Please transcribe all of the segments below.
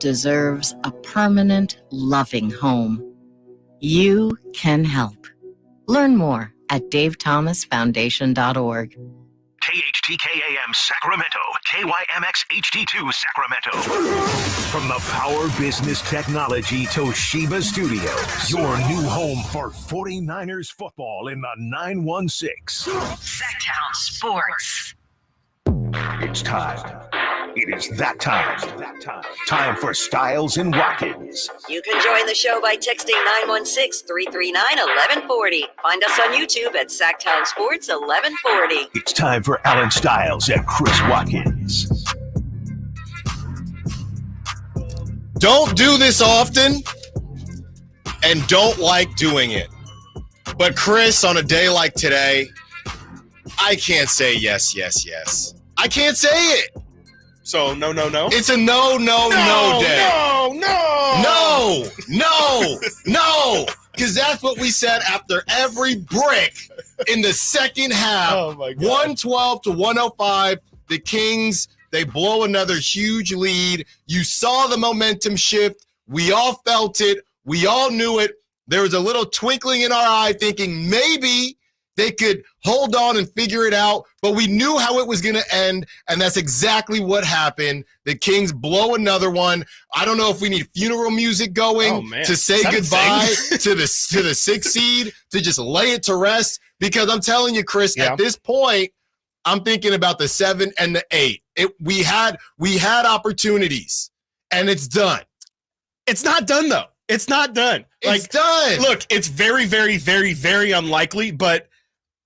deserves a permanent, loving home. You can help. Learn more at davethomasfoundation.org. KHTKAM Sacramento, KYMX HD2 Sacramento. From the Power Business Technology Toshiba Studios, your new home for 49ers football in the 916. Sactown Sports. It's time. It is that time. Time for Stiles and Watkins. You can join the show by texting 916-339-1140. Find us on YouTube at Sactown Sports 1140. It's time for Alan Stiles and Chris Watkins. Don't do this often and don't like doing it. But Chris, on a day like today, I can't say yes. I can't say it. So no. It's a no day. No. Because that's what we said after every brick in the second half. Oh my God. 112 to 105. The Kings, they blow another huge lead. You saw the momentum shift. We all felt it. We all knew it. There was a little twinkling in our eye thinking maybe they could hold on and figure it out, but we knew how it was going to end, and that's exactly what happened. The Kings blow another one. I don't know if we need funeral music going to say goodbye to the 6th seed, to just lay it to rest, because I'm telling you, Chris, at this point, I'm thinking about the 7 and the 8. We had opportunities, and it's done. It's not done, though. It's not done. It's done. Look, it's very, very, very, very unlikely, but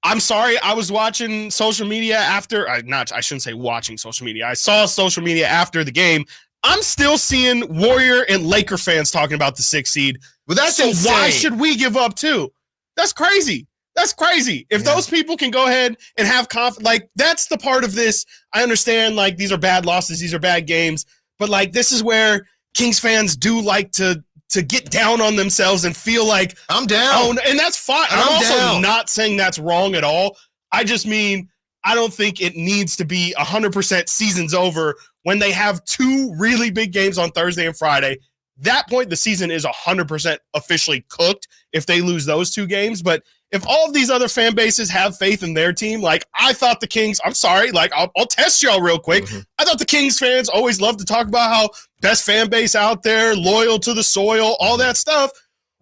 I'm sorry. I was watching social media after. I shouldn't say watching social media. I saw social media after the game. I'm still seeing Warrior and Laker fans talking about the 6th seed. Well, that's so insane. Why should we give up too? That's crazy. If those people can go ahead and have confidence, like that's the part of this. I understand, like these are bad losses, these are bad games, but like this is where Kings fans do like to get down on themselves and feel like I'm down. And that's fine. I'm also not saying that's wrong at all. I just mean, I don't think it needs to be 100% season's over when they have 2 really big games on Thursday and Friday. That point, the season is 100% officially cooked if they lose those 2 games. But if all of these other fan bases have faith in their team, like I thought the Kings, I'm sorry, like I'll test y'all real quick. Mm-hmm. I thought the Kings fans always love to talk about how best fan base out there, loyal to the soil, all that stuff.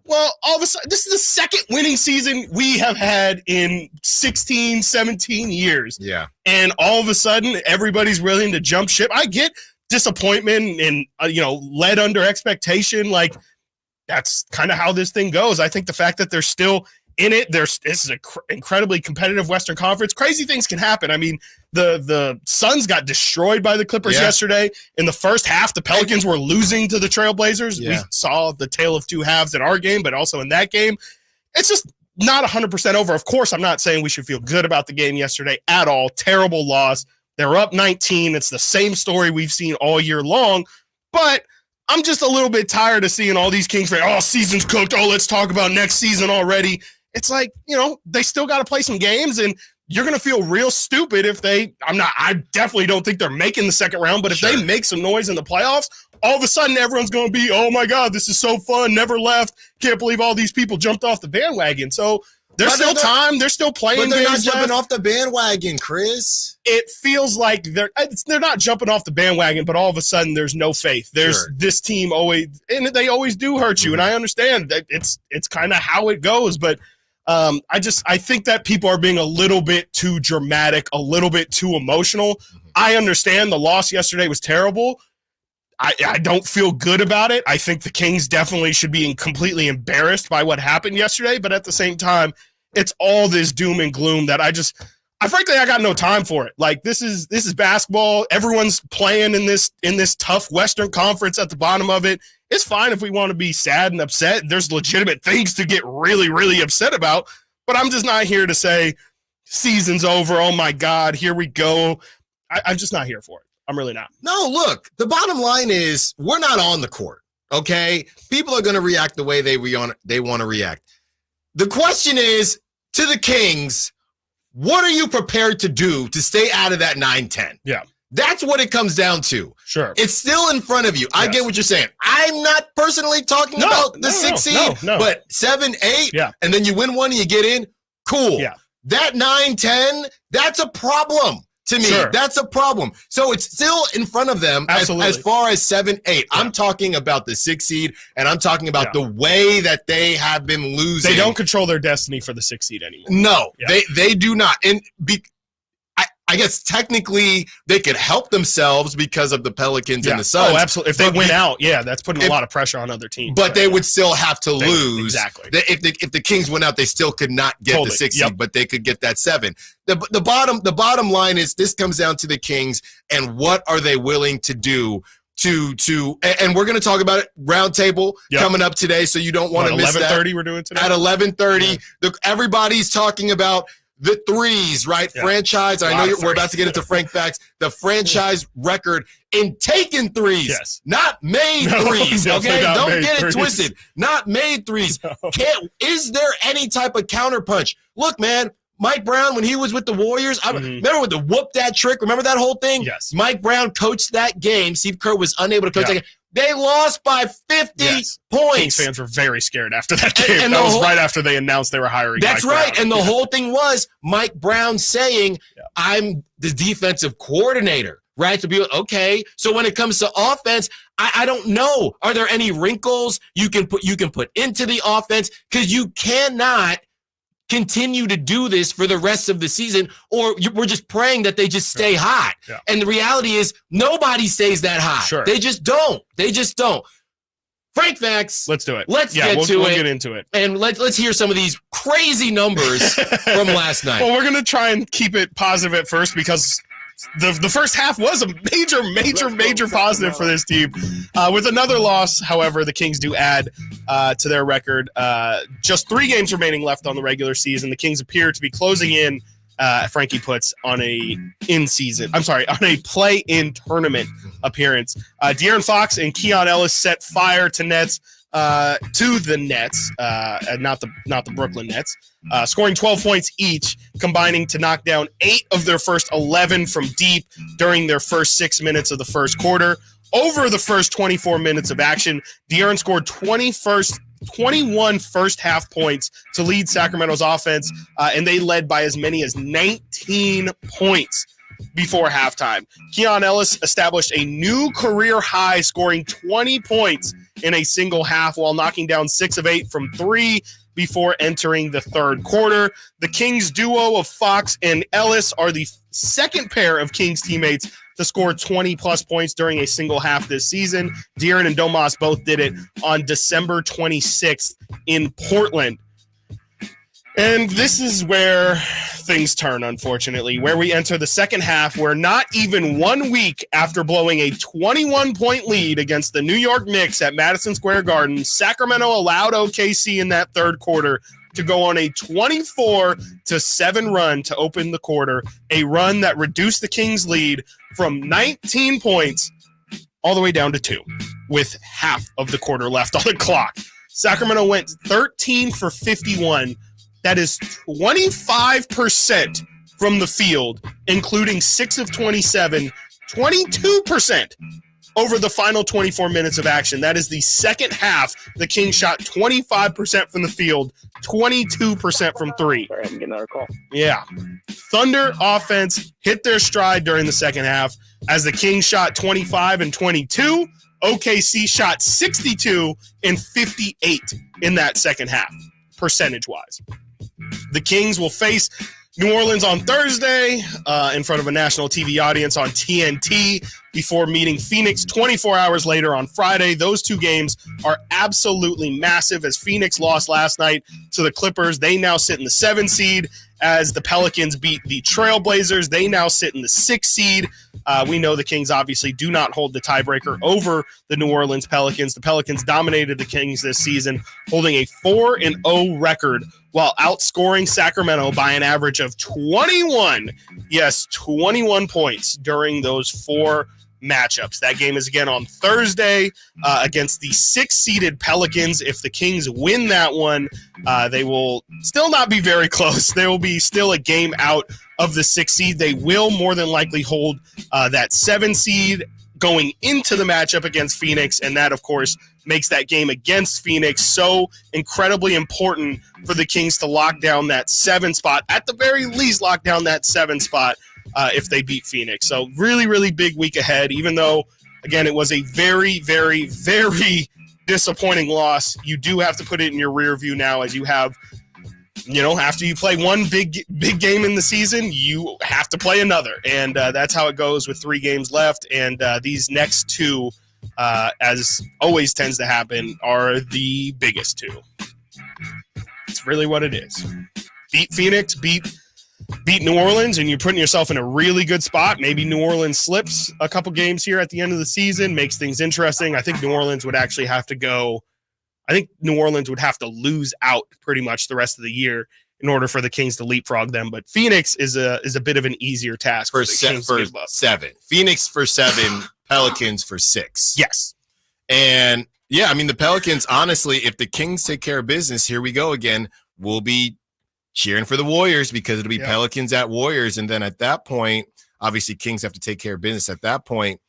Well, all of a sudden, this is the second winning season we have had in 16, 17 years. Yeah. And all of a sudden, everybody's willing to jump ship. I get disappointment and, led under expectation. Like, that's kind of how this thing goes. I think the fact that they're still in it, this is an incredibly competitive Western Conference. Crazy things can happen. I mean, the Suns got destroyed by the Clippers yesterday. In the first half, the Pelicans were losing to the Trailblazers. Yeah. We saw the tale of 2 halves in our game, but also in that game. It's just not 100% over. Of course, I'm not saying we should feel good about the game yesterday at all. Terrible loss. They're up 19. It's the same story we've seen all year long, but I'm just a little bit tired of seeing all these Kings fans, season's cooked. Let's talk about next season already. It's like, they still got to play some games, and you're going to feel real stupid if I definitely don't think they're making the second round, but if they make some noise in the playoffs, all of a sudden everyone's going to be, oh my God, this is so fun, never left. Can't believe all these people jumped off the bandwagon. So there's still time. They're still playing. But they're not jumping off the bandwagon, Chris. It feels like they're not jumping off the bandwagon, but all of a sudden there's no faith. There's this team always, and they always do hurt you. Mm-hmm. And I understand that it's kind of how it goes, but I think that people are being a little bit too dramatic, a little bit too emotional. Mm-hmm. I understand the loss yesterday was terrible. I don't feel good about it. I think the Kings definitely should be completely embarrassed by what happened yesterday, but at the same time, it's all this doom and gloom that I frankly got no time for it. Like this is basketball. Everyone's playing in this tough Western Conference at the bottom of it. It's fine if we want to be sad and upset. There's legitimate things to get really, really upset about, but I'm just not here to say season's over. Oh my God, here we go. I'm just not here for it. I'm really not. No, look, the bottom line is we're not on the court, okay? People are going to react the way they want to react. The question is, to the Kings, what are you prepared to do to stay out of that 9-10? Yeah. That's what it comes down to. Sure. It's still in front of you. I get what you're saying. I'm not personally talking about the 6 seed, but 7, 8, and then you win one and you get in. Cool. Yeah. That 9, 10, that's a problem to me. Sure. That's a problem. So it's still in front of them as far as 7, 8. Yeah. I'm talking about the 6 seed, and I'm talking about the way that they have been losing. They don't control their destiny for the 6 seed anymore. No, they do not. And I guess technically they could help themselves because of the Pelicans and the Suns. Oh, absolutely. If they win out, that's putting a lot of pressure on other teams. But they would still have to lose. Exactly. If the Kings went out, they still could not get the 6 seed, but they could get that 7. The bottom line is this comes down to the Kings and what are they willing to do and we're going to talk about it roundtable coming up today, so you don't want to miss that. 11:30 we're doing today? At 11:30. Everybody's talking about the threes, right? Yeah. Franchise. I know we're about to get into Frank Facts. The franchise record in taking threes, not made threes. Okay, don't get it twisted. Not made threes. No. Is there any type of counterpunch? Look, man. Mike Brown, when he was with the Warriors, I remember with the whoop that trick. Remember that whole thing? Yes. Mike Brown coached that game. Steve Kerr was unable to coach that game. They lost by 50 points. Kings fans were very scared after that game. And that was right after they announced they were hiring That's Mike right. Brown. And the whole thing was Mike Brown saying, I'm the defensive coordinator, right? To be okay. So when it comes to offense, I don't know. Are there any wrinkles you can put into the offense? Because you cannot continue to do this for the rest of the season, or we're just praying that they just stay hot. Yeah. And the reality is nobody stays that hot. Sure. They just don't. Frank Facts. Let's do it. We'll get into it. And let's hear some of these crazy numbers from last night. Well, we're going to try and keep it positive at first because the first half was a major positive for this team. With another loss, however, the Kings do add to their record. Just 3 games remaining left on the regular season. The Kings appear to be closing in, Frankie puts, on a play-in tournament appearance. De'Aaron Fox and Keon Ellis set fire to the Nets, not the Brooklyn Nets, scoring 12 points each, combining to knock down 8 of their first 11 from deep during their first 6 minutes of the first quarter. Over the first 24 minutes of action, De'Aaron scored 21 first-half points to lead Sacramento's offense, and they led by as many as 19 points before halftime. Keon Ellis established a new career high, scoring 20 points in a single half while knocking down 6 of 8 from 3 before entering the third quarter. The Kings duo of Fox and Ellis are the second pair of Kings teammates to score 20-plus points during a single half this season. De'Aaron and Domas both did it on December 26th in Portland. And this is where things turn, unfortunately, where we enter the second half, where not even 1 week after blowing a 21-point lead against the New York Knicks at Madison Square Garden, Sacramento allowed OKC in that third quarter to go on a 24-7 run to open the quarter, a run that reduced the Kings' lead from 19 points all the way down to 2, with half of the quarter left on the clock. Sacramento went 13 for 51. That is 25% from the field, including 6 of 27, 22% over the final 24 minutes of action. That is the second half. The Kings shot 25% from the field, 22% from 3. Sorry, I didn't get another call. Yeah. Thunder offense hit their stride during the second half as the Kings shot 25 and 22. OKC shot 62 and 58 in that second half, percentage-wise. The Kings will face New Orleans on Thursday in front of a national TV audience on TNT before meeting Phoenix 24 hours later on Friday. Those 2 games are absolutely massive as Phoenix lost last night to the Clippers. They now sit in the 7 seed as the Pelicans beat the Trailblazers. They now sit in the 6 seed. We know the Kings obviously do not hold the tiebreaker over the New Orleans Pelicans. The Pelicans dominated the Kings this season, holding a 4-0 record while outscoring Sacramento by an average of 21 points during those 4 matchups. That game is again on Thursday against the 6-seeded Pelicans. If the Kings win that one, they will still not be very close. They will be still a game out of the 6 seed. They will more than likely hold that 7 seed going into the matchup against Phoenix, and that, of course, makes that game against Phoenix so incredibly important for the Kings to lock down that 7 spot. At the very least, lock down that 7 spot if they beat Phoenix. So really, really big week ahead, even though, again, it was a very, very, very disappointing loss. You do have to put it in your rear view now, as you have, after you play one big game in the season, you have to play another. And that's how it goes with 3 games left. And these next 2, as always tends to happen, are the biggest 2. It's really what it is. Beat Phoenix, beat New Orleans, and you're putting yourself in a really good spot. Maybe New Orleans slips a couple games here at the end of the season, makes things interesting. I think New Orleans would actually have to go. I think New Orleans would have to lose out pretty much the rest of the year in order for the Kings to leapfrog them. But Phoenix is a bit of an easier task for, the Kings for to give up. 7. Phoenix for 7, Pelicans for 6. Yes. And yeah, I mean, the Pelicans, honestly, if the Kings take care of business, here we go again. We'll be cheering for the Warriors because it'll be Pelicans at Warriors. And then at that point, obviously Kings have to take care of business. At that point,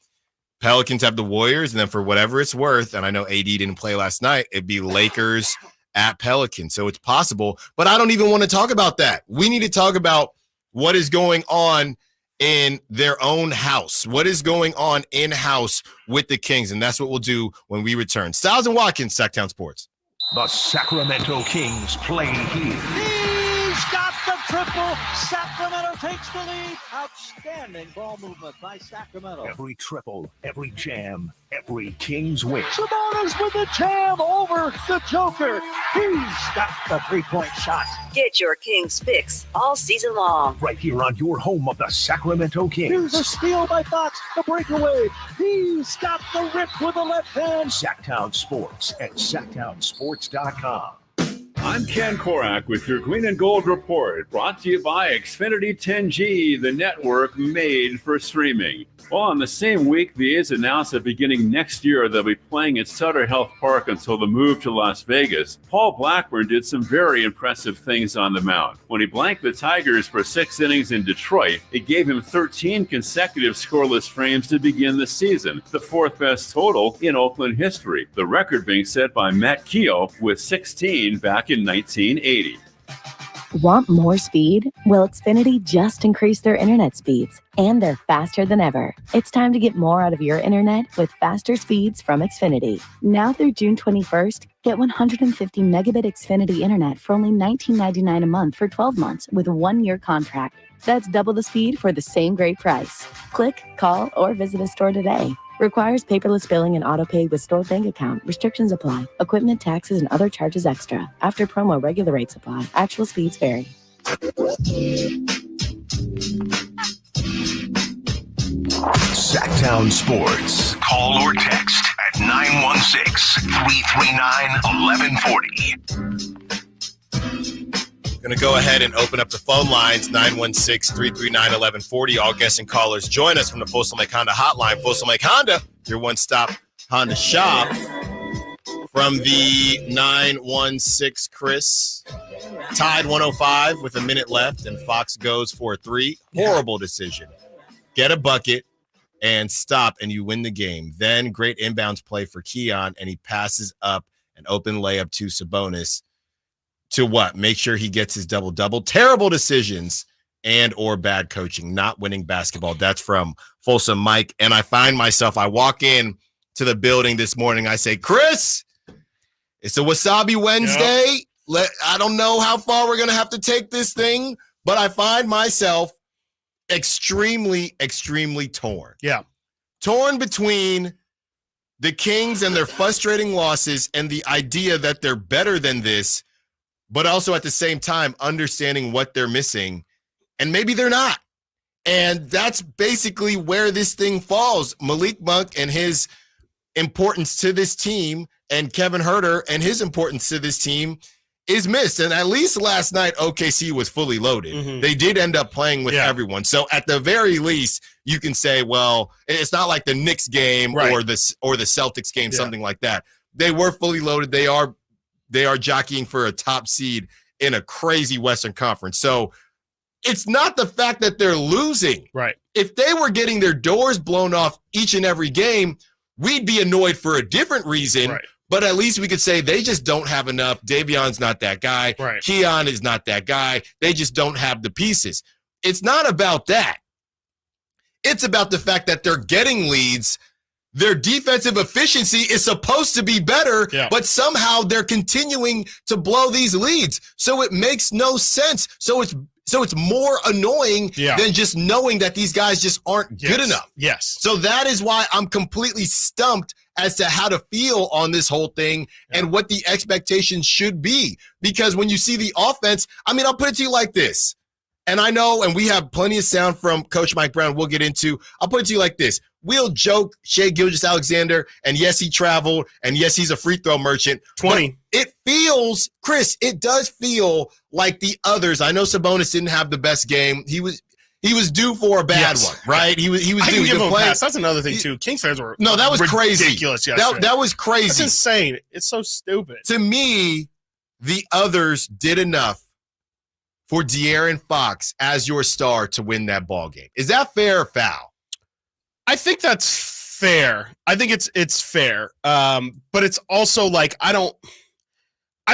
Pelicans have the Warriors, and then for whatever it's worth, and I know AD didn't play last night, it'd be Lakers at Pelicans. So it's possible, but I don't even want to talk about that. We need to talk about what is going on in their own house. What is going on in-house with the Kings, and that's what we'll do when we return. Stiles and Watkins, Sactown Sports. The Sacramento Kings play here. He's got the triple. Sacramento takes the lead. Outstanding ball movement by Sacramento. Every triple, every jam, every Kings win. Sabonis with the jam over the Joker. He's got the three-point shot. Get your Kings fix all season long. Right here on your home of the Sacramento Kings. Here's a steal by Fox. The breakaway. He's got the rip with the left hand. Sactown Sports at SactownSports.com. I'm Ken Korak with your Green and Gold Report, brought to you by Xfinity 10G, the network made for streaming. Well, in the same week, the A's announced that beginning next year they'll be playing at Sutter Health Park until the move to Las Vegas. Paul Blackburn did some very impressive things on the mound. When he blanked the Tigers for 6 innings in Detroit, it gave him 13 consecutive scoreless frames to begin the season, the 4th best total in Oakland history. The record being set by Matt Keogh with 16 back in 1980. Want more speed? Well, Xfinity just increased their internet speeds, and they're faster than ever. It's time to get more out of your internet with faster speeds from Xfinity. Now through June 21st, get 150 megabit Xfinity internet for only $19.99 a month for 12 months with a 1-year contract. That's double the speed for the same great price. Click, call, or visit a store today. Requires paperless billing and autopay with stored bank account. Restrictions apply. Equipment, taxes, and other charges extra. After promo, regular rates apply. Actual speeds vary. Sactown Sports. Call or text at 916-339-1140. Going to go ahead and open up the phone lines, 916-339-1140. All guests and callers join us from the Folsom Lake Honda hotline. Folsom Lake Honda, your one-stop Honda shop. From the 916, Chris, tied 105 with a minute left, and Fox goes for a 3. Horrible decision. Get a bucket and stop, and you win the game. Then great inbounds play for Keon, and he passes up an open layup to Sabonis. To what? Make sure he gets his double-double. Terrible decisions and or bad coaching, not winning basketball. That's from Folsom Mike. And I find myself, I walk in to the building this morning. I say, Chris, it's a Wasabi Wednesday. Yep. I don't know how far we're going to have to take this thing, but I find myself extremely, extremely torn. Yeah. Torn between the Kings and their frustrating losses and the idea that they're better than this, but also at the same time understanding what they're missing, and maybe they're not. And that's basically where this thing falls. Malik Monk and his importance to this team, and Kevin Huerter and his importance to this team is missed. And at least last night, OKC was fully loaded. Mm-hmm. They did end up playing with everyone. So at the very least, you can say, well, it's not like the Knicks game or the Celtics game, something like that. They were fully loaded. They are jockeying for a top seed in a crazy Western Conference. So It's not the fact that they're losing. Right. If they were getting their doors blown off each and every game, we'd be annoyed for a different reason. Right. But at least we could say they just don't have enough. Davion's not that guy. Right. Keon is not that guy. They just don't have the pieces. It's not about that. It's about the fact that they're getting leads. Their defensive efficiency is supposed to be better, but somehow they're continuing to blow these leads. So it makes no sense. So it's more annoying than just knowing that these guys just aren't good enough. Yes. So that is why I'm completely stumped as to how to feel on this whole thing and what the expectations should be. Because when you see the offense, I mean, I'll put it to you like this. And I know, and we have plenty of sound from Coach Mike Brown we'll get into. I'll put it to you like this. We'll joke Shai Gilgeous-Alexander, and yes, he traveled, and yes, he's a free throw merchant. 20. It feels, Chris, it does feel like the others. I know Sabonis didn't have the best game. He was due for a bad one, right? He was due. I can give him a playing. pass. That's another thing, too. Kings fans were that was crazy. Ridiculous yesterday. That was crazy. That's insane. It's so stupid. To me, the others did enough for De'Aaron Fox as your star to win that ball game. Is that fair or foul? I think that's fair. I think it's fair. But it's also like I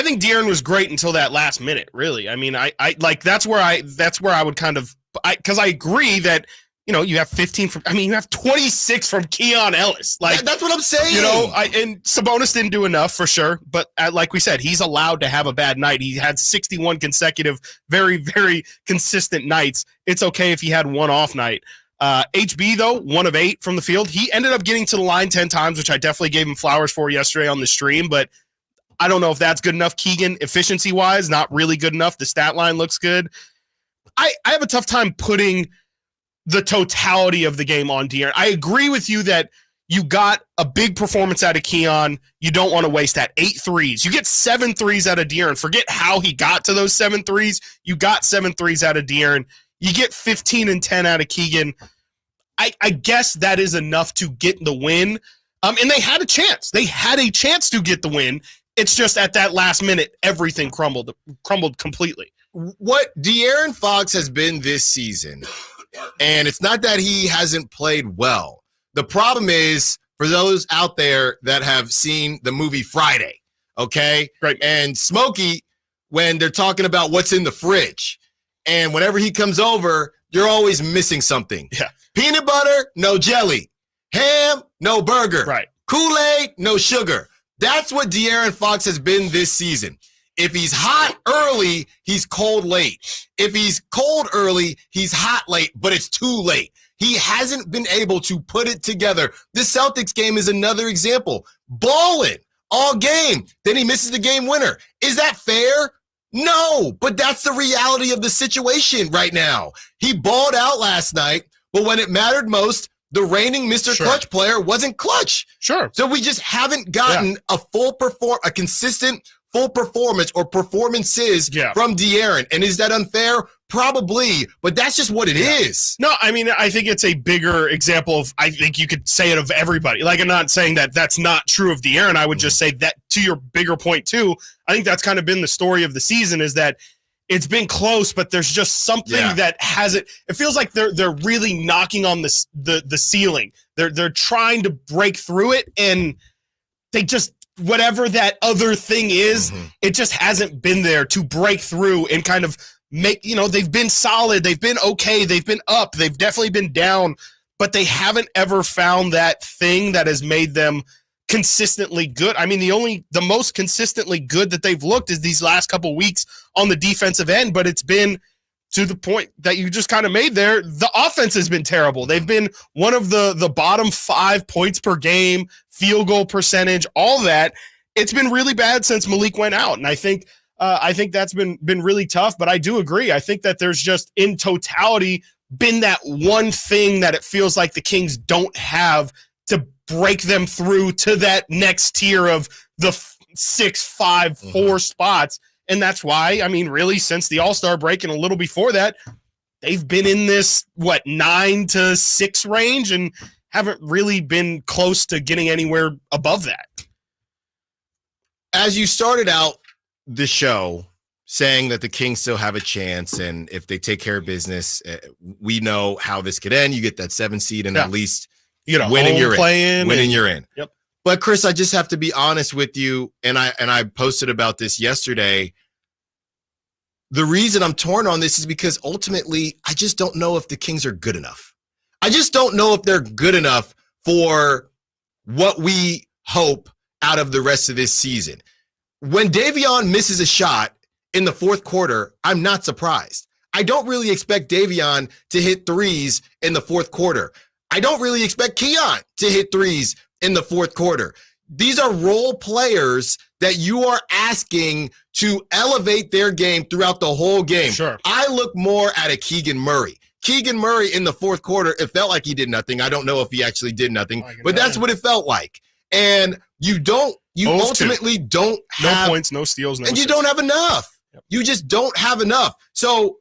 think De'Aaron was great until that last minute, really. I mean, I like that's where I would kind of because I agree that you have 15 from. I mean, you have 26 from Keon Ellis. Like that's what I'm saying. And Sabonis didn't do enough for sure. But like we said, he's allowed to have a bad night. He had 61 consecutive, very, very consistent nights. It's okay if he had one off night. HB though, 1 of 8 from the field. He ended up getting to the line 10 times, which I definitely gave him flowers for yesterday on the stream. But I don't know if that's good enough. Keegan, efficiency wise, not really good enough. The stat line looks good. I have a tough time putting the totality of the game on De'Aaron. I agree with you that you got a big performance out of Keon. You don't want to waste that. 8 threes. You get 7 threes out of De'Aaron. Forget how he got to those 7 threes. You got 7 threes out of De'Aaron. You get 15 and 10 out of Keegan. I guess that is enough to get the win. And they had a chance. They had a chance to get the win. It's just at that last minute, everything crumbled completely. What De'Aaron Fox has been this season, and it's not that he hasn't played well. The problem is, for those out there that have seen the movie Friday, okay? Right. And Smokey, when they're talking about what's in the fridge, and whenever he comes over, you're always missing something. Yeah. Peanut butter, no jelly. Ham, no burger. Right. Kool-Aid, no sugar. That's what De'Aaron Fox has been this season. If he's hot early, he's cold late. If he's cold early, he's hot late, but it's too late. He hasn't been able to put it together. The Celtics game is another example. Balling all game. Then he misses the game winner. Is that fair? No, but that's the reality of the situation right now. He balled out last night, but when it mattered most, the reigning Mr. Clutch player wasn't clutch. Sure. So we just haven't gotten a consistent full performance or performances from De'Aaron. And is that unfair? Probably, but that's just what it is. No, I mean, I think it's a bigger example of, I think you could say it of everybody. Like, I'm not saying that that's not true of De'Aaron. I would just say that to your bigger point too, I think that's kind of been the story of the season is that it's been close, but there's just something that hasn't. It feels like they're really knocking on the ceiling. They're trying to break through it, and they just whatever that other thing is, it just hasn't been there to break through and kind of make. They've been solid, they've been okay, they've been up, they've definitely been down, but they haven't ever found that thing that has made them consistently good. I mean, the most consistently good that they've looked is these last couple weeks on the defensive end, but it's been to the point that you just kind of made there. The offense has been terrible. They've been one of the bottom 5 points per game, field goal percentage, all that. It's been really bad since Malik went out, and I think that's been really tough. But I do agree. I think that there's just in totality been that one thing that it feels like the Kings don't have to break them through to that next tier of the 6, 5, 4 spots. And that's why, I mean, really, since the All-Star break and a little before that, they've been in this, 9 to 6 range and haven't really been close to getting anywhere above that. As you started out the show saying that the Kings still have a chance, and if they take care of business, we know how this could end. You get that 7 seed, and at least you get a winning, home you're play-in, winning, you're in. Yep. But Chris, I just have to be honest with you, and I posted about this yesterday. The reason I'm torn on this is because ultimately, I just don't know if the Kings are good enough. I just don't know if they're good enough for what we hope out of the rest of this season. When Davion misses a shot in the fourth quarter, I'm not surprised. I don't really expect Davion to hit threes in the fourth quarter. I don't really expect Keon to hit threes in the fourth quarter. These are role players that you are asking to elevate their game throughout the whole game. Sure. I look more at a Keegan Murray. Keegan Murray in the fourth quarter, it felt like he did nothing. I don't know if he actually did nothing, but that's what it felt like. And you ultimately don't have no points, no steals, no and you assists. don't have enough. Yep. You just don't have enough. So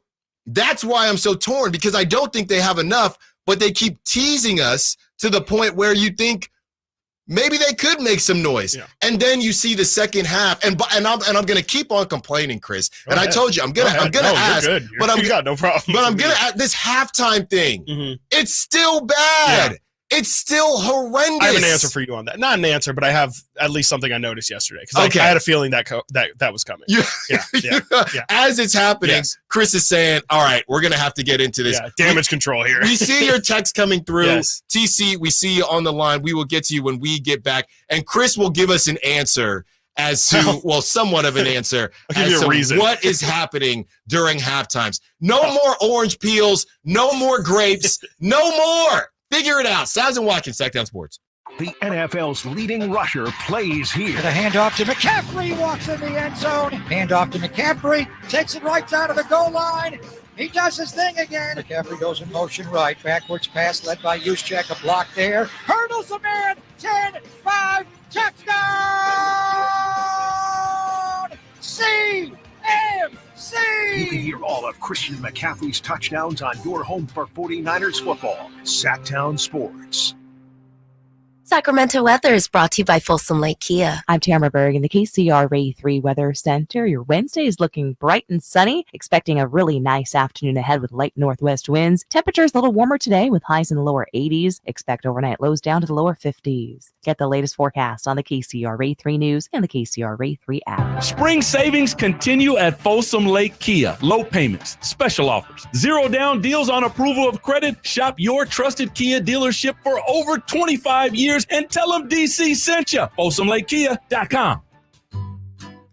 that's why I'm so torn, because I don't think they have enough, but they keep teasing us to the point where you think maybe they could make some noise. Yeah. And then you see the second half, and I'm going to keep on complaining, Chris. Go ahead. I told you I'm going to ask, you're good. You got no problem. But I'm going to ask this halftime thing. Mm-hmm. It's still bad. Yeah. It's still horrendous. I have an answer for you on that. Not an answer, but I have at least something I noticed yesterday, because I had a feeling that was coming. Yeah. As it's happening, Chris is saying, all right, we're going to have to get into this. Yeah, damage control here. We see your text coming through. Yes. TC, we see you on the line. We will get to you when we get back. And Chris will give us an answer as to, well, somewhat of an answer as to what is happening during halftimes. No more orange peels. No more grapes. No more. Figure it out. Stiles Watkins, Sactown Sports. The NFL's leading rusher plays here. The handoff to McCaffrey, walks in the end zone. Handoff to McCaffrey, takes it right down to the goal line. He does his thing again. McCaffrey goes in motion right. Backwards pass led by Juszczyk. A block there. Hurdles the man. 10-5. Touchdown! CMC! You can hear all of Christian McCaffrey's touchdowns on your home for 49ers football. Sactown Sports. Sacramento weather is brought to you by Folsom Lake Kia. I'm Tamara Berg in the KCRA 3 Weather Center. Your Wednesday is looking bright and sunny, expecting a really nice afternoon ahead with light northwest winds. Temperatures a little warmer today with highs in the lower 80s. Expect overnight lows down to the lower 50s. Get the latest forecast on the KCRA 3 News and the KCRA 3 app. Spring savings continue at Folsom Lake Kia. Low payments, special offers, zero down deals on approval of credit. Shop your trusted Kia dealership for over 25 years. And tell them DC sent you. FolsomLakeKia.com.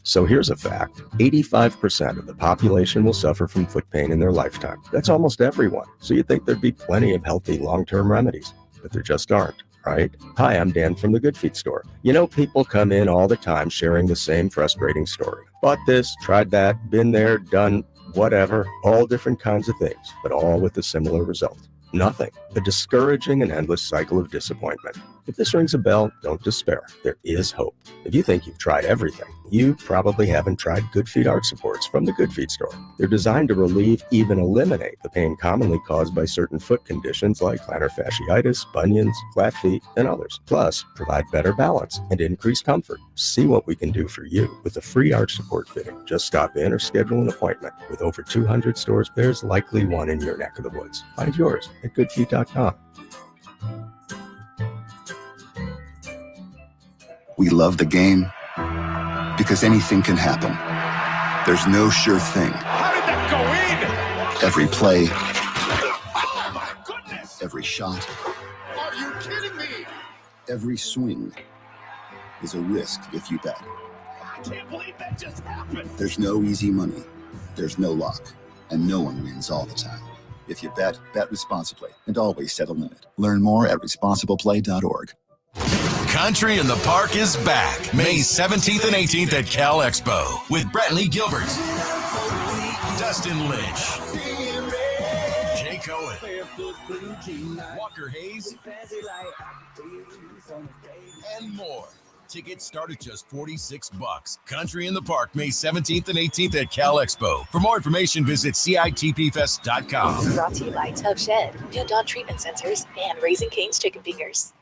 So here's a fact. 85% of the population will suffer from foot pain in their lifetime. That's almost everyone. So you'd think there'd be plenty of healthy long-term remedies, but there just aren't, right? Hi, I'm Dan from the Good Feet store. You know, people come in all the time sharing the same frustrating story. Bought this, tried that, been there, done whatever, all different kinds of things, but all with a similar result. Nothing. A discouraging and endless cycle of disappointment. If this rings a bell, don't despair. There is hope. If you think you've tried everything, you probably haven't tried Good Feet arch supports from the Good Feet store. They're designed to relieve, even eliminate, the pain commonly caused by certain foot conditions like plantar fasciitis, bunions, flat feet, and others. Plus, provide better balance and increased comfort. See what we can do for you with a free arch support fitting. Just stop in or schedule an appointment. With over 200 stores, there's likely one in your neck of the woods. Find yours at goodfeet.com. We love the game because anything can happen. There's no sure thing. How did that go in? Every play, Oh my goodness! every shot, Are you kidding me? every swing is a risk if you bet. I can't believe that just happened. There's no easy money. There's no luck. And no one wins all the time. If you bet, bet responsibly and always set a limit. Learn more at responsibleplay.org. Country in the Park is back May 17th and 18th at Cal Expo with Brantley Gilbert, Dustin Lynch, Jay Cohen, Walker Hayes, and more. Tickets start at just $46. Country in the Park May 17th and 18th at Cal Expo. For more information, visit CITPfest.com. Brought to you by Tub Shed, New Dawn Treatment Sensors, and Raising Cane's Chicken Fingers.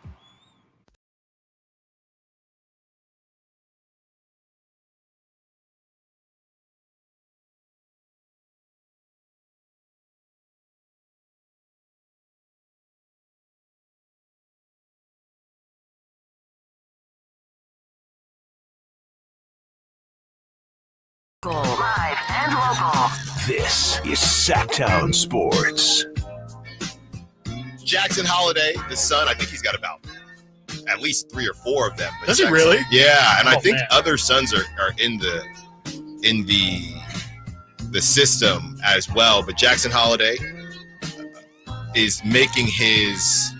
Live and local. This is Sactown Sports. Jackson Holiday, the son, I think he's got about at least 3 or 4 of them. But Does he really? Yeah, and I think man. other sons are in the system as well. But Jackson Holiday is making his.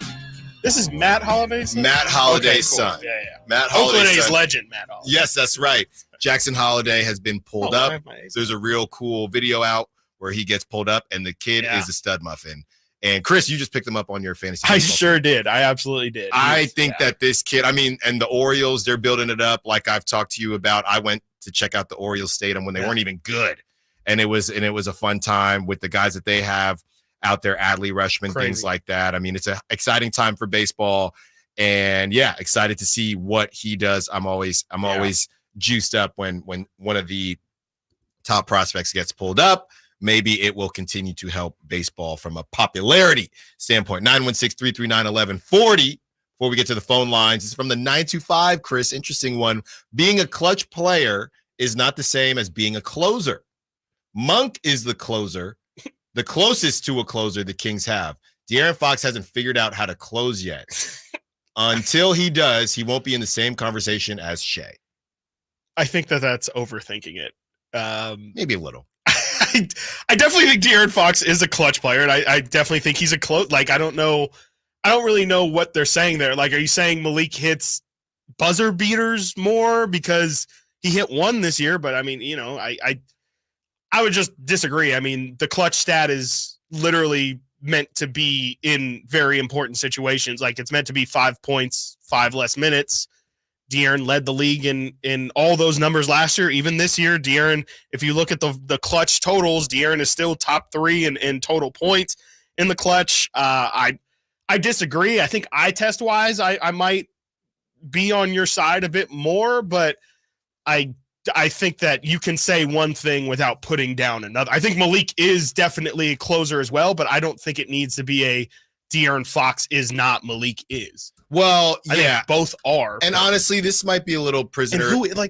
This is Matt Holiday's son? Matt Holiday's Okay, cool. son. Yeah. Matt Holiday's Oakland A's son. legend, Matt Holiday. Yes, that's right. Jackson Holiday has been pulled up. There's a real cool video out where he gets pulled up, and the kid is a stud muffin. And Chris, you just picked him up on your fantasy. I sure did. I absolutely did. I think that this kid, and the Orioles, they're building it up like I've talked to you about. I went to check out the Orioles Stadium when they weren't even good. And it was a fun time with the guys that they have out there, Adley Rutschman, things like that. I mean, it's an exciting time for baseball. And excited to see what he does. I'm always juiced up when one of the top prospects gets pulled up. Maybe it will continue to help baseball from a popularity standpoint. 916-339-1140. Before we get to the phone lines, it's from the 925, Chris. Interesting one. Being a clutch player is not the same as being a closer. Monk is the closer, the closest to a closer the Kings have. De'Aaron Fox hasn't figured out how to close yet. Until he does, he won't be in the same conversation as Shea. I think that's overthinking it. Maybe a little. I definitely think De'Aaron Fox is a clutch player, and I definitely think he's a close. Like, I don't really know what they're saying there. Like, are you saying Malik hits buzzer beaters more because he hit one this year? But I mean, I would just disagree. I mean, the clutch stat is literally meant to be in very important situations. Like, it's meant to be 5 points, 5 less minutes. De'Aaron led the league in all those numbers last year. Even this year, De'Aaron, if you look at the clutch totals, De'Aaron is still top 3 in total points in the clutch. I disagree. I think eye test wise, I might be on your side a bit more, but I think that you can say one thing without putting down another. I think Malik is definitely a closer as well, but I don't think it needs to be a De'Aaron Fox is not, Malik is. Well, I think both are. And honestly, this might be a little prisoner. And I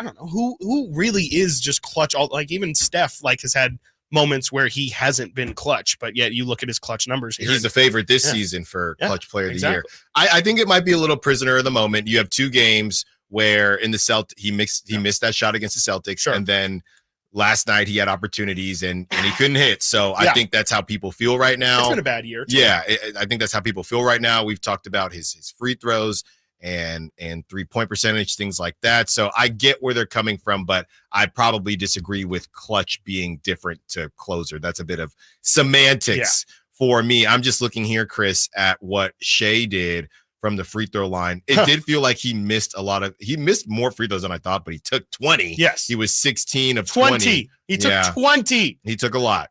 don't know who really is just clutch. Like, even Steph has had moments where he hasn't been clutch, but yet you look at his clutch numbers here. He's the favorite this season for clutch player of the year. I think it might be a little prisoner of the moment. You have 2 games where in the he missed that shot against the Celtics, and then last night he had opportunities and he couldn't hit. So I think that's how people feel right now. It's been a bad year too. Yeah, I think that's how people feel right now. We've talked about his free throws and 3-point percentage, things like that. So I get where they're coming from, but I probably disagree with clutch being different to closer. That's a bit of semantics for me. I'm just looking here, Chris, at what Shea did from the free throw line. It did feel like he missed more free throws than I thought, but he took 20. Yes. He was 16 of 20. He took 20. He took a lot.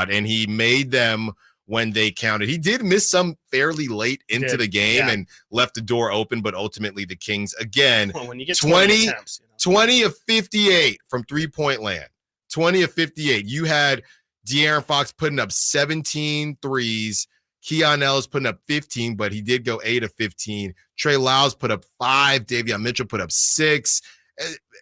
And he made them when they counted. He did miss some fairly late into the game and left the door open, but ultimately the Kings, again, when you get 20 attempts, 20 of 58 from three-point land. 20 of 58. You had De'Aaron Fox putting up 17 threes. Keon Ellis putting up 15, but he did go 8 of 15. Trey Lyles put up 5. Davion Mitchell put up 6.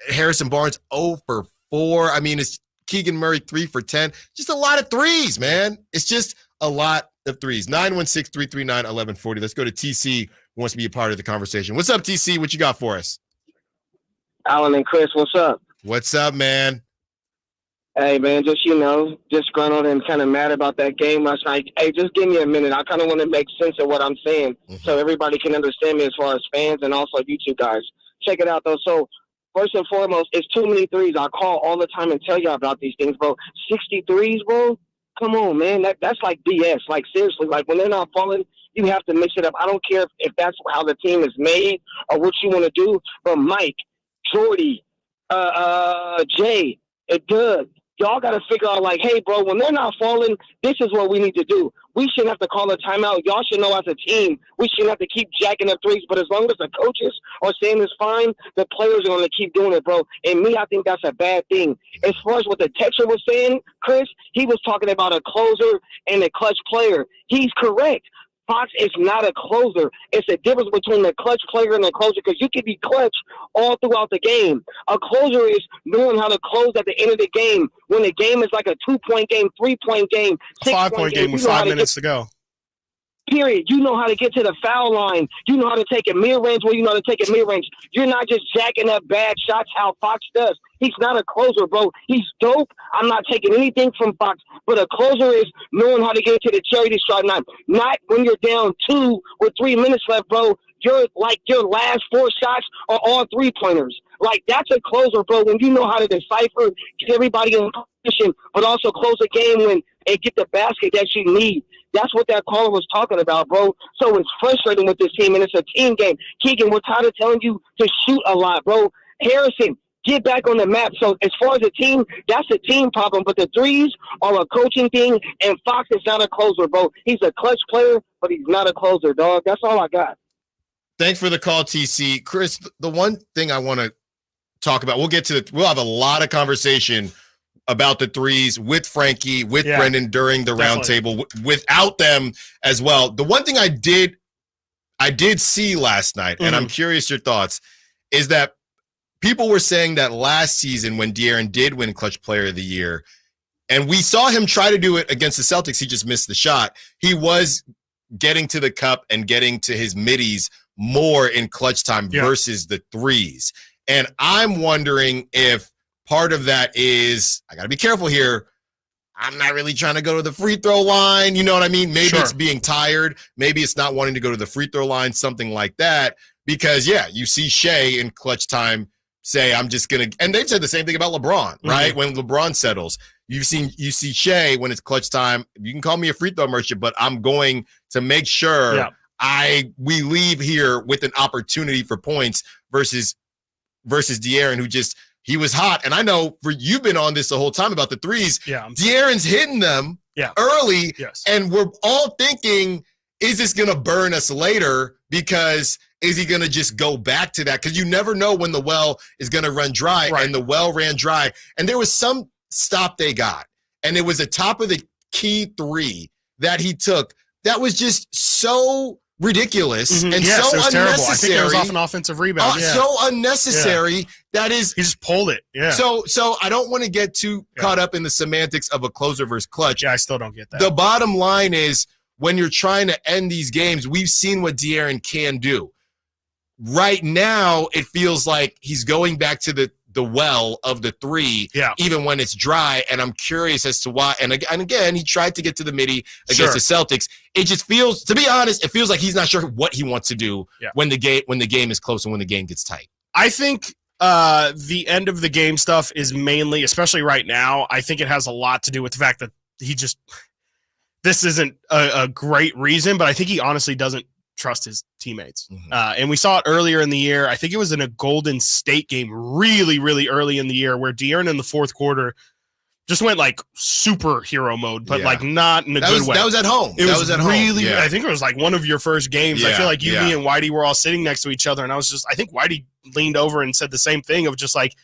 Harrison Barnes 0 for 4. I mean, it's Keegan Murray 3 for 10. Just a lot of threes, man. It's just a lot of threes. 916-339-1140. Let's go to TC, who wants to be a part of the conversation. What's up, TC? What you got for us? Alan and Chris, what's up? What's up, man? Hey, man, just disgruntled and kind of mad about that game last night. Hey, just give me a minute. I kind of want to make sense of what I'm saying so everybody can understand me as far as fans and also you two guys. Check it out, though. So, first and foremost, it's too many threes. I call all the time and tell y'all about these things, bro. 63s, bro? Come on, man. That's like BS. Like, seriously. Like, when they're not falling, you have to mix it up. I don't care if that's how the team is made or what you want to do. But Mike, Jordy, Jay, and Doug, y'all got to figure out, like, hey, bro, when they're not falling, this is what we need to do. We shouldn't have to call a timeout. Y'all should know as a team, we shouldn't have to keep jacking up threes. But as long as the coaches are saying it's fine, the players are going to keep doing it, bro. And me, I think that's a bad thing. As far as what the texter was saying, Chris, he was talking about a closer and a clutch player. He's correct. Fox is not a closer. It's a difference between a clutch player and a closer because you can be clutch all throughout the game. A closer is knowing how to close at the end of the game when the game is like a 2-point game, 3-point game, 5-point game with 5 minutes to go. Period. You know how to get to the foul line. You know how to take a mid-range where you know how to take a mid-range. You're not just jacking up bad shots how Fox does. He's not a closer, bro. He's dope. I'm not taking anything from Fox. But a closer is knowing how to get to the charity stripe line. Not when you're down 2 with 3 minutes left, bro. Your last 4 shots are all 3-pointers. Like, that's a closer, bro, when you know how to decipher, get everybody in position, but also close a game and get the basket that you need. That's what that caller was talking about, bro. So it's frustrating with this team, and it's a team game. Keegan, we're tired of telling you to shoot a lot, bro. Harrison, get back on the map. So as far as the team, that's a team problem. But the threes are a coaching thing, and Fox is not a closer, bro. He's a clutch player, but he's not a closer, dog. That's all I got. Thanks for the call, TC. Chris, the one thing I want to talk about, we'll have a lot of conversation about the threes with Frankie, with Brendan during the roundtable, without them as well. The one thing I did see last night, and I'm curious your thoughts, is that people were saying that last season when De'Aaron did win Clutch Player of the Year, and we saw him try to do it against the Celtics, he just missed the shot. He was getting to the cup and getting to his middies more in clutch time versus the threes. And I'm wondering if part of that is, I got to be careful here, I'm not really trying to go to the free throw line. You know what I mean? Maybe it's being tired. Maybe it's not wanting to go to the free throw line, something like that. Because, you see Shea in clutch time say, I'm just going to – and they've said the same thing about LeBron, right? When LeBron settles. You see Shea when it's clutch time. You can call me a free throw merchant, but I'm going to make sure we leave here with an opportunity for points versus De'Aaron, who just – he was hot. And I know you've been on this the whole time about the threes. De'Aaron's hitting them early. And we're all thinking, is this going to burn us later? Because is he going to just go back to that? Because you never know when the well is going to run dry. And the well ran dry. And there was some stop they got. And it was a top of the key 3 that he took. That was just so ridiculous and so unnecessary. Terrible. I think it was off an offensive rebound. So unnecessary. That is, he just pulled it. So I don't want to get too caught up in the semantics of a closer versus clutch. I still don't get that. The bottom line is, when you're trying to end these games, we've seen what De'Aaron can do. Right now, it feels like he's going back to the well of the 3, even when it's dry. And I'm curious as to why. And again, he tried to get to the midi against the Celtics. It just feels, to be honest, it feels like he's not sure what he wants to do when the game is close and when the game gets tight. I think the end of the game stuff is mainly, especially right now, I think it has a lot to do with the fact that this isn't a great reason, but I think he honestly doesn't trust his teammates. And we saw it earlier in the year. I think it was in a Golden State game really, really early in the year where De'Aaron in the fourth quarter just went like superhero mode, but like not in a good way. That was at home. It was at really, home. I think it was like one of your first games. I feel like me and Whitey were all sitting next to each other. And I think Whitey leaned over and said the same thing of just like,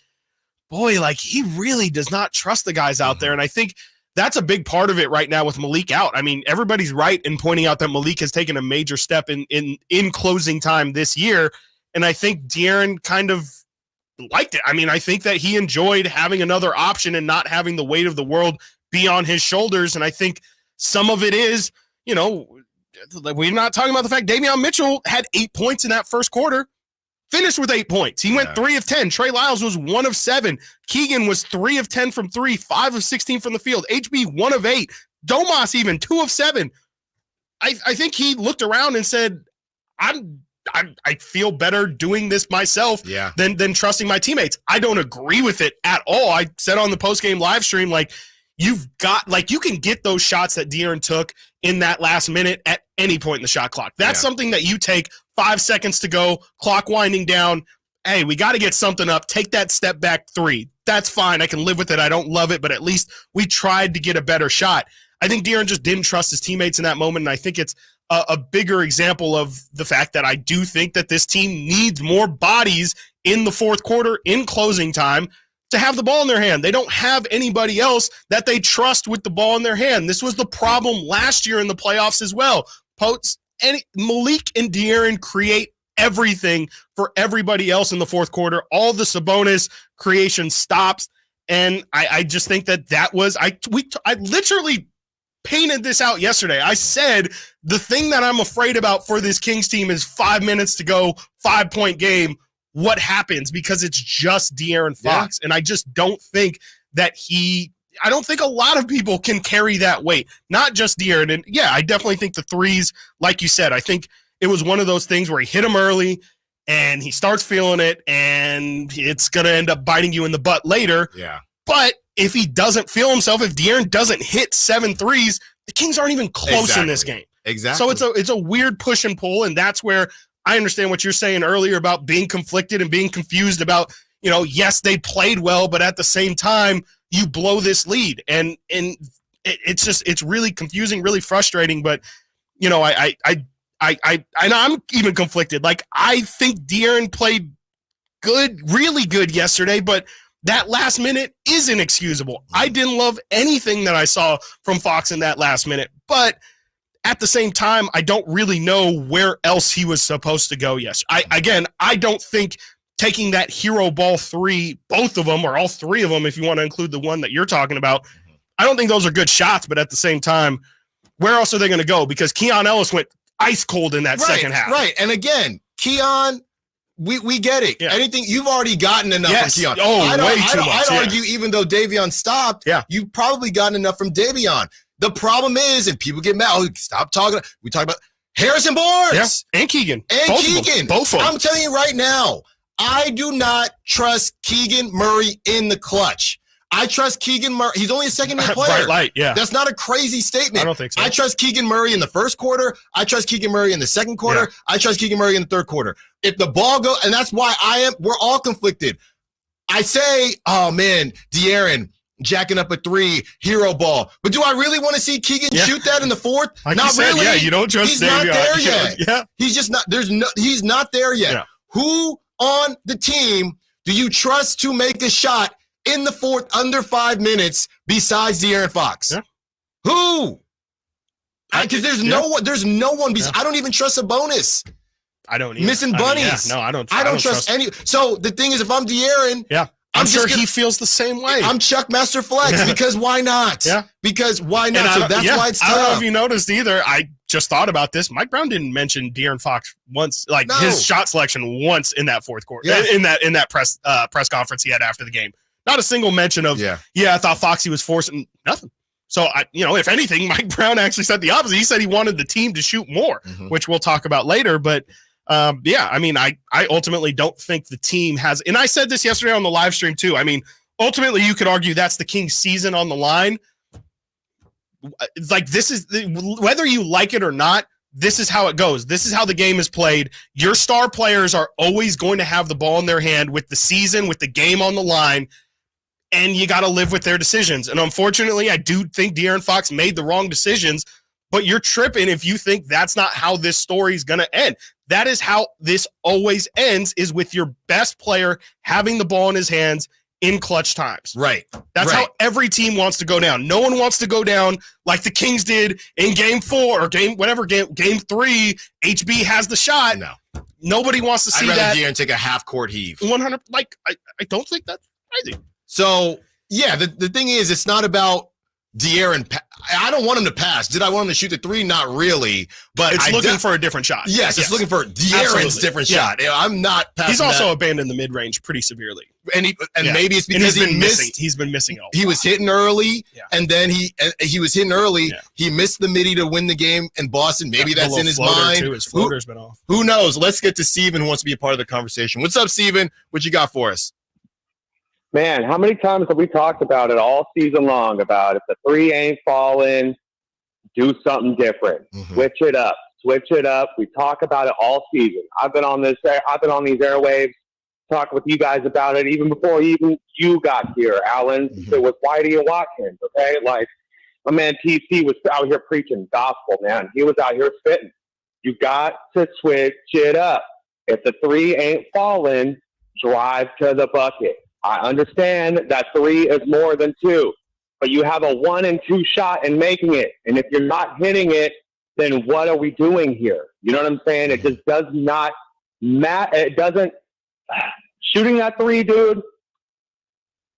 boy, like he really does not trust the guys out there. And I think that's a big part of it right now with Malik out. I mean, everybody's right in pointing out that Malik has taken a major step in closing time this year. And I think De'Aaron kind of liked it. I mean, I think that he enjoyed having another option and not having the weight of the world be on his shoulders. And I think some of it is, we're not talking about the fact Davion Mitchell had 8 points in that first quarter. Finished with 8 points. He went 3 of 10. Trey Lyles was 1 of 7. Keegan was 3 of 10 from 3, 5 of 16 from the field. HB 1 of 8. Domas even 2 of 7. I think he looked around and said, I feel better doing this myself than trusting my teammates. I don't agree with it at all. I said on the postgame live stream, like, you can get those shots that De'Aaron took in that last minute at any point in the shot clock. That's something that you take 5 seconds to go, clock winding down. Hey, we got to get something up. Take that step back 3. That's fine. I can live with it. I don't love it, but at least we tried to get a better shot. I think De'Aaron just didn't trust his teammates in that moment, and I think it's a bigger example of the fact that I do think that this team needs more bodies in the fourth quarter, in closing time, to have the ball in their hand. They don't have anybody else that they trust with the ball in their hand. This was the problem last year in the playoffs as well. Malik and De'Aaron create everything for everybody else in the fourth quarter. All the Sabonis creation stops. And I just think that was, I literally painted this out yesterday. I said the thing that I'm afraid about for this Kings team is 5 minutes to go, 5-point game. What happens? Because it's just De'Aaron Fox. Yeah. And I just don't think that I don't think a lot of people can carry that weight. Not just De'Aaron. And yeah, I definitely think the threes, like you said, I think it was one of those things where he hit them early and he starts feeling it and it's going to end up biting you in the butt later. Yeah. But if he doesn't feel himself, if De'Aaron doesn't hit 7 threes, the Kings aren't even close in this game. Exactly. So it's a weird push and pull, and that's where I understand what you're saying earlier about being conflicted and being confused about, yes, they played well, but at the same time, you blow this lead. And it's really confusing, really frustrating. But, I'm even conflicted. Like, I think De'Aaron played good, really good yesterday, but that last minute is inexcusable. I didn't love anything that I saw from Fox in that last minute, but at the same time, I don't really know where else he was supposed to go. Yes. I don't think taking that hero ball 3, both of them or all 3 of them, if you want to include the one that you're talking about, I don't think those are good shots, but at the same time, where else are they going to go? Because Keon Ellis went ice cold in that second half. Right. And again, Keon, we get it. Yeah. Anything you've already gotten enough from Keon. I'd argue even though Davion stopped, you've probably gotten enough from Davion. The problem is, and people get mad, stop talking. We talk about Harrison Barnes. And Keegan. Both of them. I'm telling you right now, I do not trust Keegan Murray in the clutch. I trust Keegan Murray. He's only a second-year player. That's not a crazy statement. I don't think so. I trust Keegan Murray in the first quarter. I trust Keegan Murray in the second quarter. Yeah. I trust Keegan Murray in the third quarter. If the ball goes, and that's why we're all conflicted. I say, oh man, De'Aaron jacking up a 3, hero ball. But do I really want to see Keegan shoot that in the fourth? Like not really. Yeah, you don't trust He's not there yet. Yeah. He's just not. He's not there yet. Yeah. Who on the team do you trust to make a shot in the fourth under 5 minutes besides De'Aaron Fox? Yeah. Who? Because there's no one. There's no one. I don't even trust Sabonis. I don't either. Missing bunnies. I don't trust any. So the thing is, if I'm De'Aaron, I'm sure he feels the same way. I'm Chuck Master Flex because why not? Yeah. Because why not? So that's why it's tough. I don't know if you noticed either. I just thought about this. Mike Brown didn't mention De'Aaron Fox once, his shot selection once in that fourth quarter. Yeah. In that press conference he had after the game. Not a single mention of I thought Foxy was forcing nothing. So if anything, Mike Brown actually said the opposite. He said he wanted the team to shoot more, which we'll talk about later. But I ultimately don't think the team has, and I said this yesterday on the live stream too. I mean, ultimately you could argue that's the Kings season on the line. It's like, this is whether you like it or not, this is how it goes. This is how the game is played. Your star players are always going to have the ball in their hand with the season, with the game on the line, and you got to live with their decisions. And unfortunately, I do think De'Aaron Fox made the wrong decisions, but you're tripping if you think that's not how this story is going to end. That is how this always ends, is with your best player having the ball in his hands in clutch times. Right. That's how every team wants to go down. No one wants to go down like the Kings did in game 4 or game 3. HB has the shot. No. Nobody wants to see that. I'd rather De'Aaron take a half-court heave. 100. I don't think that's crazy. So, the thing is, it's not about De'Aaron. I don't want him to pass. Did I want him to shoot the 3? Not really. But it's looking for a different shot. Yes, it's looking for De'Aaron's different shot. I'm not passing. He's also abandoned the mid-range pretty severely. And maybe it's because he's been missing all. He was hitting early, and then he was hitting early. Yeah. He missed the midi to win the game in Boston. Maybe that's in his mind. Too. His floater's been off. Who knows? Let's get to Steven, who wants to be a part of the conversation. What's up, Steven? What you got for us? Man, how many times have we talked about it all season long about if the 3 ain't falling, do something different. Switch it up. We talk about it all season. I've been on these airwaves talking with you guys about it even before even you got here, Alan. It was Whitey and Watkins, okay? Like, my man TC was out here preaching gospel, man. He was out here spitting. You got to switch it up. If the 3 ain't falling, drive to the bucket. I understand that 3 is more than 2, but you have a 1 and 2 shot in making it. And if you're not hitting it, then what are we doing here? You know what I'm saying? It just does not matter. It doesn't. Shooting that three, dude,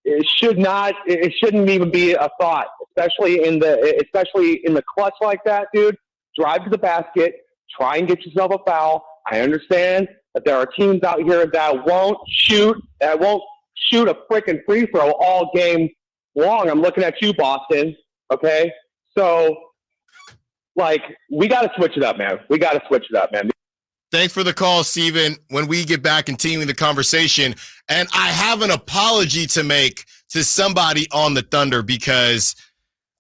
it shouldn't even be a thought, especially in the clutch like that, dude. Drive to the basket, try and get yourself a foul. I understand that there are teams out here that won't shoot a freaking free throw all game long. I'm looking at you, Boston. Okay, so we got to switch it up, man. Thanks for the call, Steven. When we get back continuing the conversation, and I have an apology to make to somebody on the Thunder because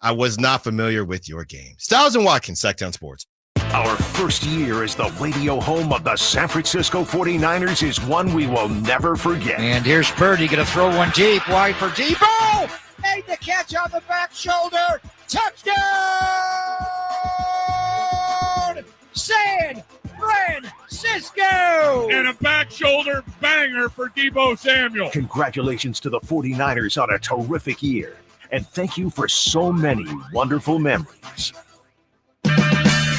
I was not familiar with your game. Stiles and Watkins, Sactown Sports. Our first year as the radio home of the San Francisco 49ers is one we will never forget. And here's Purdy going to throw one deep, wide for Debo. Made the catch on the back shoulder. Touchdown! San Francisco! And a back shoulder banger for Debo Samuel. Congratulations to the 49ers on a terrific year. And thank you for so many wonderful memories.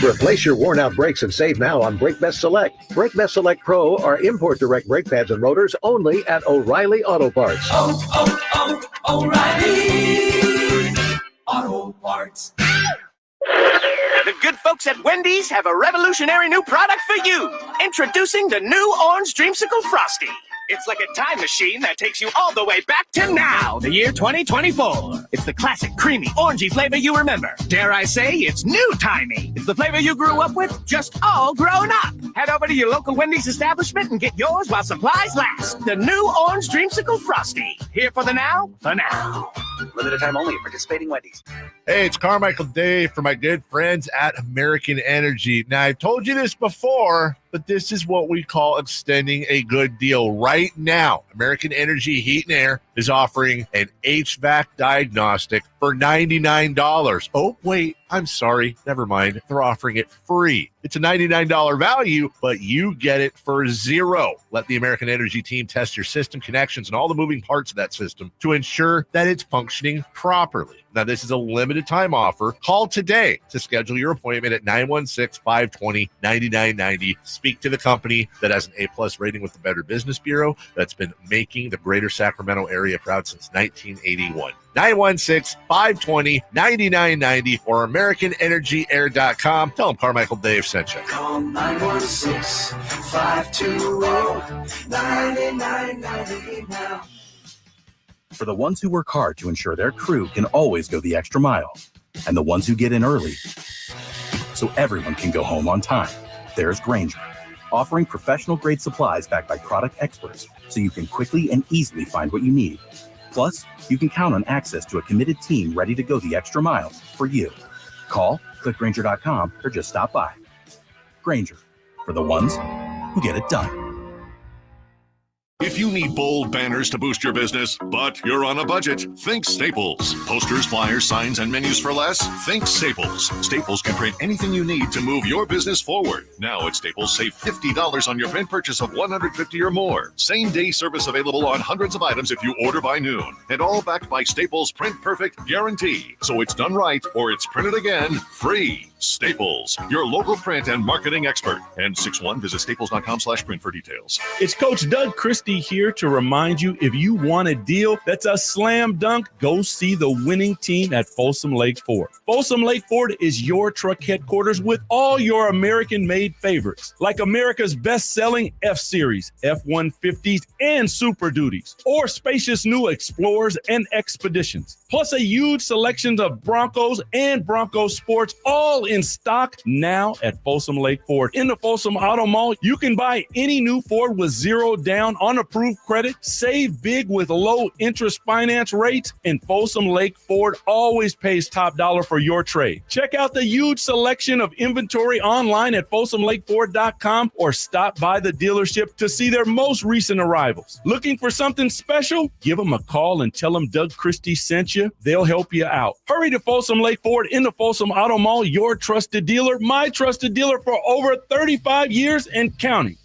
Replace your worn-out brakes and save now on Brake Best Select. Brake Best Select Pro are import-direct brake pads and rotors only at O'Reilly Auto Parts. O'Reilly Auto Parts. The good folks at Wendy's have a revolutionary new product for you. Introducing the new Orange Dreamsicle Frosty. It's like a time machine that takes you all the way back to now, the year 2024. It's the classic creamy, orangey flavor you remember. Dare I say, it's new-timey. It's the flavor you grew up with, just all grown up. Head over to your local Wendy's establishment and get yours while supplies last. The new Orange Dreamsicle Frosty. Here for the now, for now. Limited time only at participating Wendy's. Hey, it's Carmichael Dave for my good friends at American Energy. Now, I've told you this before, but this is what we call extending a good deal. Right now, American Energy Heat and Air is offering an HVAC diagnostic for $99. Oh, wait, I'm sorry. Never mind. They're offering it free. It's a $99 value, but you get it for $0. Let the American Energy team test your system connections and all the moving parts of that system to ensure that it's functioning properly. Now, this is a limited time offer. Call today to schedule your appointment at 916-520-9990. Speak to the company that has an A+ rating with the Better Business Bureau that's been making the greater Sacramento area proud since 1981. 916-520-9990 or AmericanEnergyAir.com. Tell them Carmichael Dave sent you. Call 916-520-9990 now. For the ones who work hard to ensure their crew can always go the extra mile, and the ones who get in early so everyone can go home on time, there's Grainger, offering professional-grade supplies backed by product experts so you can quickly and easily find what you need. Plus, you can count on access to a committed team ready to go the extra mile for you. Call, click Grainger.com, or just stop by. Grainger, for the ones who get it done. If you need bold banners to boost your business, but you're on a budget, think Staples. Posters, flyers, signs, and menus for less? Think Staples. Staples can print anything you need to move your business forward. Now at Staples, save $50 on your print purchase of $150 or more. Same-day service available on hundreds of items if you order by noon. And all backed by Staples' Print Perfect guarantee. So it's done right or it's printed again free. Staples, your local print and marketing expert. And 61, visit staples.com/print for details. It's Coach Doug Christie here to remind you, if you want a deal that's a slam dunk, go see the winning team at Folsom Lake Ford. Folsom Lake Ford is your truck headquarters with all your American-made favorites, like America's best-selling F-Series, F-150s, and Super Duties, or spacious new Explorers and Expeditions, plus a huge selection of Broncos and Bronco Sports, all in stock now at Folsom Lake Ford. In the Folsom Auto Mall, you can buy any new Ford with $0 down on approved credit, save big with low interest finance rates, and Folsom Lake Ford always pays top dollar for your trade. Check out the huge selection of inventory online at FolsomLakeFord.com or stop by the dealership to see their most recent arrivals. Looking for something special? Give them a call and tell them Doug Christie sent you. They'll help you out. Hurry to Folsom Lake Ford in the Folsom Auto Mall, your trusted dealer, my trusted dealer for over 35 years and counting.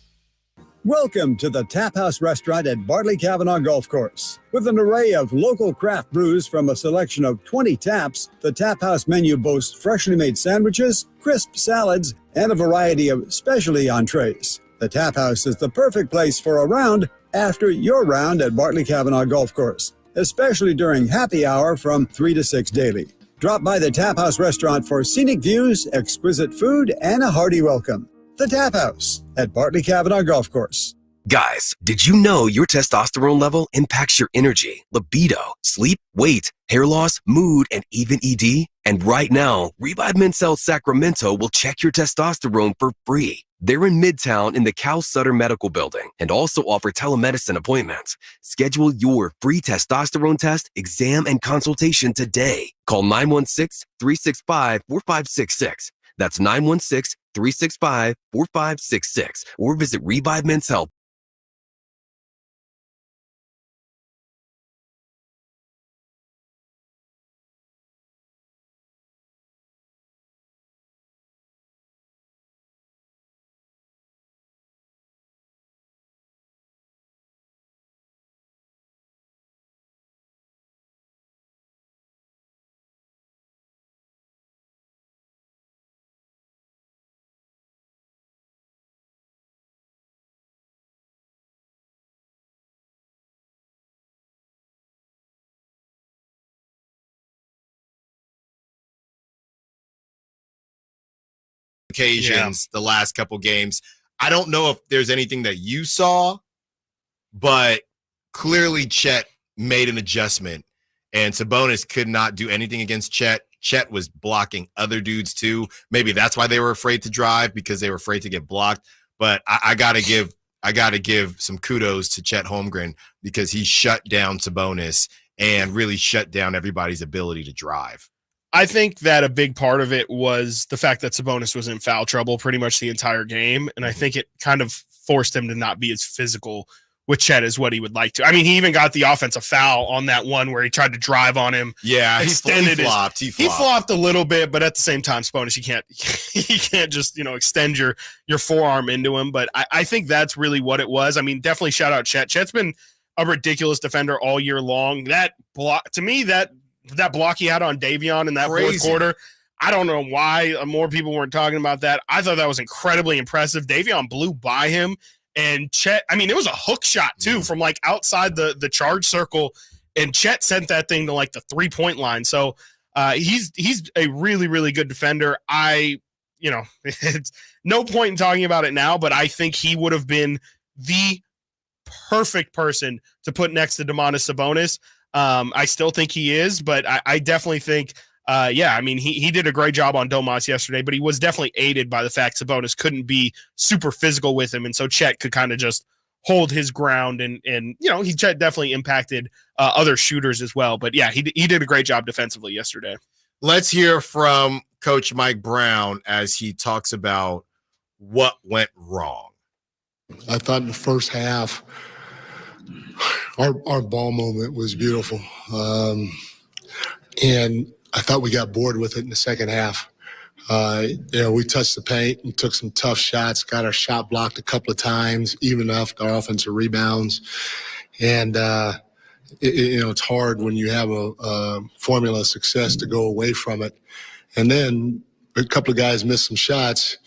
Welcome to the Tap House Restaurant at Bartley Kavanaugh Golf Course. With an array of local craft brews from a selection of 20 taps, the Tap House menu boasts freshly made sandwiches, crisp salads, and a variety of specialty entrees. The Tap House is the perfect place for a round after your round at Bartley Kavanaugh Golf Course, especially during happy hour from 3 to 6 daily. Drop by the Tap House Restaurant for scenic views, exquisite food, and a hearty welcome. The Tap House at Bartley Kavanaugh Golf Course. Guys, did you know your testosterone level impacts your energy, libido, sleep, weight, hair loss, mood, and even ED? And right now, Revive Men's Health Sacramento will check your testosterone for free. They're in Midtown in the Cal Sutter Medical Building and also offer telemedicine appointments. Schedule your free testosterone test, exam, and consultation today. Call 916-365-4566. That's 916-365-4566 or visit Revive Men's Health. Occasions, the last couple games. I don't know if there's anything that you saw, but clearly Chet made an adjustment, and Sabonis could not do anything against Chet. Chet was blocking other dudes too. Maybe that's why they were afraid to drive, because they were afraid to get blocked. But I gotta give some kudos to Chet Holmgren, because he shut down Sabonis and really shut down everybody's ability to drive. I think that a big part of it was the fact that Sabonis was in foul trouble pretty much the entire game. And I think it kind of forced him to not be as physical with Chet as what he would like to. I mean, he even got the offensive foul on that one where he tried to drive on him. Yeah, he flopped. He flopped a little bit, but at the same time, Sabonis, you can't just, extend your forearm into him. But I think that's really what it was. I mean, definitely shout out Chet. Chet's been a ridiculous defender all year long. That block, to me, that block he had on Davion in that fourth quarter, I don't know why more people weren't talking about that. I thought that was incredibly impressive. Davion blew by him, and Chet, I mean, it was a hook shot too from like outside the charge circle, and Chet sent that thing to like the 3-point line. So he's a really, really good defender. It's no point in talking about it now, but I think he would have been the perfect person to put next to Domantas Sabonis. I still think he is, but I definitely think, he did a great job on Domas yesterday, but he was definitely aided by the fact Sabonis couldn't be super physical with him. And so Chet could kind of just hold his ground and Chet definitely impacted other shooters as well. But yeah, he did a great job defensively yesterday. Let's hear from Coach Mike Brown as he talks about what went wrong. I thought in the first half, our ball movement was beautiful. And I thought we got bored with it in the second half. We touched the paint and took some tough shots, got our shot blocked a couple of times, even off our offensive rebounds. And, it's hard when you have a formula of success to go away from it. And then a couple of guys missed some shots,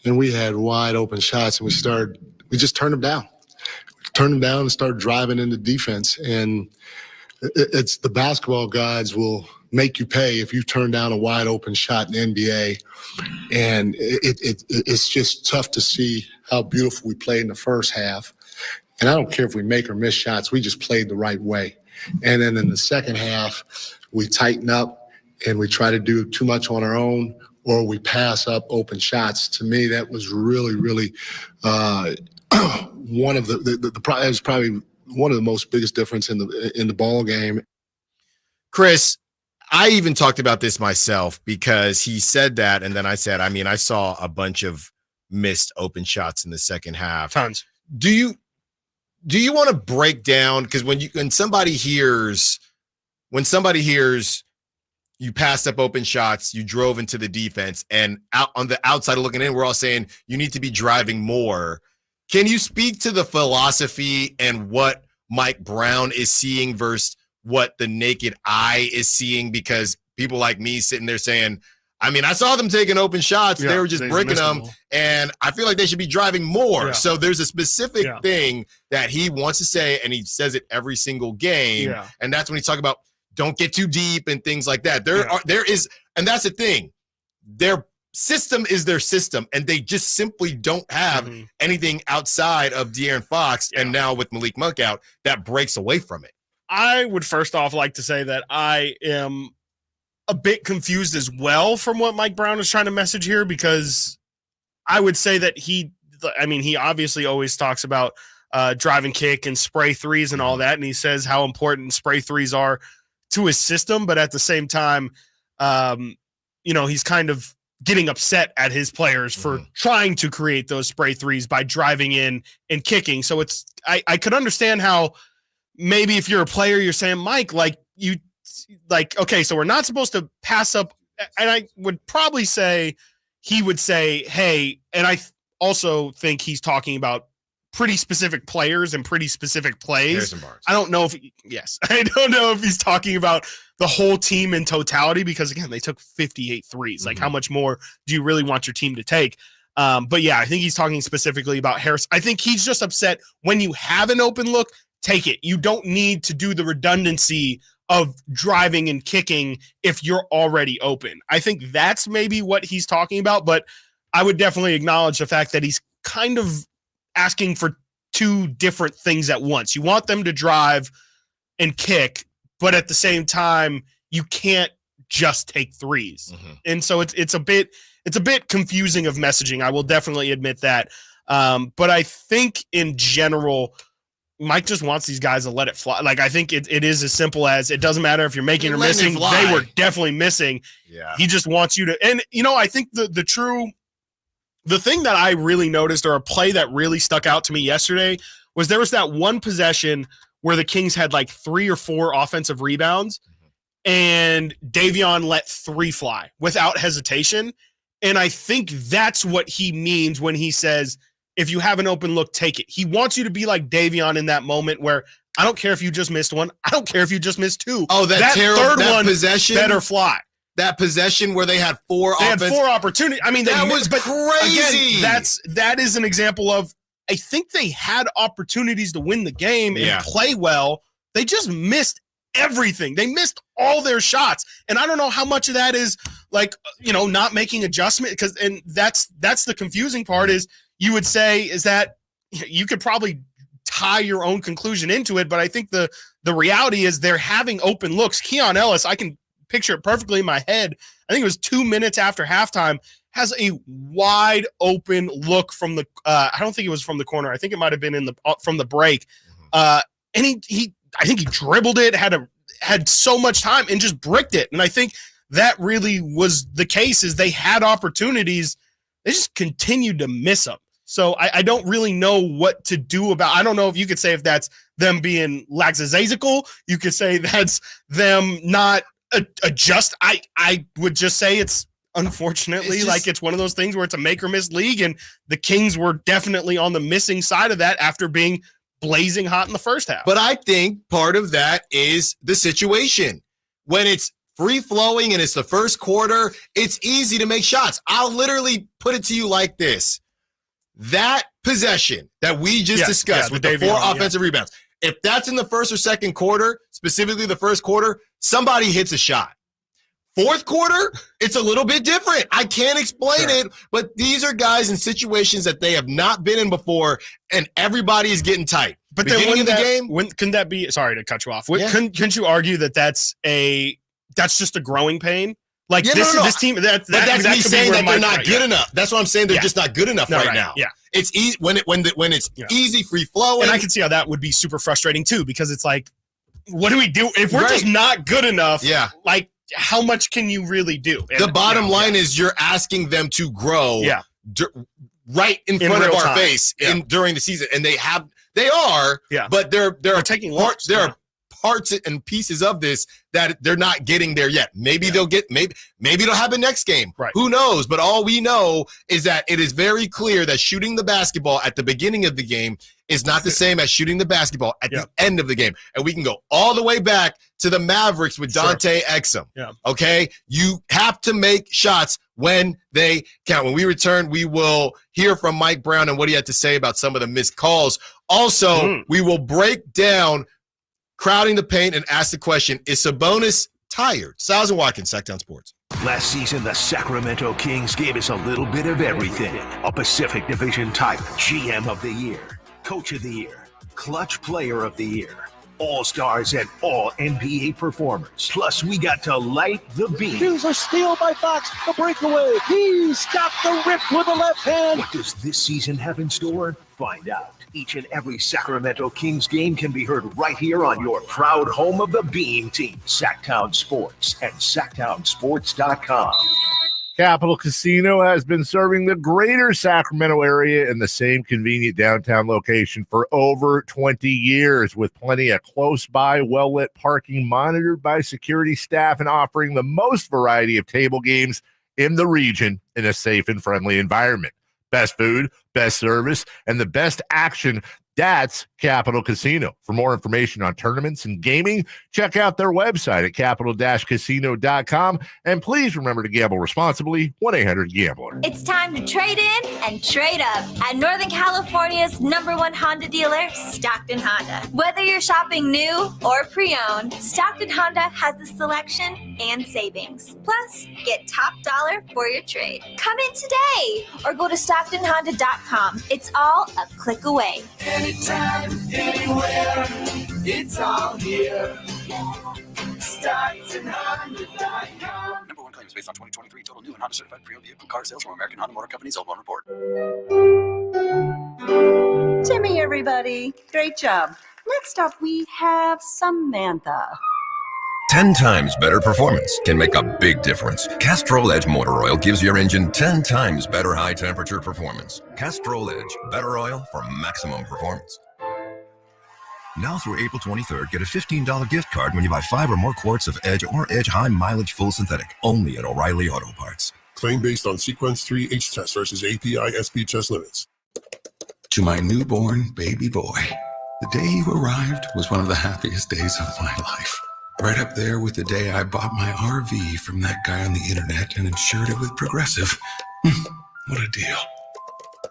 and we had wide open shots, and we just turned them down. Turned them down and started driving into defense. And it's the basketball gods will make you pay if you turn down a wide open shot in the NBA. And it's just tough to see how beautiful we played in the first half. And I don't care if we make or miss shots, we just played the right way. And then in the second half, we tighten up and we try to do too much on our own, or we pass up open shots. To me, that was really, really one of the probably one of the most biggest difference in the ball game. Chris, I even talked about this myself, because he said that, and then I said, I saw a bunch of missed open shots in the second half. Tons. Do you want to break down, because when somebody hears you passed up open shots, you drove into the defense, and out on the outside looking in, we're all saying you need to be driving more. Can you speak to the philosophy and what Mike Brown is seeing versus what the naked eye is seeing? Because people like me sitting there saying, I mean, I saw them taking open shots. They were just breaking them, and I feel like they should be driving more. Yeah. So there's a specific thing that he wants to say, and he says it every single game, and that's when he's talking about don't get too deep and things like that. There is, and that's the thing. Their system is their system, and they just simply don't have anything outside of De'Aaron Fox, and now with Malik Monk out, that breaks away from it. I would first off like to say that I am a bit confused as well from what Mike Brown is trying to message here, because I would say that he obviously always talks about drive and kick and spray threes and all that, and he says how important spray threes are to his system, but at the same time, he's kind of getting upset at his players for trying to create those spray threes by driving in and kicking. So I could understand how maybe if you're a player, you're saying, Mike, okay, so we're not supposed to pass up. And I would probably say he would say, hey, and I also think he's talking about pretty specific players and pretty specific plays. I don't know if he's talking about the whole team in totality, because again, they took 58 threes. Like, how much more do you really want your team to take? But yeah, I think he's talking specifically about Harris. I think he's just upset when you have an open look, take it. You don't need to do the redundancy of driving and kicking if you're already open. I think that's maybe what he's talking about, but I would definitely acknowledge the fact that he's kind of asking for two different things at once. You want them to drive and kick, but at the same time, you can't just take threes. And so it's a bit confusing of messaging. I will definitely admit that. But I think in general, Mike just wants these guys to let it fly. Like, I think it is as simple as, it doesn't matter if you're making or missing. They were definitely missing. Yeah. He just wants you to, and I think the thing that I really noticed, or a play that really stuck out to me yesterday, was there was that one possession where the Kings had like 3 or 4 offensive rebounds, and Davion let 3 fly without hesitation. And I think that's what he means when he says, if you have an open look, take it. He wants you to be like Davion in that moment where, I don't care if you just missed one. I don't care if you just missed 2. Oh, that third one possession better fly. That possession where they had 4 opportunities. I mean, that was crazy. Again, that is an example of, I think they had opportunities to win the game and play well. They just missed everything. They missed all their shots. And I don't know how much of that is like, not making adjustment, and that's the confusing part, is you would say is that you could probably tie your own conclusion into it. But I think the reality is they're having open looks. Keon Ellis, I can picture it perfectly in my head. I think it was 2 minutes after halftime, has a wide open look from the I don't think it was from the corner. I think it might have been from the break. And I think he dribbled it, had so much time and just bricked it. And I think that really was the case, is they had opportunities. They just continued to miss them. So I don't really know what to do about. I don't know if you could say if that's them being lackadaisical. You could say that's them not adjust. I would just say it's unfortunately it's one of those things where it's a make or miss league, and the Kings were definitely on the missing side of that after being blazing hot in the first half. But I think part of that is the situation. When it's free flowing and it's the first quarter, it's easy to make shots. I'll literally put it to you like this. That possession that we just discussed with the 4 offensive rebounds, if that's in the first or second quarter, specifically the first quarter, somebody hits a shot. Fourth quarter, it's a little bit different. I can't explain it, but these are guys in situations that they have not been in before, and everybody is getting tight. But then couldn't that be, sorry to cut you off, couldn't you argue that that's just a growing pain? Like this team, that's me saying that they're not good enough. That's what I'm saying. They're just not good enough right now. Yeah, it's easy when it's easy, free flowing. And I can see how that would be super frustrating too, because it's like, what do we do if we're just not good enough? Yeah, like how much can you really do? And the bottom line is you're asking them to grow. Yeah, right in front of our face during the season, and they are. Yeah, but they're taking lumps. They're parts and pieces of this that they're not getting there yet. Maybe they'll get, maybe it'll happen next game. Right. Who knows? But all we know is that it is very clear that shooting the basketball at the beginning of the game is not the same as shooting the basketball at the end of the game. And we can go all the way back to the Mavericks with Dante Exum. Yeah. Okay? You have to make shots when they count. When we return, we will hear from Mike Brown and what he had to say about some of the missed calls. Also, we will break down crowding the paint and ask the question, is Sabonis tired? Stiles Watkins, Sactown Sports. Last season, the Sacramento Kings gave us a little bit of everything. A Pacific Division title, GM of the Year, Coach of the Year, Clutch Player of the Year, All-Stars and All-NBA performers. Plus, we got to light the beam. Here's a steal by Fox, the breakaway. He's got the rip with the left hand. What does this season have in store? Find out. Each and every Sacramento Kings game can be heard right here on your proud home of the Beam team, Sactown Sports and SactownSports.com. Capital Casino has been serving the greater Sacramento area in the same convenient downtown location for over 20 years, with plenty of close-by, well-lit parking monitored by security staff and offering the most variety of table games in the region in a safe and friendly environment. Best food, best service, and the best action. That's Capital Casino. For more information on tournaments and gaming, check out their website at capital-casino.com. And please remember to gamble responsibly. 1-800-GAMBLER. It's time to trade in and trade up at Northern California's #1 Honda dealer, Stockton Honda. Whether you're shopping new or pre-owned, Stockton Honda has the selection and savings. Plus, get top dollar for your trade. Come in today or go to StocktonHonda.com. It's all a click away. Anytime, anywhere, it's all here. StocktonHonda.com. #1 claim is based on 2023 total new and Honda certified pre-owned vehicle car sales from American Honda Motor Company's L1 report. Timmy, everybody. Great job. Next up, we have Samantha. 10 times better performance can make a big difference. Castrol Edge Motor Oil gives your engine 10 times better high temperature performance. Castrol Edge, better oil for maximum performance. Now through April 23rd, get a $15 gift card when you buy 5 or more quarts of Edge or Edge High Mileage Full Synthetic, only at O'Reilly Auto Parts. Claim based on Sequence 3 H test versus API SP test limits. To my newborn baby boy, the day you arrived was one of the happiest days of my life. Right up there with the day I bought my RV from that guy on the internet and insured it with Progressive. What a deal.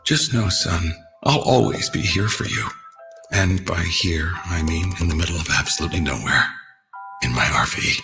Just know, son, I'll always be here for you. And by here, I mean in the middle of absolutely nowhere. In my RV.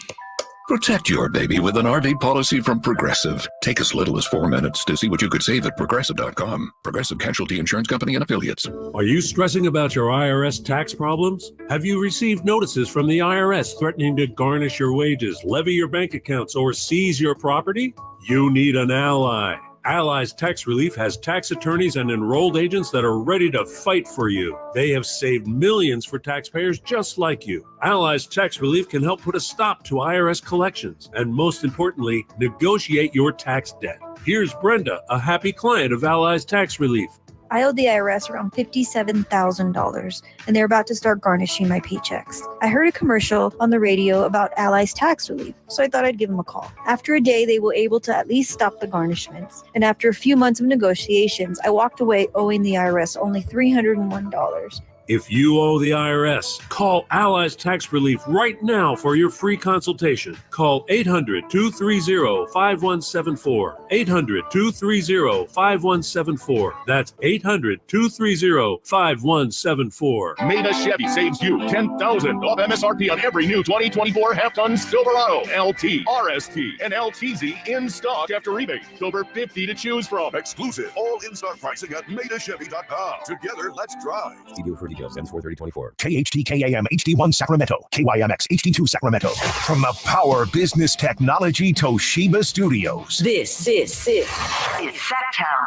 Protect your baby with an RV policy from Progressive. Take as little as 4 minutes to see what you could save at Progressive.com. Progressive Casualty Insurance Company and Affiliates. Are you stressing about your IRS tax problems? Have you received notices from the IRS threatening to garnish your wages, levy your bank accounts, or seize your property? You need an ally. Allies Tax Relief has tax attorneys and enrolled agents that are ready to fight for you. They have saved millions for taxpayers just like you. Allies Tax Relief can help put a stop to IRS collections and, most importantly, negotiate your tax debt. Here's Brenda, a happy client of Allies Tax Relief. I owed the IRS around $57,000, and they're about to start garnishing my paychecks. I heard a commercial on the radio about Allies Tax Relief, so I thought I'd give them a call. After a day, they were able to at least stop the garnishments, and after a few months of negotiations, I walked away owing the IRS only $301. If you owe the IRS, call Allies Tax Relief right now for your free consultation. Call 800-230-5174. 800-230-5174. That's 800-230-5174. Maida Chevy saves you $10,000 off MSRP on every new 2024 half-ton Silverado, LT, RST, and LTZ in stock after rebate. Over 50 to choose from. Exclusive all in-stock pricing at MaidaChevy.com. Together, let's drive. See deal for details, M43024. KHTKAM HD1 Sacramento. KYMX HD2 Sacramento. From the Power Business Technology Toshiba Studios. This is Sactown.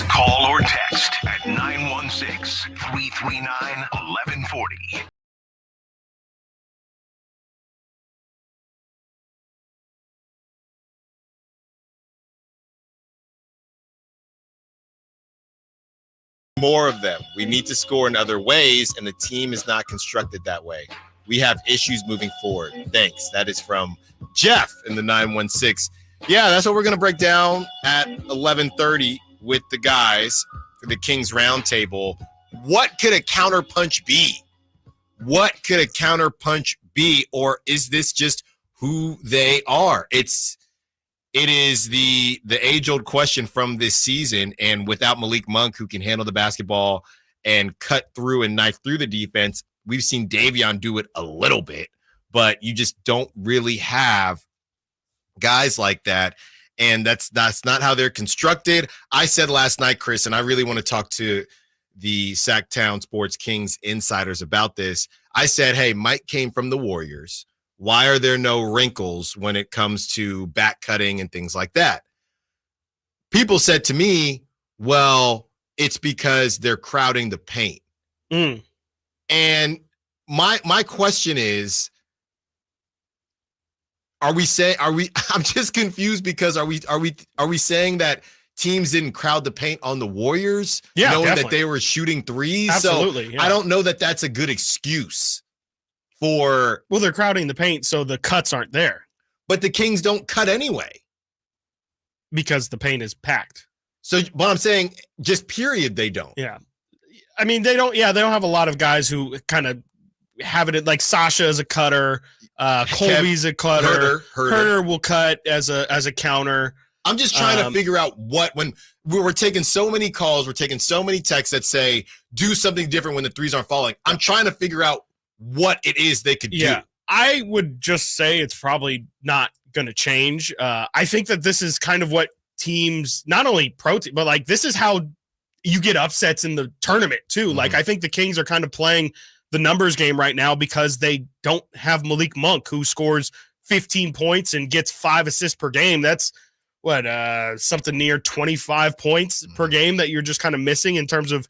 Call or text at 916-339-1140. more of them. We need to score in other ways, and the team is not constructed that way. We have issues moving forward. Thanks. That is from Jeff in the 916. Yeah, that's what we're going to break down at 11:30 with the guys for the Kings Roundtable. What could a counterpunch be? What could a counterpunch be, or is this just who they are? It is the age-old question from this season, and without Malik Monk, who can handle the basketball and cut through and knife through the defense, we've seen Davion do it a little bit, but you just don't really have guys like that, and that's not how they're constructed. I said last night, Chris, and I really want to talk to the Sactown Sports Kings insiders about this. I said, hey, Mike came from the Warriors. Why are there no wrinkles when it comes to back cutting and things like that? People said to me, well, it's because they're crowding the paint. And my question is, I'm just confused because are we saying that teams didn't crowd the paint on the Warriors, knowing definitely. that they were shooting threes? Absolutely. So I don't know that that's a good excuse for. Well, they're crowding the paint, so the cuts aren't there. But the Kings don't cut anyway. Because the paint is packed. So, but I'm saying just period, they don't. Yeah. I mean, they don't have a lot of guys who kind of have it like Sasha as a cutter. Colby's a cutter. Herder will cut as a counter. I'm just trying to figure out when we're taking so many calls, we're taking so many texts that say do something different when the threes aren't falling. I'm trying to figure out what it is they could do. I would just say it's probably not going to change. I think that this is kind of what teams, not only pro team, but like this is how you get upsets in the tournament too. Like I think the Kings are kind of playing the numbers game right now because they don't have Malik Monk, who scores 15 points and gets 5 assists per game. That's something near 25 points per game that you're just kind of missing in terms of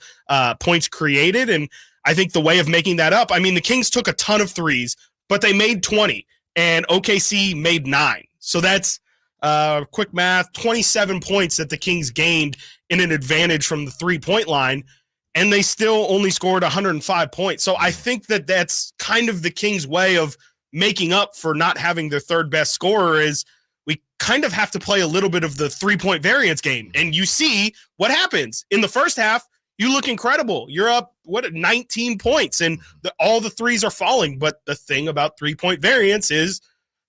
points created. And I think the way of making that up, I mean, the Kings took a ton of threes, but they made 20 and OKC made 9. So that's quick math, 27 points that the Kings gained in an advantage from the 3-point line. And they still only scored 105 points. So I think that that's kind of the Kings' way of making up for not having their third best scorer is we kind of have to play a little bit of the 3-point variance game. And you see what happens. In the first half, you look incredible. You're up, 19 points, and all the threes are falling. But the thing about 3-point variance is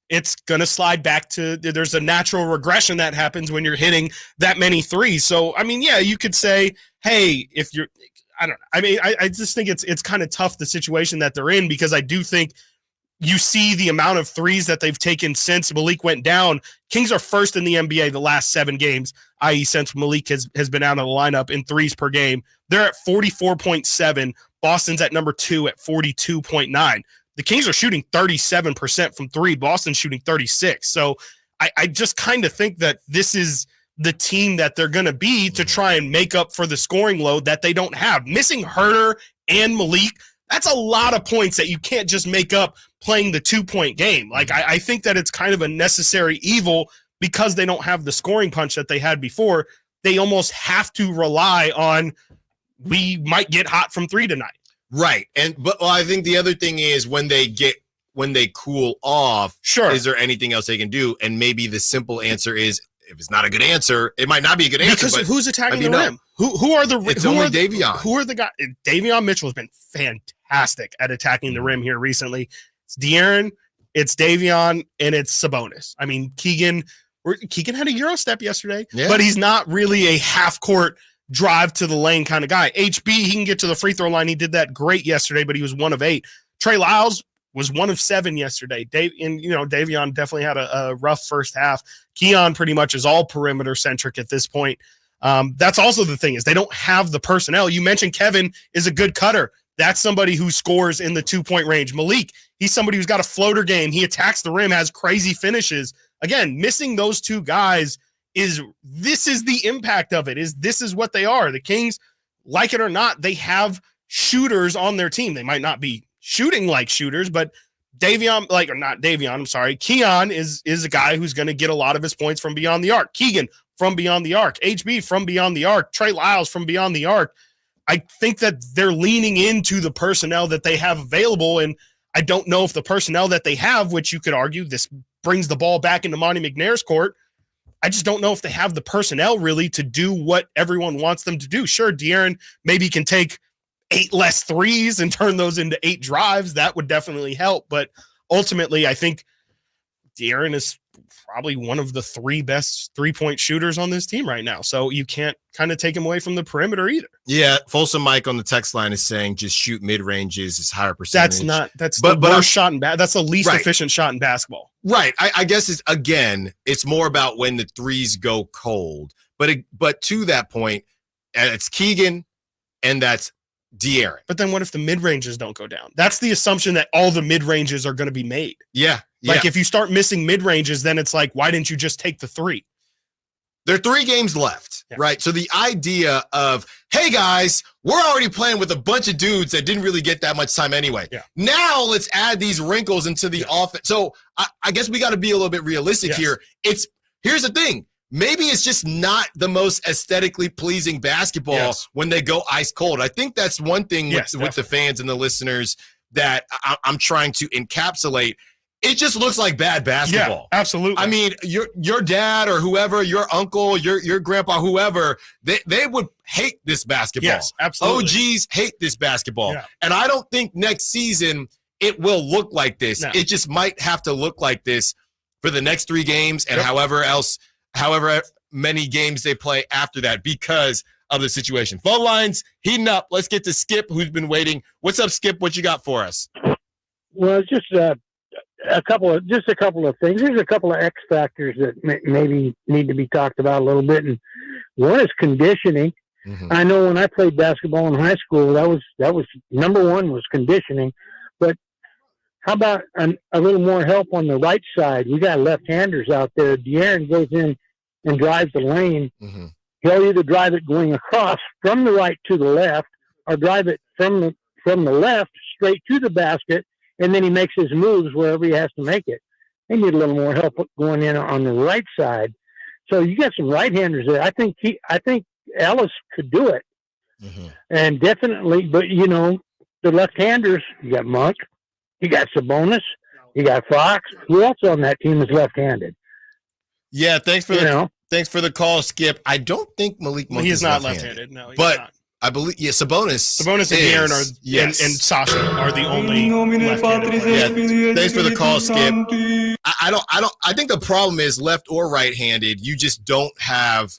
it's going to slide back to there's a natural regression that happens when you're hitting that many threes. So, I mean, yeah, you could say, hey, if you're – I don't know. I mean, I just think it's kind of tough, the situation that they're in, because I do think you see the amount of threes that they've taken since Malik went down. Kings are first in the NBA the last 7 games, i.e. since Malik has been out of the lineup in threes per game. They're at 44.7. Boston's at number 2 at 42.9. The Kings are shooting 37% from 3. Boston's shooting 36. So I just kind of think that this is the team that they're going to be to try and make up for the scoring load that they don't have. Missing Herder and Malik, that's a lot of points that you can't just make up playing the 2-point game. Like, I think that it's kind of a necessary evil because they don't have the scoring punch that they had before. They almost have to rely on, we might get hot from 3 tonight. Right. But I think the other thing is when they cool off, sure, is there anything else they can do? And maybe the simple answer is, if it's not a good answer, it might not be a good answer. Because who's attacking the rim? Who are the? It's only Davion. Who are the guys? Davion Mitchell has been fantastic at attacking the rim here recently. It's De'Aaron, it's Davion, and it's Sabonis. I mean, Keegan had a Euro step yesterday, but he's not really a half-court drive to the lane kind of guy. HB, he can get to the free throw line. He did that great yesterday, but he was 1 of 8. Trey Lyles was 1 of 7 yesterday. Davion definitely had a rough first half. Keon pretty much is all perimeter centric at this point. That's also the thing, is they don't have the personnel. You mentioned Kevin is a good cutter. That's somebody who scores in the 2-point range. Malik, he's somebody who's got a floater game. He attacks the rim, has crazy finishes. Again, missing those 2 guys this is the impact of it. This is what they are. The Kings, like it or not, they have shooters on their team. They might not be shooting like shooters, but Keon is a guy who's going to get a lot of his points from beyond the arc. Keegan from beyond the arc. HB from beyond the arc. Trey Lyles from beyond the arc. I think that they're leaning into the personnel that they have available, and I don't know if the personnel that they have, which you could argue this brings the ball back into Monty McNair's court, I just don't know if they have the personnel really to do what everyone wants them to do. Sure, De'Aaron maybe can take 8 less threes and turn those into 8 drives. That would definitely help. But ultimately, I think De'Aaron is probably one of the 3 best 3-point shooters on this team right now. So you can't kind of take him away from the perimeter either. Yeah, Folsom Mike on the text line is saying just shoot mid-ranges is higher percentage. That's the worst shot in that's the least efficient shot in basketball. Right. I guess it's more about when the threes go cold. But to that point, it's Keegan and that's De'Aaron. But then what if the mid-ranges don't go down? That's the assumption that all the mid-ranges are going to be made. Yeah. Like if you start missing mid-ranges, then it's like, why didn't you just take the 3? There are 3 games left, right? So the idea of, hey, guys, we're already playing with a bunch of dudes that didn't really get that much time anyway. Yeah. Now let's add these wrinkles into the offense. So I guess we got to be a little bit realistic here. Here's the thing. Maybe it's just not the most aesthetically pleasing basketball when they go ice cold. I think that's one thing with the fans and the listeners that I'm trying to encapsulate. It just looks like bad basketball. Yeah, absolutely. I mean, your dad or whoever, your uncle, your grandpa, whoever, they would hate this basketball. Yes, absolutely. OGs hate this basketball. Yeah. And I don't think next season it will look like this. No. It just might have to look like this for the next 3 games and however many games they play after that because of the situation. Phone lines heating up. Let's get to Skip, who's been waiting. What's up, Skip? What you got for us? Well, it's just a couple of things. There's a couple of X factors that maybe need to be talked about a little bit, and one is conditioning. Mm-hmm. I know when I played basketball in high school, that was number one was conditioning. But how about a little more help on the right side? We got left-handers out there. De'Aaron goes in and drives the lane. Mm-hmm. He'll either drive it going across from the right to the left, or drive it from the left straight to the basket. And then he makes his moves wherever he has to make it. They need a little more help going in on the right side. So you got some right-handers there. I think Ellis could do it, and definitely. But the left-handers. You got Monk, you got Sabonis, you got Fox. Who else on that team is left-handed? Yeah, thanks for the call, Skip. I don't think Malik Monk is not left-handed. No, but not. I believe Sabonis and De'Aaron and Sasha are the only left-handed players. Yeah, thanks for the call, Skip. I think the problem is left or right-handed. You just don't have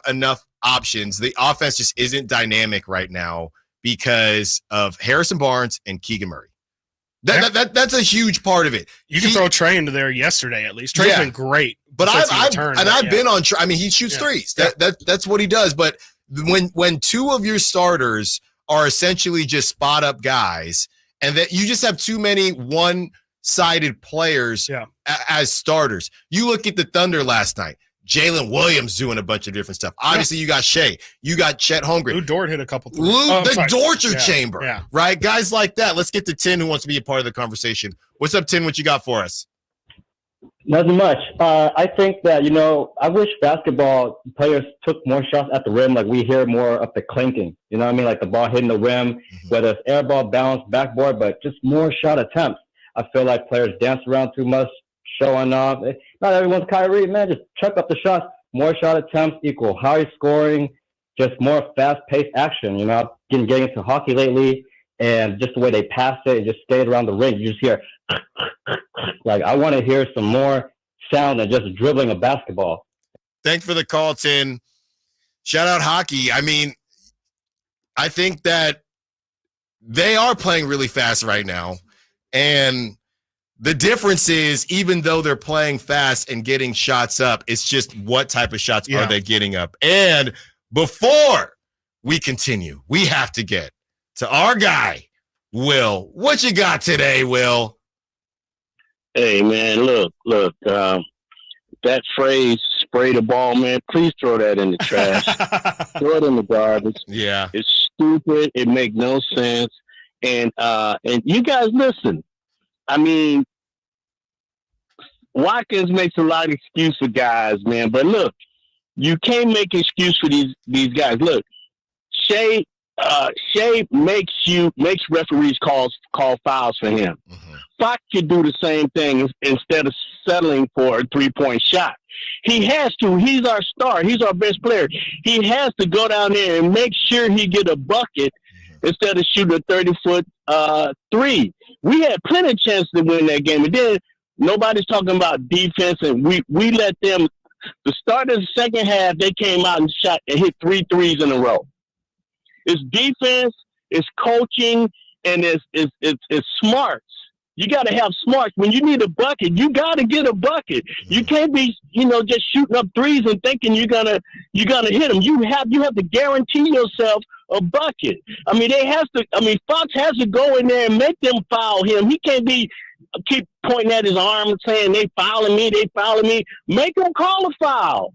enough options. The offense just isn't dynamic right now because of Harrison Barnes and Keegan Murray. That's a huge part of it. You can throw Trey into there yesterday at least. Trey's been great. But I've been on Trey. I mean, he shoots threes. That's what he does. But when 2 of your starters are essentially just spot up guys, and that you just have too many one-sided players as starters. You look at the Thunder last night. Jalen Williams doing a bunch of different stuff. Obviously, you got Shea. You got Chet Holmgren. Lou Dort hit a couple threes. The torture chamber, right? Guys like that. Let's get to Tin, who wants to be a part of the conversation. What's up, Tin? What you got for us? Nothing much. I think that, I wish basketball players took more shots at the rim. Like we hear more of the clinking, you know what I mean? Like the ball hitting the rim, whether it's air ball, bounce, backboard, but just more shot attempts. I feel like players dance around too much, showing off. Not everyone's Kyrie, man. Just chuck up the shots. More shot attempts equal high scoring, just more fast-paced action. Getting into hockey lately, and just the way they pass it and just skate around the ring. You just hear, like, I want to hear some more sound than just dribbling a basketball. Thanks for the call, Tin. Shout out hockey. I mean, I think that they are playing really fast right now. And the difference is, even though they're playing fast and getting shots up, it's just what type of shots are they getting up. And before we continue, we have to get to our guy, Will. What you got today, Will? Hey, man, look, that phrase, spray the ball, man, please throw that in the trash. Throw it in the garbage. Yeah. It's stupid. It makes no sense. And you guys listen. I mean, Watkins makes a lot of excuse for guys, man. But look, you can't make excuse for these guys. Look, Shea makes referees call fouls for him. Fox should do the same thing instead of settling for a 3-point shot. He has to. He's our star. He's our best player. He has to go down there and make sure he get a bucket instead of shooting a 30-foot three. We had plenty of chances to win that game. And then nobody's talking about defense, and we let them. The start of the second half, they came out and shot and hit 3 threes in a row. It's defense, it's coaching, and it's smarts. You got to have smarts. When you need a bucket, you got to get a bucket. You can't be, just shooting up threes and thinking you're gonna hit them. You have to guarantee yourself a bucket. Fox has to go in there and make them foul him. He can't keep pointing at his arm and saying they fouling me. Make them call a foul.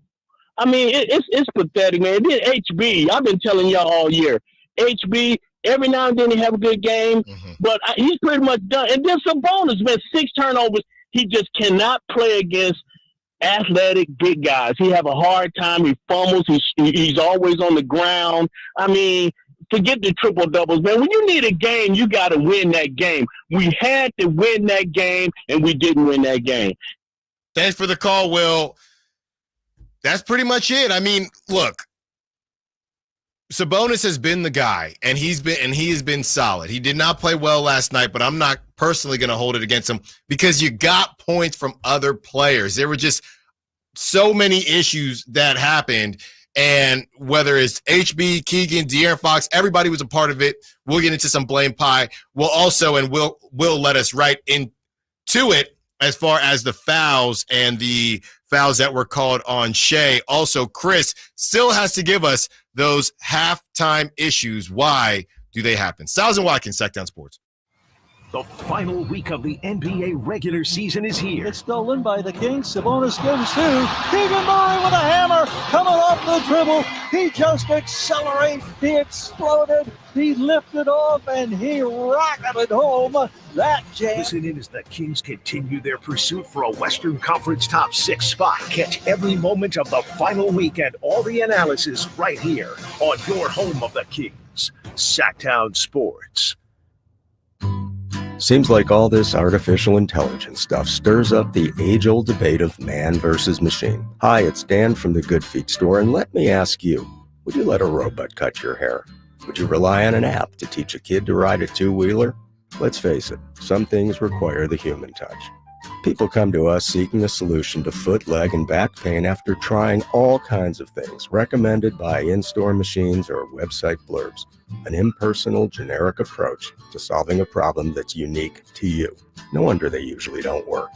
It's pathetic, man. Then HB, I've been telling y'all all year, HB, every now and then he have a good game, but he's pretty much done. And then Sabonis, man, 6 turnovers. He just cannot play against athletic big guys. He have a hard time. He fumbles. He's always on the ground. Forget the triple doubles, man. When you need a game, you got to win that game. We had to win that game, and we didn't win that game. Thanks for the call, Will. That's pretty much it. Look, Sabonis has been the guy, and he has been solid. He did not play well last night, but I'm not personally going to hold it against him because you got points from other players. There were just so many issues that happened, and whether it's HB, Keegan, De'Aaron Fox, everybody was a part of it. We'll get into some blame pie. We'll let us right into it as far as the fouls and the fouls that were called on Shea. Also, Chris still has to give us those halftime issues. Why do they happen? Stiles and Watkins, Sactown Sports. The final week of the NBA regular season is here. It's stolen by the Kings. Sabonis gives to Keegan Murray with a hammer coming off the dribble. He just accelerated. He exploded. He lifted off and he rocketed home. That jam. Listen in as the Kings continue their pursuit for a Western Conference top 6 spot. Catch every moment of the final week and all the analysis right here on your home of the Kings, Sactown Sports. Seems like all this artificial intelligence stuff stirs up the age-old debate of man versus machine. Hi, it's Dan from the Good Feet store, and let me ask you, would you let a robot cut your hair? Would you rely on an app to teach a kid to ride a two-wheeler? Let's face it, some things require the human touch. People come to us seeking a solution to foot, leg, and back pain after trying all kinds of things recommended by in-store machines or website blurbs. An impersonal, generic approach to solving a problem that's unique to you. No wonder they usually don't work.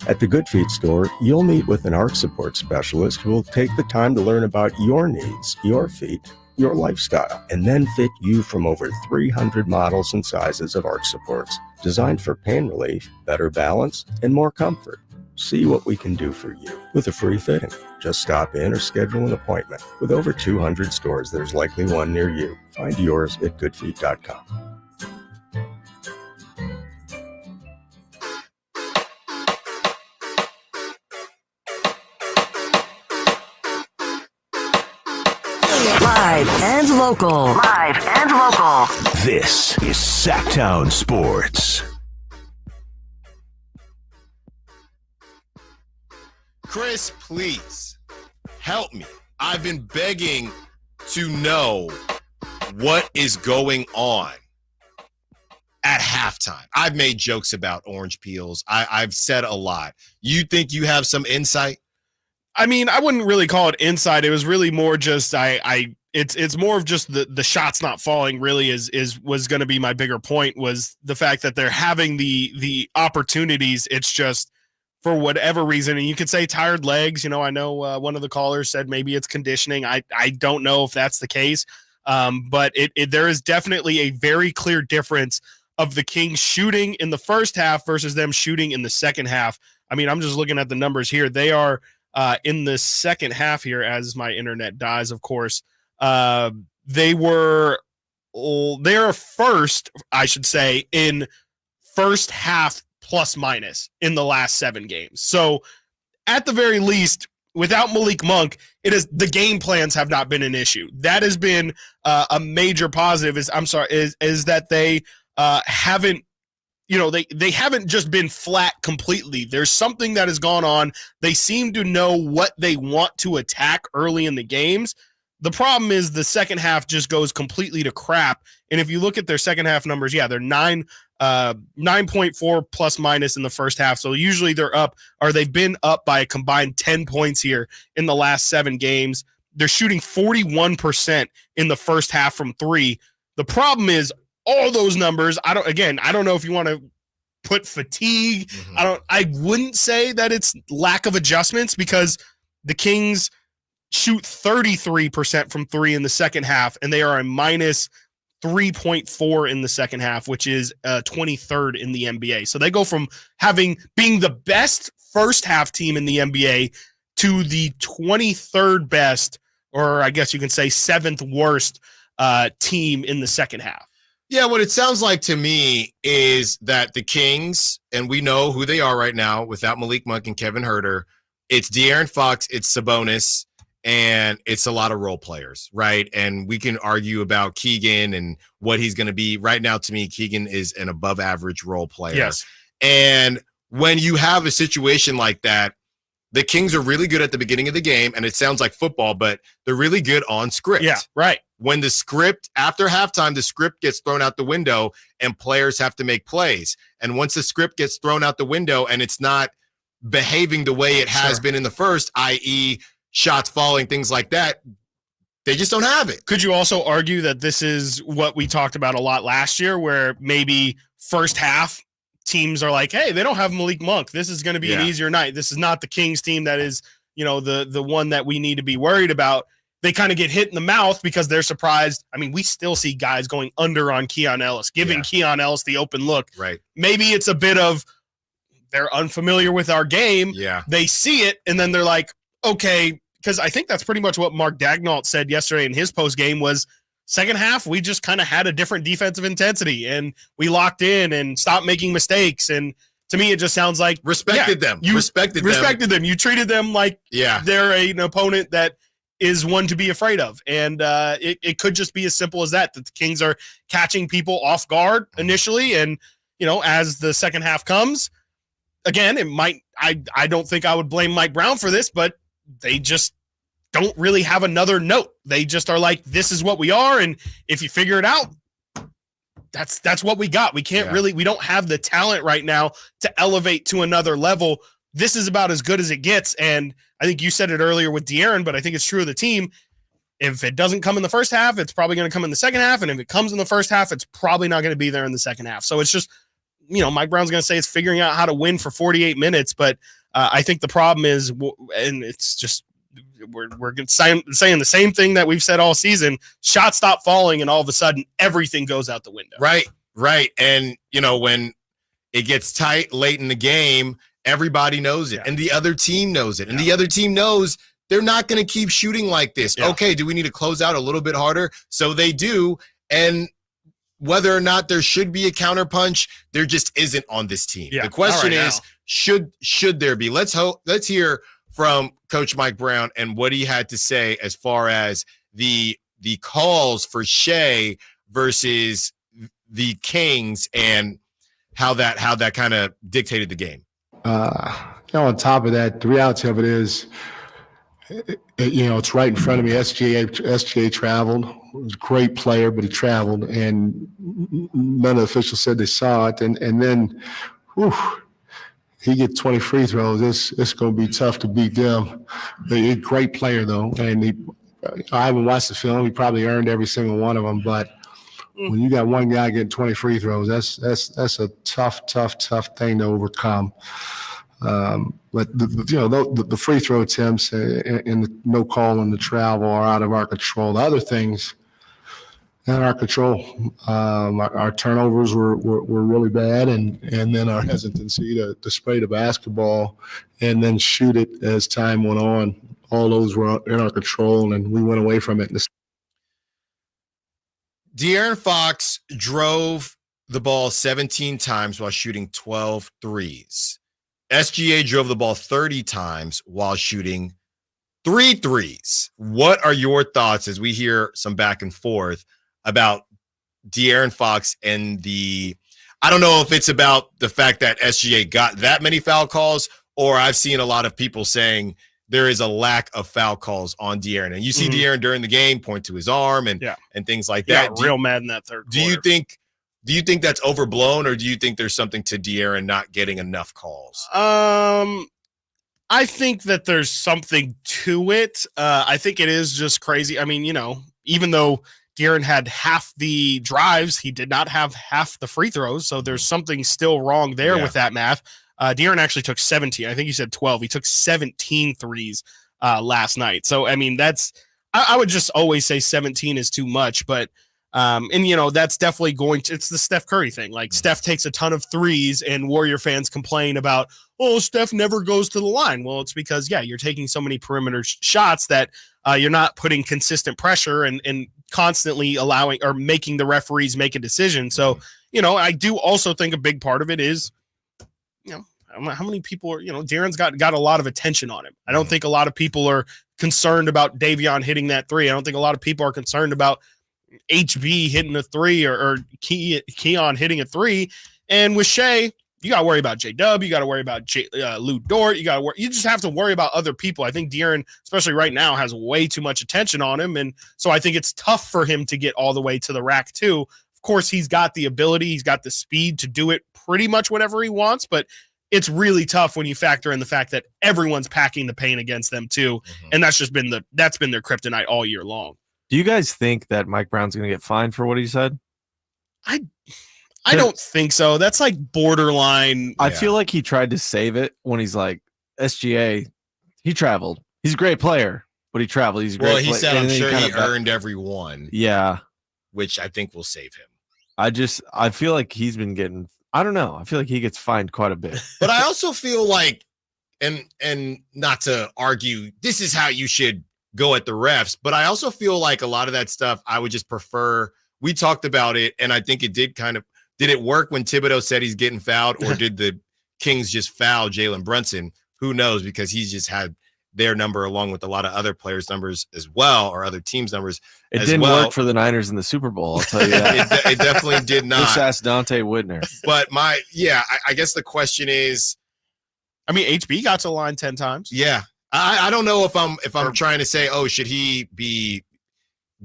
At the Good Feet store, you'll meet with an arch support specialist who will take the time to learn about your needs, your feet, your lifestyle, and then fit you from over 300 models and sizes of arch supports, designed for pain relief, better balance, and more comfort. See what we can do for you with a free fitting. Just stop in or schedule an appointment. With over 200 stores, there's likely one near you. Find yours at goodfeet.com. Live and local. Live and local. This is Sactown Sports. Chris, please help me. I've been begging to know what is going on at halftime. I've made jokes about orange peels. I've said a lot. You think you have some insight? I wouldn't really call it insight. It was really more just it's more of just the shots not falling really was going to be my bigger point, was the fact that they're having the opportunities. It's just for whatever reason, and you could say tired legs. I know one of the callers said maybe it's conditioning. I don't know if that's the case, but there is definitely a very clear difference of the Kings shooting in the first half versus them shooting in the second half. I'm just looking at the numbers here. They are in the second half here, as my internet dies, of course. They are first, I should say, in first half plus minus in the last 7 games. So at the very least, without Malik Monk, the game plans have not been an issue. That has been a major positive. Is that they haven't. They haven't just been flat completely. There's something that has gone on. They seem to know what they want to attack early in the games. The problem is the second half just goes completely to crap. And if you look at their second half numbers, they're 9.4 plus minus in the first half. So usually they're up, or they've been up by a combined 10 points here in the last 7 games. They're shooting 41% in the first half from 3. The problem is, all those numbers, I don't know if you want to put fatigue. I wouldn't say that it's lack of adjustments, because the Kings shoot 33% from 3 in the second half, and they are a minus 3.4 in the second half, which is 23rd in the NBA. So they go from being the best first half team in the NBA to the 23rd best, or I guess you can say 7th worst team in the second half. Yeah, what it sounds like to me is that the Kings, and we know who they are right now without Malik Monk and Kevin Huerter, it's De'Aaron Fox, it's Sabonis, and it's a lot of role players, right? And we can argue about Keegan and what he's going to be. Right now, to me, Keegan is an above-average role player. Yes. And when you have a situation like that, the Kings are really good at the beginning of the game, and it sounds like football, but they're really good on script. Yeah, right. When the script, after halftime, the script gets thrown out the window and players have to make plays. And once the script gets thrown out the window and it's not behaving the way it has been in the first, i.e. shots falling, things like that, they just don't have it. Could you also argue that this is what we talked about a lot last year, where maybe first half teams are like, hey, they don't have Malik Monk. This is going to be an easier night. This is not the Kings team that is, the one that we need to be worried about. They kind of get hit in the mouth because they're surprised. I mean, we still see guys going under on Keon Ellis, giving Keon Ellis the open look. Right. Maybe it's a bit of they're unfamiliar with our game. Yeah. They see it, and then they're like, okay, because I think that's pretty much what Mark Daignault said yesterday in his post game was second half, we just kind of had a different defensive intensity, and we locked in and stopped making mistakes. And to me, it just sounds like respected them. You respected them. You treated them like they're an opponent that is one to be afraid of. And it could just be as simple as that the Kings are catching people off guard initially. And, as the second half comes, again, it might, I don't think I would blame Mike Brown for this, but they just don't really have another note. They just are like, this is what we are. And if you figure it out, that's what we got. We can't we don't have the talent right now to elevate to another level. This is about as good as it gets. And I think you said it earlier with De'Aaron, but I think it's true of the team. If it doesn't come in the first half, it's probably going to come in the second half. And if it comes in the first half, it's probably not going to be there in the second half. So it's just, Mike Brown's going to say it's figuring out how to win for 48 minutes. But I think the problem is, and it's just, we're saying the same thing that we've said all season, shots stop falling and all of a sudden everything goes out the window. Right. And, when it gets tight late in the game, everybody knows it, and the other team knows it, and the other team knows they're not going to keep shooting like this. Okay, do we need to close out a little bit harder? So they do, and whether or not there should be a counterpunch, there just isn't on this team. The question is, should there be? Let's hear from Coach Mike Brown and what he had to say as far as the calls for Shea versus the Kings and how that kind of dictated the game. On top of that, the reality of it is, it's right in front of me. SGA traveled. He was a great player, but he traveled, and none of the officials said they saw it. And then, he gets 20 free throws. It's going to be tough to beat them. He's a great player, though, and I haven't watched the film. He probably earned every single one of them, but when you got one guy getting 20 free throws, that's a tough thing to overcome. But the free throw attempts and the no call and the travel are out of our control. The other things in our control, our turnovers were really bad, and then our hesitancy to spray the basketball and then shoot it as time went on. All those were in our control, and we went away from it. De'Aaron Fox drove the ball 17 times while shooting 12 threes. SGA drove the ball 30 times while shooting 3 threes. What are your thoughts as we hear some back and forth about De'Aaron Fox and I don't know if it's about the fact that SGA got that many foul calls, or I've seen a lot of people saying there is a lack of foul calls on De'Aaron. And you see De'Aaron during the game point to his arm and things like that. Yeah, real mad in that third quarter. Do you think that's overblown, or do you think there's something to De'Aaron not getting enough calls? I think that there's something to it. I think it is just crazy. I mean, even though De'Aaron had half the drives, he did not have half the free throws. So there's something still wrong there with that math. De'Aaron actually took 17. I think you said 12. He took 17 threes last night. So, I mean, I would just always say 17 is too much, but that's definitely it's the Steph Curry thing. Like Steph takes a ton of threes and Warrior fans complain about, oh, Steph never goes to the line. Well, it's because, you're taking so many perimeter shots that you're not putting consistent pressure and constantly allowing or making the referees make a decision. So, I do also think a big part of it is, how many people are, De'Aaron's got a lot of attention on him. I don't think a lot of people are concerned about Davion hitting that three. I don't think a lot of people are concerned about HB hitting a three or Keon hitting a three. And with Shea, you got to worry about J-Dub. You got to worry about Lou Dort. You just have to worry about other people. I think De'Aaron, especially right now, has way too much attention on him. And so I think it's tough for him to get all the way to the rack too. Of course, he's got the ability. He's got the speed to do it pretty much whenever he wants, but it's really tough when you factor in the fact that everyone's packing the paint against them too. And that's been their kryptonite all year long. Do you guys think that Mike Brown's going to get fined for what he said? I don't think so. That's like borderline. I feel like he tried to save it when he's like, SGA, he traveled. He's a great player, but he traveled. He's a great player. Well, he said, I'm sure he earned every one. Yeah. Which I think will save him. I feel like he's been getting, I don't know. I feel like he gets fined quite a bit. But I also feel like, and not to argue, this is how you should go at the refs, but I also feel like a lot of that stuff I would just prefer. We talked about it, and I think it did did it work when Thibodeau said he's getting fouled, or did the Kings just foul Jalen Brunson? Who knows, because he's just had their number along with a lot of other players' numbers as well, or other teams' numbers It didn't work for the Niners in the Super Bowl, I'll tell you that. it definitely did not. Just ask Dante Whitner. But I guess the question is, I mean, HB got to the line 10 times. Yeah. I don't know if I'm trying to say, oh, should he be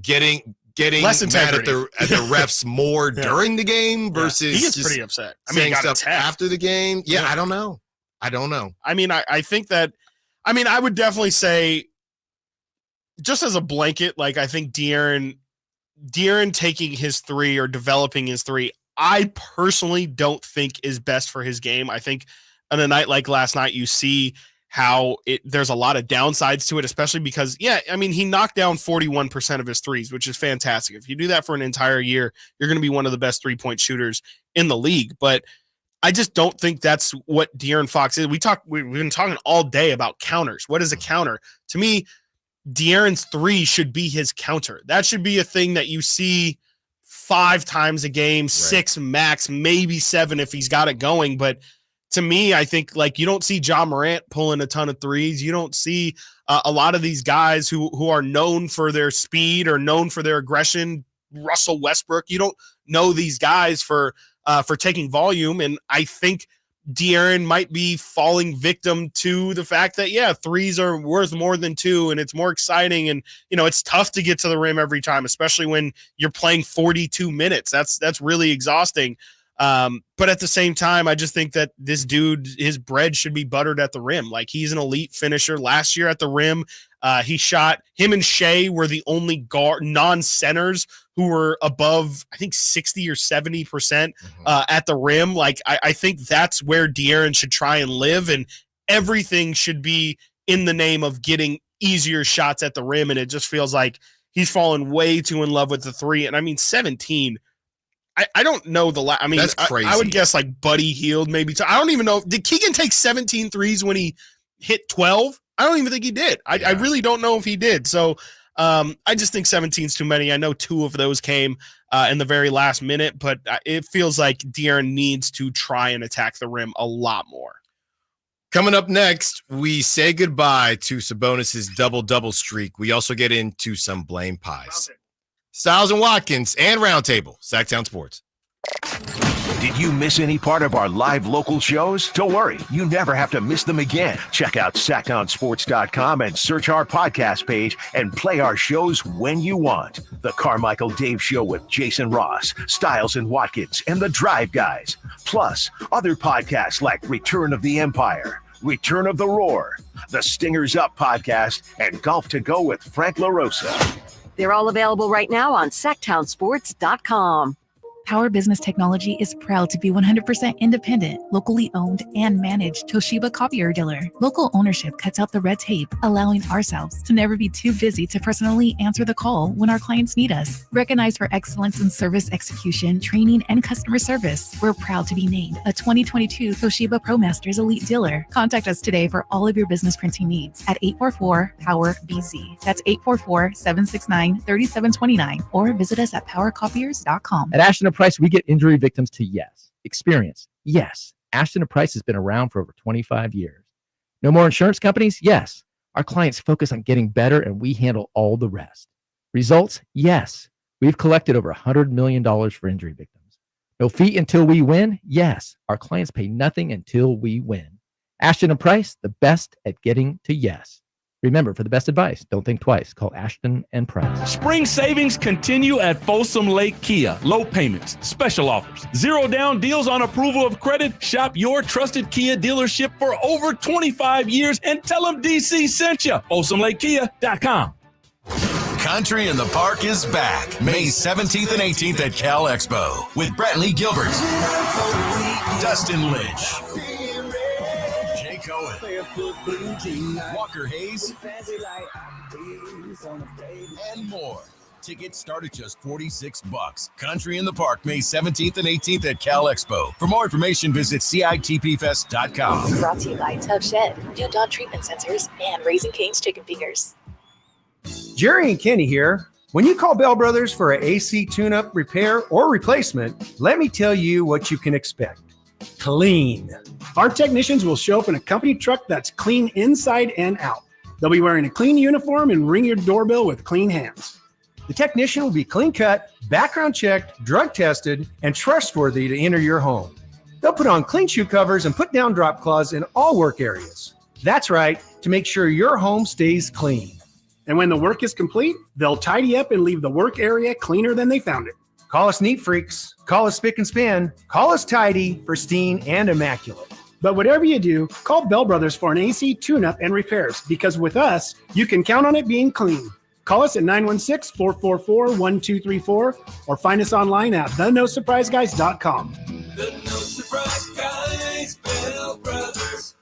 getting less mad at the refs more during the game versus he gets pretty upset. I mean, saying stuff after the game? Yeah, I don't know. I mean, I think that, I would definitely say, just as a blanket, like I think De'Aaron taking his three or developing his three, I personally don't think is best for his game. I think on a night like last night, you see how there's a lot of downsides to it, especially because, he knocked down 41% of his threes, which is fantastic. If you do that for an entire year, you're going to be one of the best 3-point shooters in the league. But I just don't think that's what De'Aaron Fox is. We've been talking all day about counters. What is a counter? To me, De'Aaron's three should be his counter. That should be a thing that you see 5 times a game, 6 max, maybe 7 if he's got it going. But to me, I think you don't see Ja Morant pulling a ton of threes. You don't see a lot of these guys who are known for their speed or known for their aggression. Russell Westbrook, you don't know these guys for taking volume. And I think De'Aaron might be falling victim to the fact that, threes are worth more than 2 and it's more exciting. And, it's tough to get to the rim every time, especially when you're playing 42 minutes. That's really exhausting. But at the same time, I just think that this dude, his bread should be buttered at the rim. Like, he's an elite finisher. Last year at the rim, him and Shea were the only non-centers who were above, I think, 60 or 70% at the rim. Like, I think that's where De'Aaron should try and live, and everything should be in the name of getting easier shots at the rim. And it just feels like he's fallen way too in love with the three. And 17, I don't know that's crazy. I would guess Buddy Hield maybe. I don't even know. Did Keegan take 17 threes when he hit 12? I don't even think he did. I really don't know if he did. So I just think 17 is too many. I know 2 of those came in the very last minute, but it feels like De'Aaron needs to try and attack the rim a lot more. Coming up next, we say goodbye to Sabonis' double-double streak. We also get into some blame pies. Stiles and Watkins and Roundtable, Sactown Sports. Did you miss any part of our live local shows? Don't worry, you never have to miss them again. Check out SactownSports.com and search our podcast page and play our shows when you want. The Carmichael Dave Show with Jason Ross, Stiles and Watkins, and the Drive Guys. Plus, other podcasts like Return of the Empire, Return of the Roar, the Stingers Up podcast, and Golf to Go with Frank LaRosa. They're all available right now on SactownSports.com. Power Business Technology is proud to be 100% independent, locally owned, and managed Toshiba copier dealer. Local ownership cuts out the red tape, allowing ourselves to never be too busy to personally answer the call when our clients need us. Recognized for excellence in service execution, training, and customer service, we're proud to be named a 2022 Toshiba ProMasters Elite Dealer. Contact us today for all of your business printing needs at 844-POWER-BZ. That's 844-769-3729, or visit us at powercopiers.com. At Ashton Price, we get injury victims to yes. Experience, yes. Ashton Price has been around for over 25 years. No more insurance companies? Yes. Our clients focus on getting better and we handle all the rest. Results? Yes. We've collected over $100 million for injury victims. No fee until we win? Yes. Our clients pay nothing until we win. Ashton and Price, the best at getting to yes. Remember, for the best advice, don't think twice. Call Ashton and Price. Spring savings continue at Folsom Lake Kia. Low payments, special offers, 0 down deals on approval of credit. Shop your trusted Kia dealership for over 25 years and tell them DC sent you. FolsomLakeKia.com. Country in the Park is back May 17th and 18th at Cal Expo with Brantley Gilbert, Dustin Lynch, Cohen, Walker Hayes, and more. Tickets start at just $46. Country in the Park, May 17th and 18th at Cal Expo. For more information, visit CITPFest.com. Brought to you by Tub Shed, new dog treatment sensors, and Raising Cane's Chicken Fingers. Jerry and Kenny here. When you call Bell Brothers for an AC tune-up, repair, or replacement, let me tell you what you can expect. Clean. Our technicians will show up in a company truck that's clean inside and out. They'll be wearing a clean uniform and ring your doorbell with clean hands. The technician will be clean cut, background checked, drug tested, and trustworthy to enter your home. They'll put on clean shoe covers and put down drop cloths in all work areas. That's right, to make sure your home stays clean. And when the work is complete, they'll tidy up and leave the work area cleaner than they found it. Call us neat freaks. Call us spick and span. Call us tidy, pristine, and immaculate. But whatever you do, call Bell Brothers for an AC tune-up and repairs, because with us, you can count on it being clean. Call us at 916-444-1234 or find us online at thenosurpriseguys.com. The No Surprise Guys, Bell Brothers.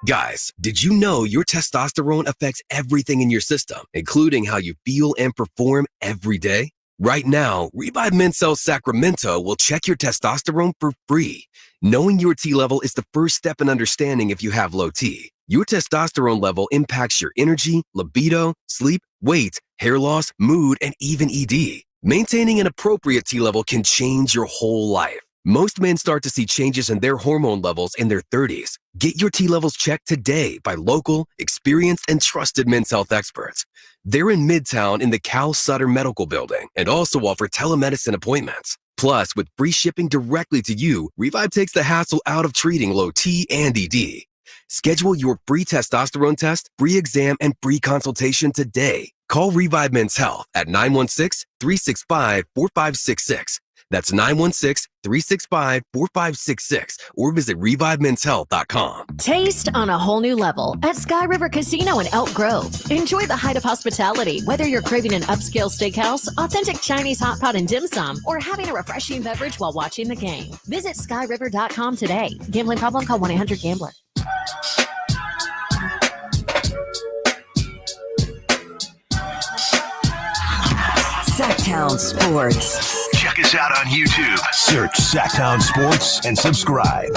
Guys, did you know your testosterone affects everything in your system, including how you feel and perform every day? Right now, Revive Men's Health Sacramento will check your testosterone for free. Knowing your T level is the first step in understanding if you have low T. Your testosterone level impacts your energy, libido, sleep, weight, hair loss, mood, and even ED. Maintaining an appropriate T level can change your whole life. Most men start to see changes in their hormone levels in their 30s. Get your T levels checked today by local, experienced, and trusted men's health experts. They're in Midtown in the Cal Sutter Medical Building and also offer telemedicine appointments. Plus, with free shipping directly to you, Revive takes the hassle out of treating low T and ED. Schedule your free testosterone test, free exam, and free consultation today. Call Revive Men's Health at 916-365-4566. That's 916-365-4566 or visit ReviveMen'sHealth.com. Taste on a whole new level at Sky River Casino in Elk Grove. Enjoy the height of hospitality, whether you're craving an upscale steakhouse, authentic Chinese hot pot and dim sum, or having a refreshing beverage while watching the game. Visit SkyRiver.com today. Gambling problem? Call 1-800-GAMBLER. Sactown Sports. Check us out on YouTube. Search Sactown Sports and subscribe.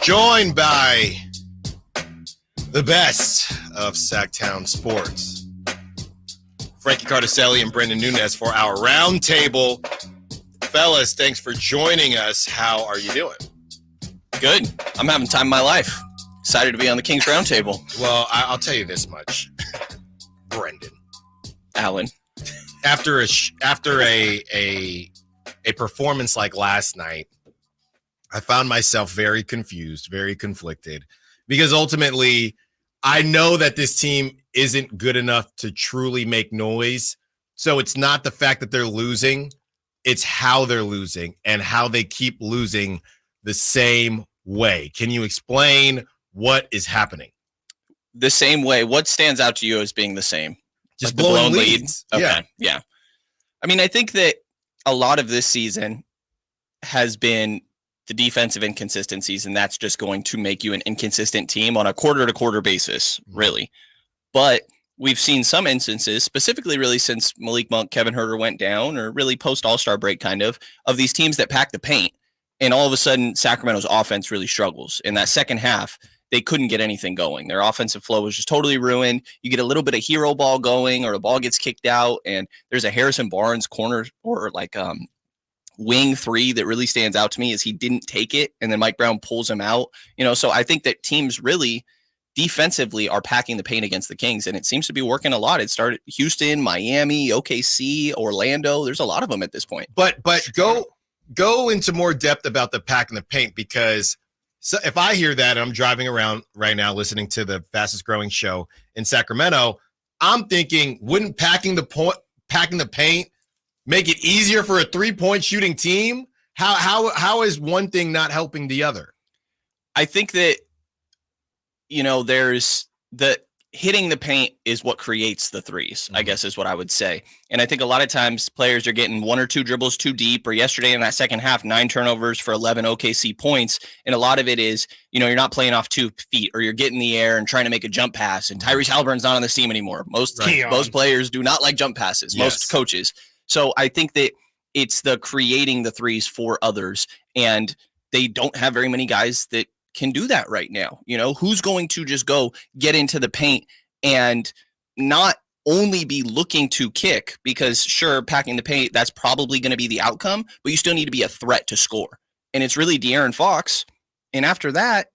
Joined by the best of Sactown Sports. Frankie Cardicelli and Brendan Nunez for our roundtable. Fellas, thanks for joining us. How are you doing? Good. I'm having time of my life. Excited to be on the Kings Roundtable. Well, I'll tell you this much. Brendan. Alan. After a performance like last night, I found myself very confused, very conflicted, because ultimately I know that this team isn't good enough to truly make noise. So it's not the fact that they're losing, it's how they're losing and how they keep losing the same way. Can you explain what is happening? The same way. What stands out to you as being the same? Just like blowing the leads. Lead? Okay. Yeah. I mean, I think that a lot of this season has been the defensive inconsistencies, and that's just going to make you an inconsistent team on a quarter-to-quarter basis, really. But we've seen some instances, specifically really since Malik Monk, Kevin Huerter went down, or really post-All-Star break kind of these teams that pack the paint, and all of a sudden Sacramento's offense really struggles. In that second half, they couldn't get anything going. Their offensive flow was just totally ruined. You get a little bit of hero ball going, or the ball gets kicked out, and there's a Harrison Barnes corner or wing three that really stands out to me is he didn't take it, and then Mike Brown pulls him out. So I think that teams really defensively are packing the paint against the Kings, and it seems to be working a lot. It started Houston, Miami, OKC, Orlando. There's a lot of them at this point. But go into more depth about the packing the paint, because so if I hear that, and I'm driving around right now listening to the fastest growing show in Sacramento, I'm thinking, wouldn't packing the paint make it easier for a 3-point shooting team? How is one thing not helping the other? I think that, there's the hitting the paint is what creates the threes, I guess is what I would say. And I think a lot of times players are getting 1 or 2 dribbles too deep, or yesterday in that second half, 9 turnovers for 11 OKC points. And a lot of it is, you're not playing off 2 feet, or you're getting in the air and trying to make a jump pass. And Tyrese Halliburton's not on this team anymore. Most players do not like jump passes, most coaches. So I think that it's the creating the threes for others, and they don't have very many guys that can do that right now. Who's going to just go get into the paint and not only be looking to kick, because sure, packing the paint, that's probably going to be the outcome, but you still need to be a threat to score. And it's really De'Aaron Fox. And after that,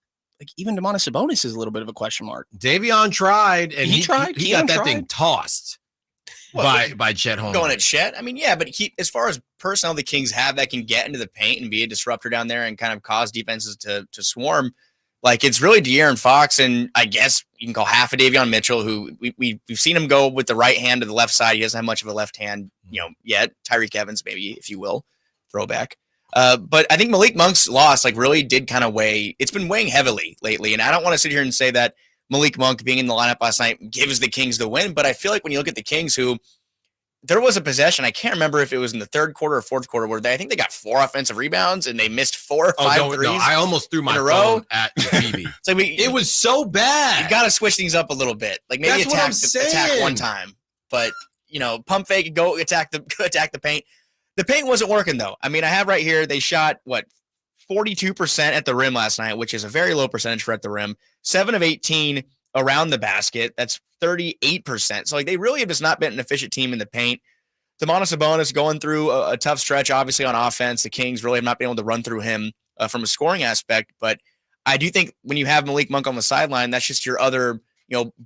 even Domantas Sabonis is a little bit of a question mark. Davion tried, and he got that thing tossed. By Chet Holmgren. Going at Chet? I mean, yeah, but as far as personnel the Kings have that can get into the paint and be a disruptor down there and kind of cause defenses to swarm, it's really De'Aaron Fox, and I guess you can call half of Davion Mitchell, who we've seen him go with the right hand to the left side. He doesn't have much of a left hand, yet. Tyreek Evans, maybe, if you will, throwback. But I think Malik Monk's loss really did kind of weigh. It's been weighing heavily lately, and I don't want to sit here and say that Malik Monk being in the lineup last night gives the Kings the win, but I feel like when you look at the Kings, who there was a possession, I can't remember if it was in the third quarter or fourth quarter, where I think they got 4 offensive rebounds and they missed 4 or 5 threes. No, I almost threw my phone at the TV. It was so bad. You got to switch things up a little bit, maybe attack one time, but pump fake and go attack the paint. The paint wasn't working though. I mean, I have right here they shot 42% at the rim last night, which is a very low percentage for at the rim. 7 of 18 around the basket. That's 38%. So they really have just not been an efficient team in the paint. Domantas Sabonis going through a tough stretch, obviously on offense. The Kings really have not been able to run through him from a scoring aspect. But I do think when you have Malik Monk on the sideline, that's just your other,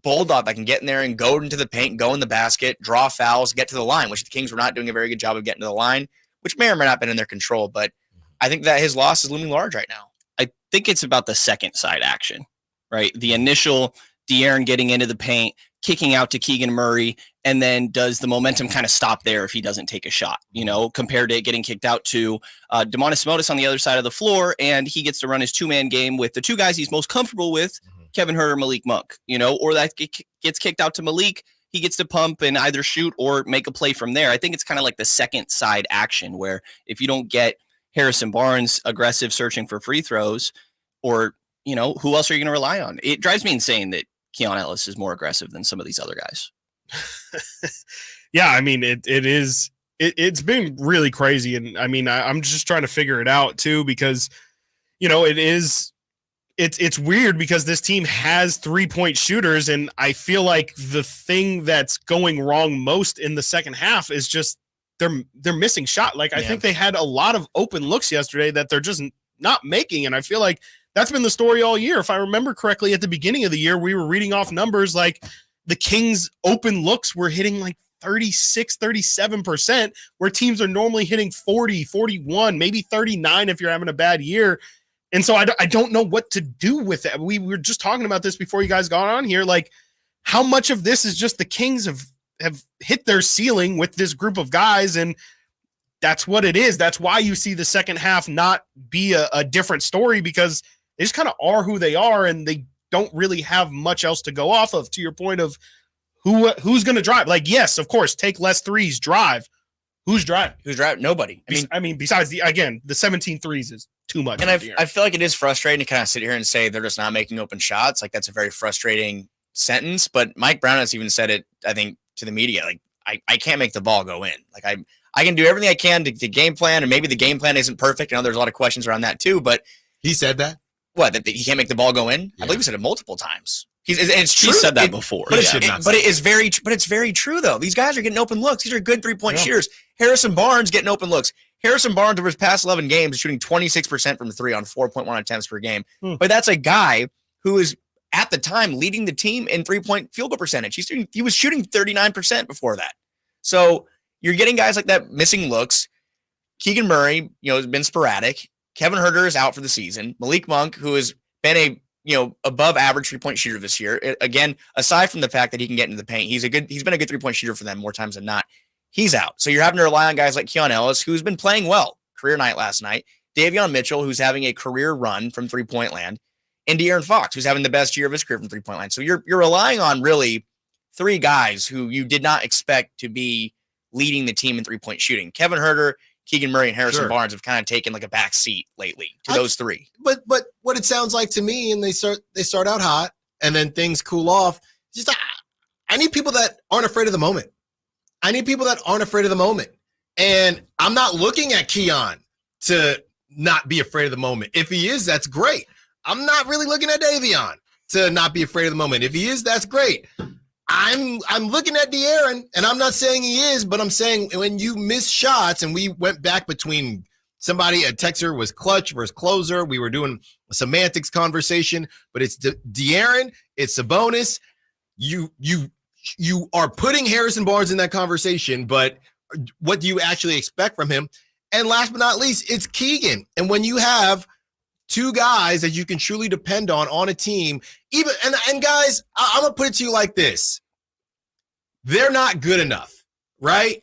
bulldog that can get in there and go into the paint, go in the basket, draw fouls, get to the line, which the Kings were not doing a very good job of getting to the line, which may or may not have been in their control. But I think that his loss is looming large right now. I think it's about the second side action, right? The initial De'Aaron getting into the paint, kicking out to Keegan Murray, and then does the momentum kind of stop there if he doesn't take a shot, compared to it getting kicked out to Domantas Sabonis on the other side of the floor, and he gets to run his 2-man game with the 2 guys he's most comfortable with, Kevin Huerter, Malik Monk, or that gets kicked out to Malik, he gets to pump and either shoot or make a play from there. I think it's kind of like the second side action, where if you don't get Harrison Barnes aggressive searching for free throws, or, who else are you going to rely on? It drives me insane that Keon Ellis is more aggressive than some of these other guys. Yeah, I mean, it's been really crazy. And I mean, I'm just trying to figure it out too, because, it is it's weird because this team has 3-point shooters, and I feel like the thing that's going wrong most in the second half is just they're missing shot. Like I think they had a lot of open looks yesterday that they're just not making, and I feel like that's been the story all year. If I remember correctly, at the beginning of the year, we were reading off numbers like the Kings' open looks were hitting like 36, 37%, where teams are normally hitting 40, 41, maybe 39 if you're having a bad year. And so I don't know what to do with it. We were just talking about this before you guys got on here. Like, how much of this is just the Kings have hit their ceiling with this group of guys, and that's what it is. That's why you see the second half not be a different story, because they just kind of are who they are, and they don't really have much else to go off of, to your point of who's going to drive. Like, yes, of course, take less threes, drive. Who's driving? Who's driving? Nobody. I mean, besides the 17 threes is too much. And I feel like it is frustrating to kind of sit here and say they're just not making open shots. Like, that's a very frustrating sentence. But Mike Brown has even said it, I think, to the media. Like, I can't make the ball go in. Like, I can do everything I can to game plan, and maybe the game plan isn't perfect. I know there's a lot of questions around that too, but he said that. What, that he can't make the ball go in? Yeah. I believe he said it multiple times. It's true. He said that before. But it's very true though. These guys are getting open looks. These are good 3-point shooters. Harrison Barnes getting open looks. Harrison Barnes over his past 11 games is shooting 26% from 3 on 4.1 attempts per game. But that's a guy who is at the time leading the team in 3-point field goal percentage. He was shooting 39% before that. So you're getting guys like that missing looks. Keegan Murray, has been sporadic. Kevin Huerter is out for the season. Malik Monk, who has been a above average 3-point shooter this year. Again, aside from the fact that he can get into the paint, he's been a good 3-point shooter for them more times than not. He's out. So you're having to rely on guys like Keon Ellis, who's been playing well. Career night last night. Davion Mitchell, who's having a career run from 3-point land. And De'Aaron Fox, who's having the best year of his career from 3-point land. So you're relying on really 3 guys who you did not expect to be leading the team in 3-point shooting. Kevin Huerter, Keegan Murray, and Harrison Barnes have kind of taken like a back seat lately to those 3. But what it sounds like to me, and they start out hot, and then things cool off. Just I need people that aren't afraid of the moment. And I'm not looking at Keon to not be afraid of the moment. If he is, that's great. I'm not really looking at Davion to not be afraid of the moment. If he is, that's great. I'm looking at De'Aaron, and I'm not saying he is, but I'm saying when you miss shots, and we went back between somebody, a texter was clutch versus closer. We were doing a semantics conversation, but it's De'Aaron, it's Sabonis. You are putting Harrison Barnes in that conversation, but what do you actually expect from him? And last but not least, it's Keegan. And when you have 2 guys that you can truly depend on a team, even and guys, I'm gonna put it to you like this: they're not good enough, right?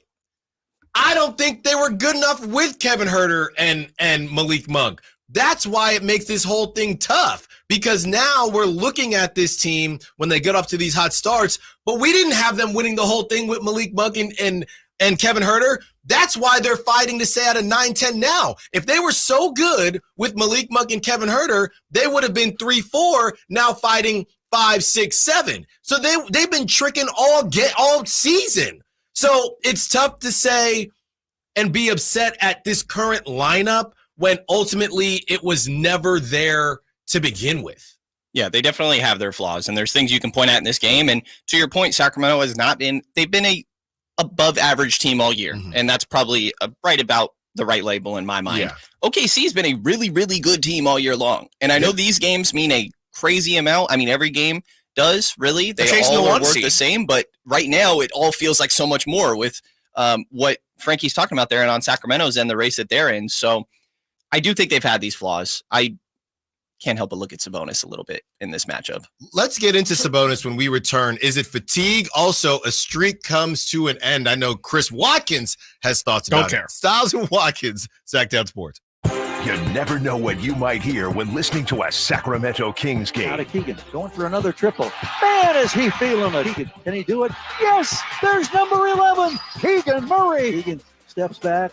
I don't think they were good enough with Kevin Huerter and Malik Monk. That's why it makes this whole thing tough, because now we're looking at this team when they get off to these hot starts, but we didn't have them winning the whole thing with Malik Monk and Kevin Huerter. That's why they're fighting to stay at a 9-10 now. If they were so good with Malik Monk and Kevin Huerter, they would have been 3-4, now fighting 5-6-7. So they've been tricking all season. So it's tough to say and be upset at this current lineup when ultimately it was never there to begin with. Yeah, they definitely have their flaws, and there's things you can point at in this game. And to your point, Sacramento has not been, they've been a above average team all year. And that's probably right about the right label in my mind. Yeah. OKC's been a really, really good team all year long. And I know these games mean a crazy amount. I mean, every game does, really. They all are worth the same, but right now it all feels like so much more with what Frankie's talking about there and on Sacramento's end, the race that they're in. So I do think they've had these flaws. I can't help but look at Sabonis a little bit in this matchup. Let's get into Sabonis when we return. Is it fatigue? Also, a streak comes to an end. I know Chris Watkins has thoughts about it. Stiles and Watkins, Sactown Sports. You never know what you might hear when listening to a Sacramento Kings game. Out of Keegan, going for another triple. Man, is he feeling it. Keegan, can he do it? Yes, there's number 11, Keegan Murray. Keegan steps back.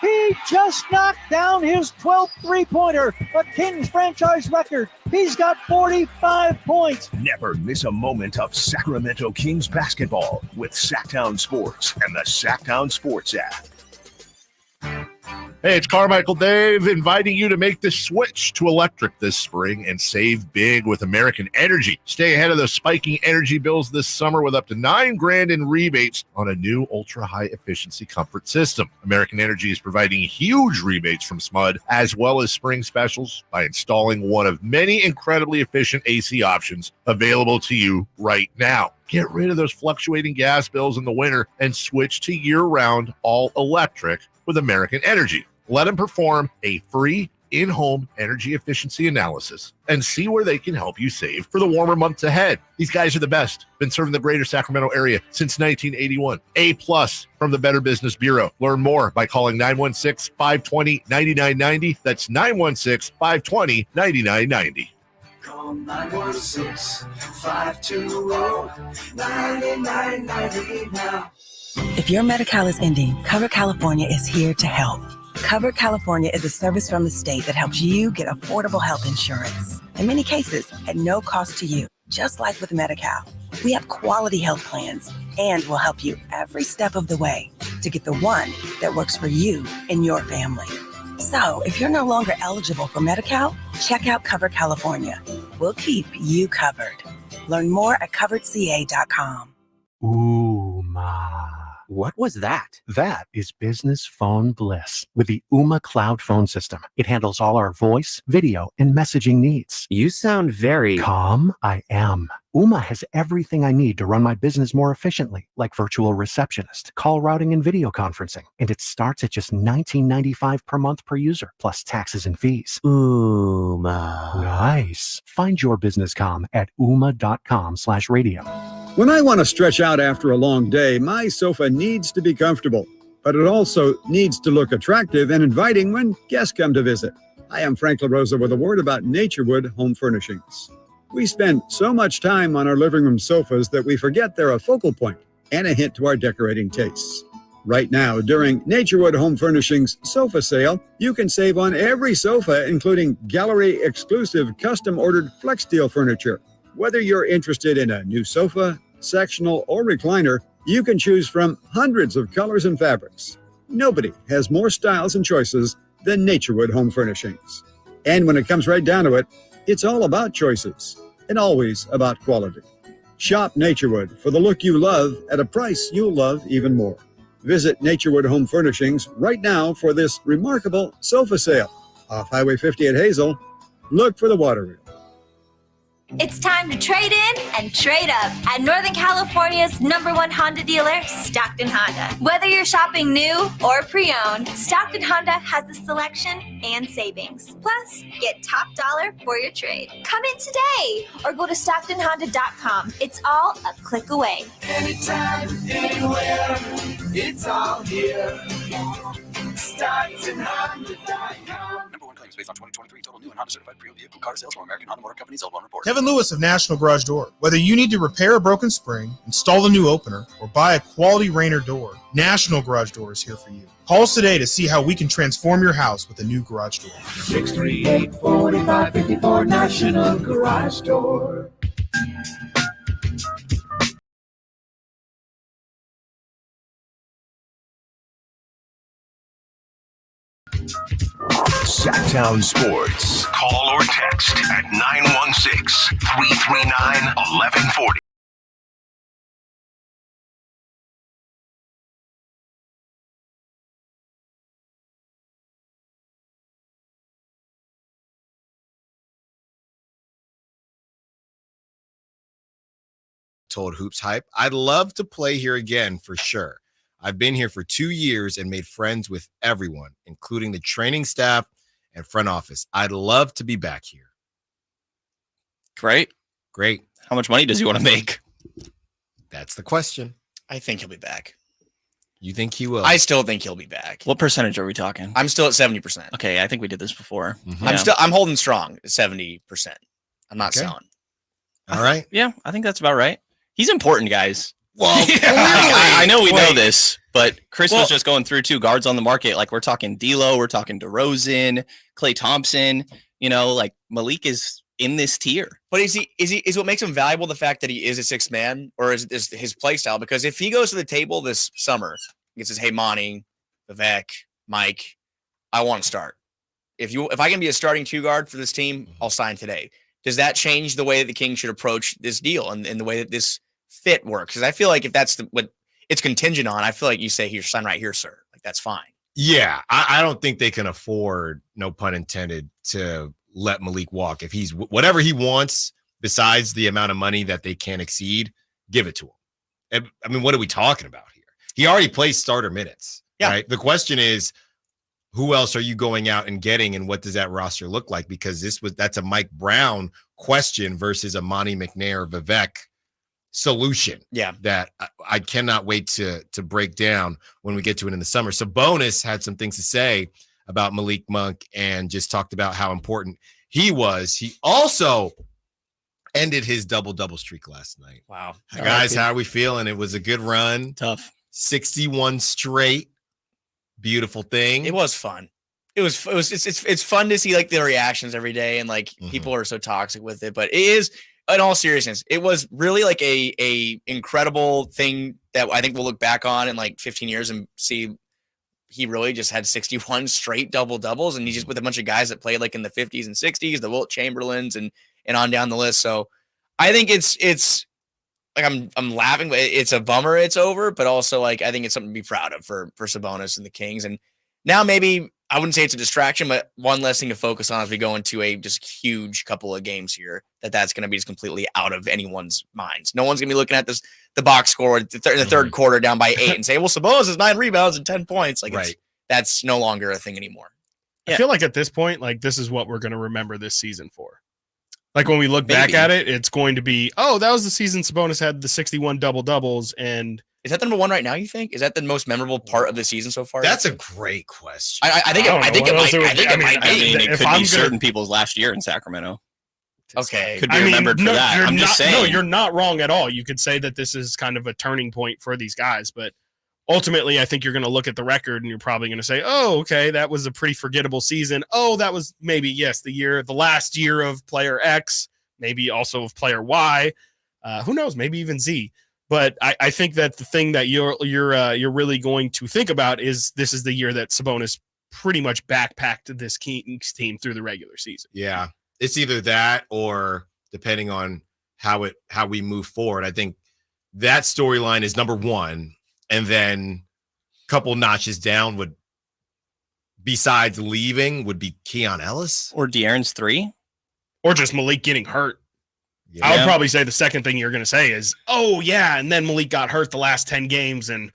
He just knocked down his 12th three-pointer, a Kings franchise record. He's got 45 points. Never miss a moment of Sacramento Kings basketball with Sactown Sports and the Sactown Sports app. Hey, it's Carmichael Dave inviting you to make the switch to electric this spring and save big with American Energy. Stay ahead of those spiking energy bills this summer with up to $9,000 in rebates on a new ultra-high efficiency comfort system. American Energy is providing huge rebates from SMUD as well as spring specials by installing one of many incredibly efficient AC options available to you right now. Get rid of those fluctuating gas bills in the winter and switch to year-round all-electric with American Energy. Let them perform a free in-home energy efficiency analysis and see where they can help you save for the warmer months ahead. These guys are the best. Been serving the greater Sacramento area since 1981. A+ from the Better Business Bureau. Learn more by calling 916-520-9990. That's 916-520-9990. Call 916-520-9990 now. If your Medi-Cal is ending, Cover California is here to help. Cover California is a service from the state that helps you get affordable health insurance. In many cases, at no cost to you, just like with Medi-Cal. We have quality health plans and will help you every step of the way to get the one that works for you and your family. So, if you're no longer eligible for Medi-Cal, check out Cover California. We'll keep you covered. Learn more at coveredca.com. Ooh, ma. What was that? That is business phone bliss with the Ooma Cloud Phone System. It handles all our voice, video, and messaging needs. You sound very calm. I am. Ooma has everything I need to run my business more efficiently, like virtual receptionist, call routing, and video conferencing. And it starts at just $19.95 per month per user, plus taxes and fees. Ooma. Nice. Find your business calm at ooma.com/radio. When I want to stretch out after a long day, my sofa needs to be comfortable, but it also needs to look attractive and inviting when guests come to visit. Hi, I'm Frank LaRosa with a word about Naturewood Home Furnishings. We spend so much time on our living room sofas that we forget they're a focal point and a hint to our decorating tastes. Right now, during Naturewood Home Furnishings sofa sale, you can save on every sofa, including gallery-exclusive custom-ordered flex steel furniture. Whether you're interested in a new sofa, sectional, or recliner, you can choose from hundreds of colors and fabrics. Nobody has more styles and choices than Naturewood Home Furnishings. And when it comes right down to it, it's all about choices and always about quality. Shop Naturewood for the look you love at a price you'll love even more. Visit Naturewood Home Furnishings right now for this remarkable sofa sale. Off Highway 50 at Hazel, look for the water wheel. It's time to trade in and trade up at Northern California's #1 Honda dealer, Stockton Honda. Whether you're shopping new or pre-owned, Stockton Honda has the selection and savings. Plus, get top dollar for your trade. Come in today or go to StocktonHonda.com. It's all a click away. Anytime, anywhere, it's all here. StocktonHonda.com. #1 claims based on 2023 total new and Honda certified pre-owned vehicle car sales from American Honda Motor Company. L1 report. Kevin Lewis of National Garage Door. Whether you need to repair a broken spring, install a new opener, or buy a quality Rainer door, National Garage Door is here for you. Call us today to see how we can transform your house with a new garage door. 638-4554 National Garage Door. Sactown Sports. Call or text at 916-339-1140. Told Hoops Hype, I'd love to play here again for sure. I've been here for 2 years and made friends with everyone, including the training staff and front office. I'd love to be back here. Great. How much money does he want to make? That's the question. I think he'll be back. You think he will? I still think he'll be back. What percentage are we talking? I'm still at 70%. Okay, I think we did this before. Mm-hmm. I'm holding strong at 70%. I'm not selling. All right. Yeah, I think that's about right. He's important, guys. Well, I know we know this, but Chris was just going through 2 guards on the market. Like we're talking D'Lo, we're talking DeRozan, Klay Thompson. You know, like Malik is in this tier. But is what makes him valuable the fact that he is a 6th man, or is it his play style? Because if he goes to the table this summer, he says, "Hey, Monty, Vivek, Mike, I want to start. If I can be a starting 2 guard for this team, I'll sign today. Does that change the way that the Kings should approach this deal and the way that this fit works? Because I feel like if that's what it's contingent on, I feel like you say, here, sign right here, sir. Like, that's fine. Yeah, I don't think they can afford, no pun intended, to let Malik walk. If he's whatever he wants, besides the amount of money that they can't exceed, give it to him. I mean, what are we talking about here? He already plays starter minutes. Yeah. Right. The question is, who else are you going out and getting, and what does that roster look like? Because that's a Mike Brown question versus a Monty McNair Vivek solution. Yeah, that I cannot wait to break down when we get to it in the summer. So Bonus had some things to say about Malik Monk and just talked about how important he was. He also ended his double streak last night. Wow, guys, how are we feeling? It was a good run. Tough. 61 straight. Beautiful thing. It was fun. It's fun to see like the reactions every day, and like people are so toxic with it, but it is, in all seriousness, it was really like a incredible thing that I think we'll look back on in like 15 years and see he really just had 61 straight doubles, and he's just with a bunch of guys that played like in the 50s and 60s, the Wilt Chamberlains and on down the list. So I think it's like I'm laughing, but it's a bummer it's over, but also like I think it's something to be proud of for Sabonis and the Kings. And now maybe I wouldn't say it's a distraction, but one less thing to focus on as we go into a just huge couple of games here, that's going to be just completely out of anyone's minds. No one's going to be looking at the box score in the third quarter down by 8 and say, well, Sabonis has 9 rebounds and 10 points. Like, that's no longer a thing anymore. I feel like at this point, like this is what we're going to remember this season for. Like when we look back at it, it's going to be, oh, that was the season Sabonis had the 61 double-doubles. And is that the number 1 right now, you think? Is that the most memorable part of the season so far? That's a great question. I think it might be. It could be certain people's last year in Sacramento. Okay. Could be remembered for that. I'm just saying. No, you're not wrong at all. You could say that this is kind of a turning point for these guys, but ultimately, I think you're going to look at the record and you're probably going to say, oh, okay, that was a pretty forgettable season. Oh, that was maybe, yes, the last year of player X, maybe also of player Y. Who knows? Maybe even Z. But I think that the thing that you're really going to think about is this is the year that Sabonis pretty much backpacked this Kings team through the regular season. Yeah, it's either that or depending on how we move forward. I think that storyline is number 1. And then a couple notches down would, besides leaving, would be Keon Ellis. Or De'Aaron's 3. Or just Malik getting hurt. Yeah. I would probably say the second thing you're going to say is, oh, yeah, and then Malik got hurt the last 10 games, and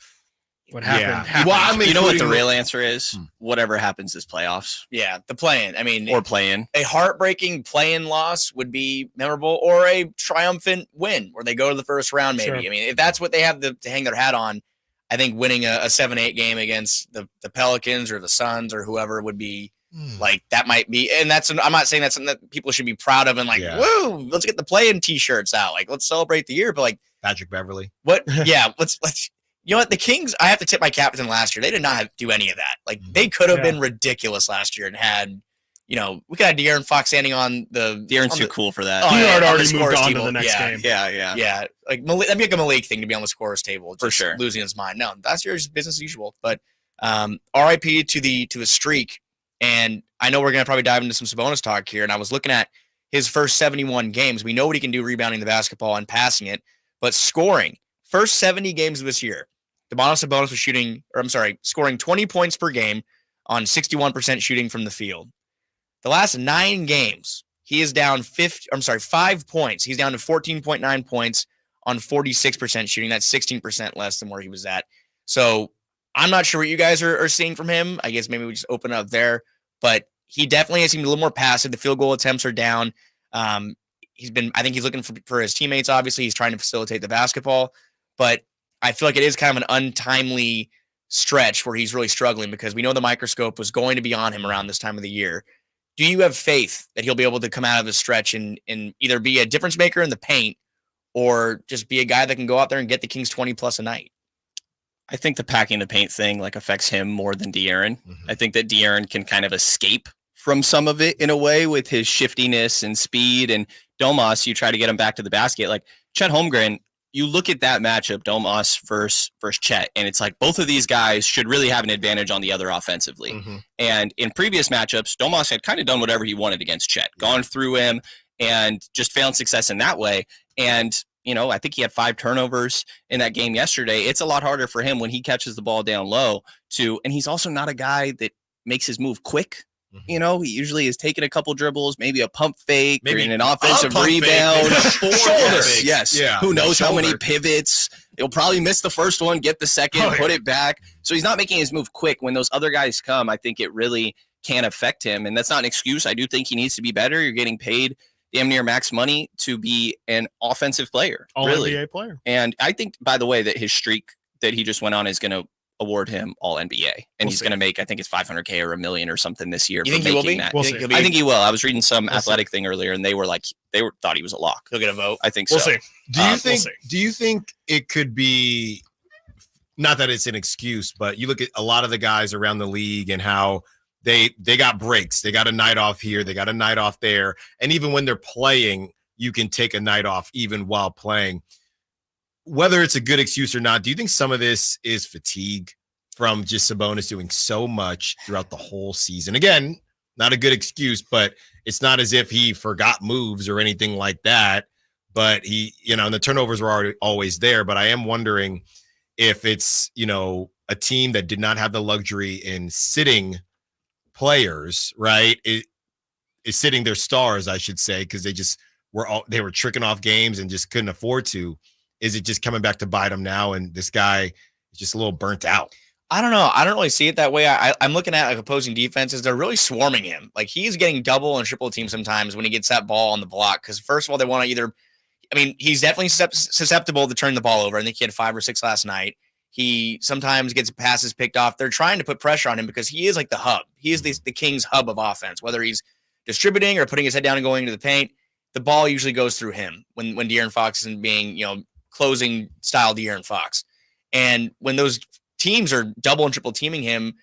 what happened? Yeah. Well, I mean, you know what the real answer is? Whatever happens this playoffs. Yeah, the play-in. I mean, or play-in. A heartbreaking play-in loss would be memorable, or a triumphant win where they go to the first round, maybe. Sure. I mean, if that's what they have to hang their hat on, I think winning a 7-8 game against the Pelicans or the Suns or whoever would be like, that might be, and I'm not saying that's something that people should be proud of and like, woo, let's get the play-in t-shirts out. Like, let's celebrate the year. But like Patrick Beverly. What? Yeah. Let's, you know what? The Kings, I have to tip my cap to them last year. They did not do any of that. Like they could have been ridiculous last year and had, we could have De'Aaron Fox standing on the. De'Aaron's too cool for that. He already moved on to the next game. Yeah. Like that'd be like a Malik thing to be on the scorer's table. For sure. Losing his mind. No, last year was business as usual. But RIP to the streak. And I know we're going to probably dive into some Sabonis talk here. And I was looking at his first 71 games. We know what he can do rebounding the basketball and passing it. But scoring, first 70 games of this year, Domantas Sabonis was scoring 20 points per game on 61% shooting from the field. The last 9 games, he is down 5 points. He's down to 14.9 points on 46% shooting. That's 16% less than where he was at. So I'm not sure what you guys are seeing from him. I guess maybe we just open up there. But he definitely has seemed a little more passive. The field goal attempts are down. I think he's looking for his teammates. Obviously, he's trying to facilitate the basketball. But I feel like it is kind of an untimely stretch where he's really struggling because we know the microscope was going to be on him around this time of the year. Do you have faith that he'll be able to come out of the stretch and either be a difference maker in the paint or just be a guy that can go out there and get the Kings 20 plus a night? I think the packing the paint thing affects him more than De'Aaron. I think that De'Aaron can kind of escape from some of it in a way with his shiftiness and speed. And Domas, you try to get him back to the basket. Like Chet Holmgren, you look at that matchup, Domas versus Chet, and it's like both of these guys should really have an advantage on the other offensively. Mm-hmm. And in previous matchups, Domas had kind of done whatever he wanted against Chet, gone through him and just found success in that way. And, I think he had 5 turnovers in that game yesterday. It's a lot harder for him when he catches the ball down low and he's also not a guy that makes his move quick. He usually is taking a couple dribbles, maybe a pump fake, maybe an offensive rebound, shoulders. Yes. Yeah. Who knows how many pivots? He'll probably miss the first one, get the second, put it back. So he's not making his move quick. When those other guys come, I think it really can affect him. And that's not an excuse. I do think he needs to be better. You're getting paid damn near max money to be an offensive player. All really. NBA player. And I think, by the way, that his streak that he just went on is going to award him all NBA, and he's going to make, I think it's $500K or $1 million or something this year. You think he will be? That. I think he will. I was reading some athletic thing earlier, and they thought he was a lock. He'll get a vote. I think so. We'll see. Do you think it could be, not that it's an excuse, but you look at a lot of the guys around the league and how they got breaks. They got a night off here, they got a night off there, and even when they're playing, you can take a night off even while playing. Whether it's a good excuse or not, do you think some of this is fatigue from just Sabonis doing so much throughout the whole season? Again, not a good excuse, but it's not as if he forgot moves or anything like that. But he, and the turnovers were always there. But I am wondering if it's, a team that did not have the luxury in sitting players, right? Is sitting their stars, I should say, because they were tricking off games and just couldn't afford to. Is it just coming back to bite him now, and this guy is just a little burnt out? I don't know. I don't really see it that way. I'm looking at opposing defenses. They're really swarming him. Like, he's getting double and triple teams sometimes when he gets that ball on the block. Because first of all, they want to he's definitely susceptible to turn the ball over. I think he had 5 or 6 last night. He sometimes gets passes picked off. They're trying to put pressure on him because he is like the hub. He is the Kings' hub of offense. Whether he's distributing or putting his head down and going into the paint, the ball usually goes through him when De'Aaron Fox isn't being, closing style De'Aaron Fox. And when those teams are double and triple teaming him,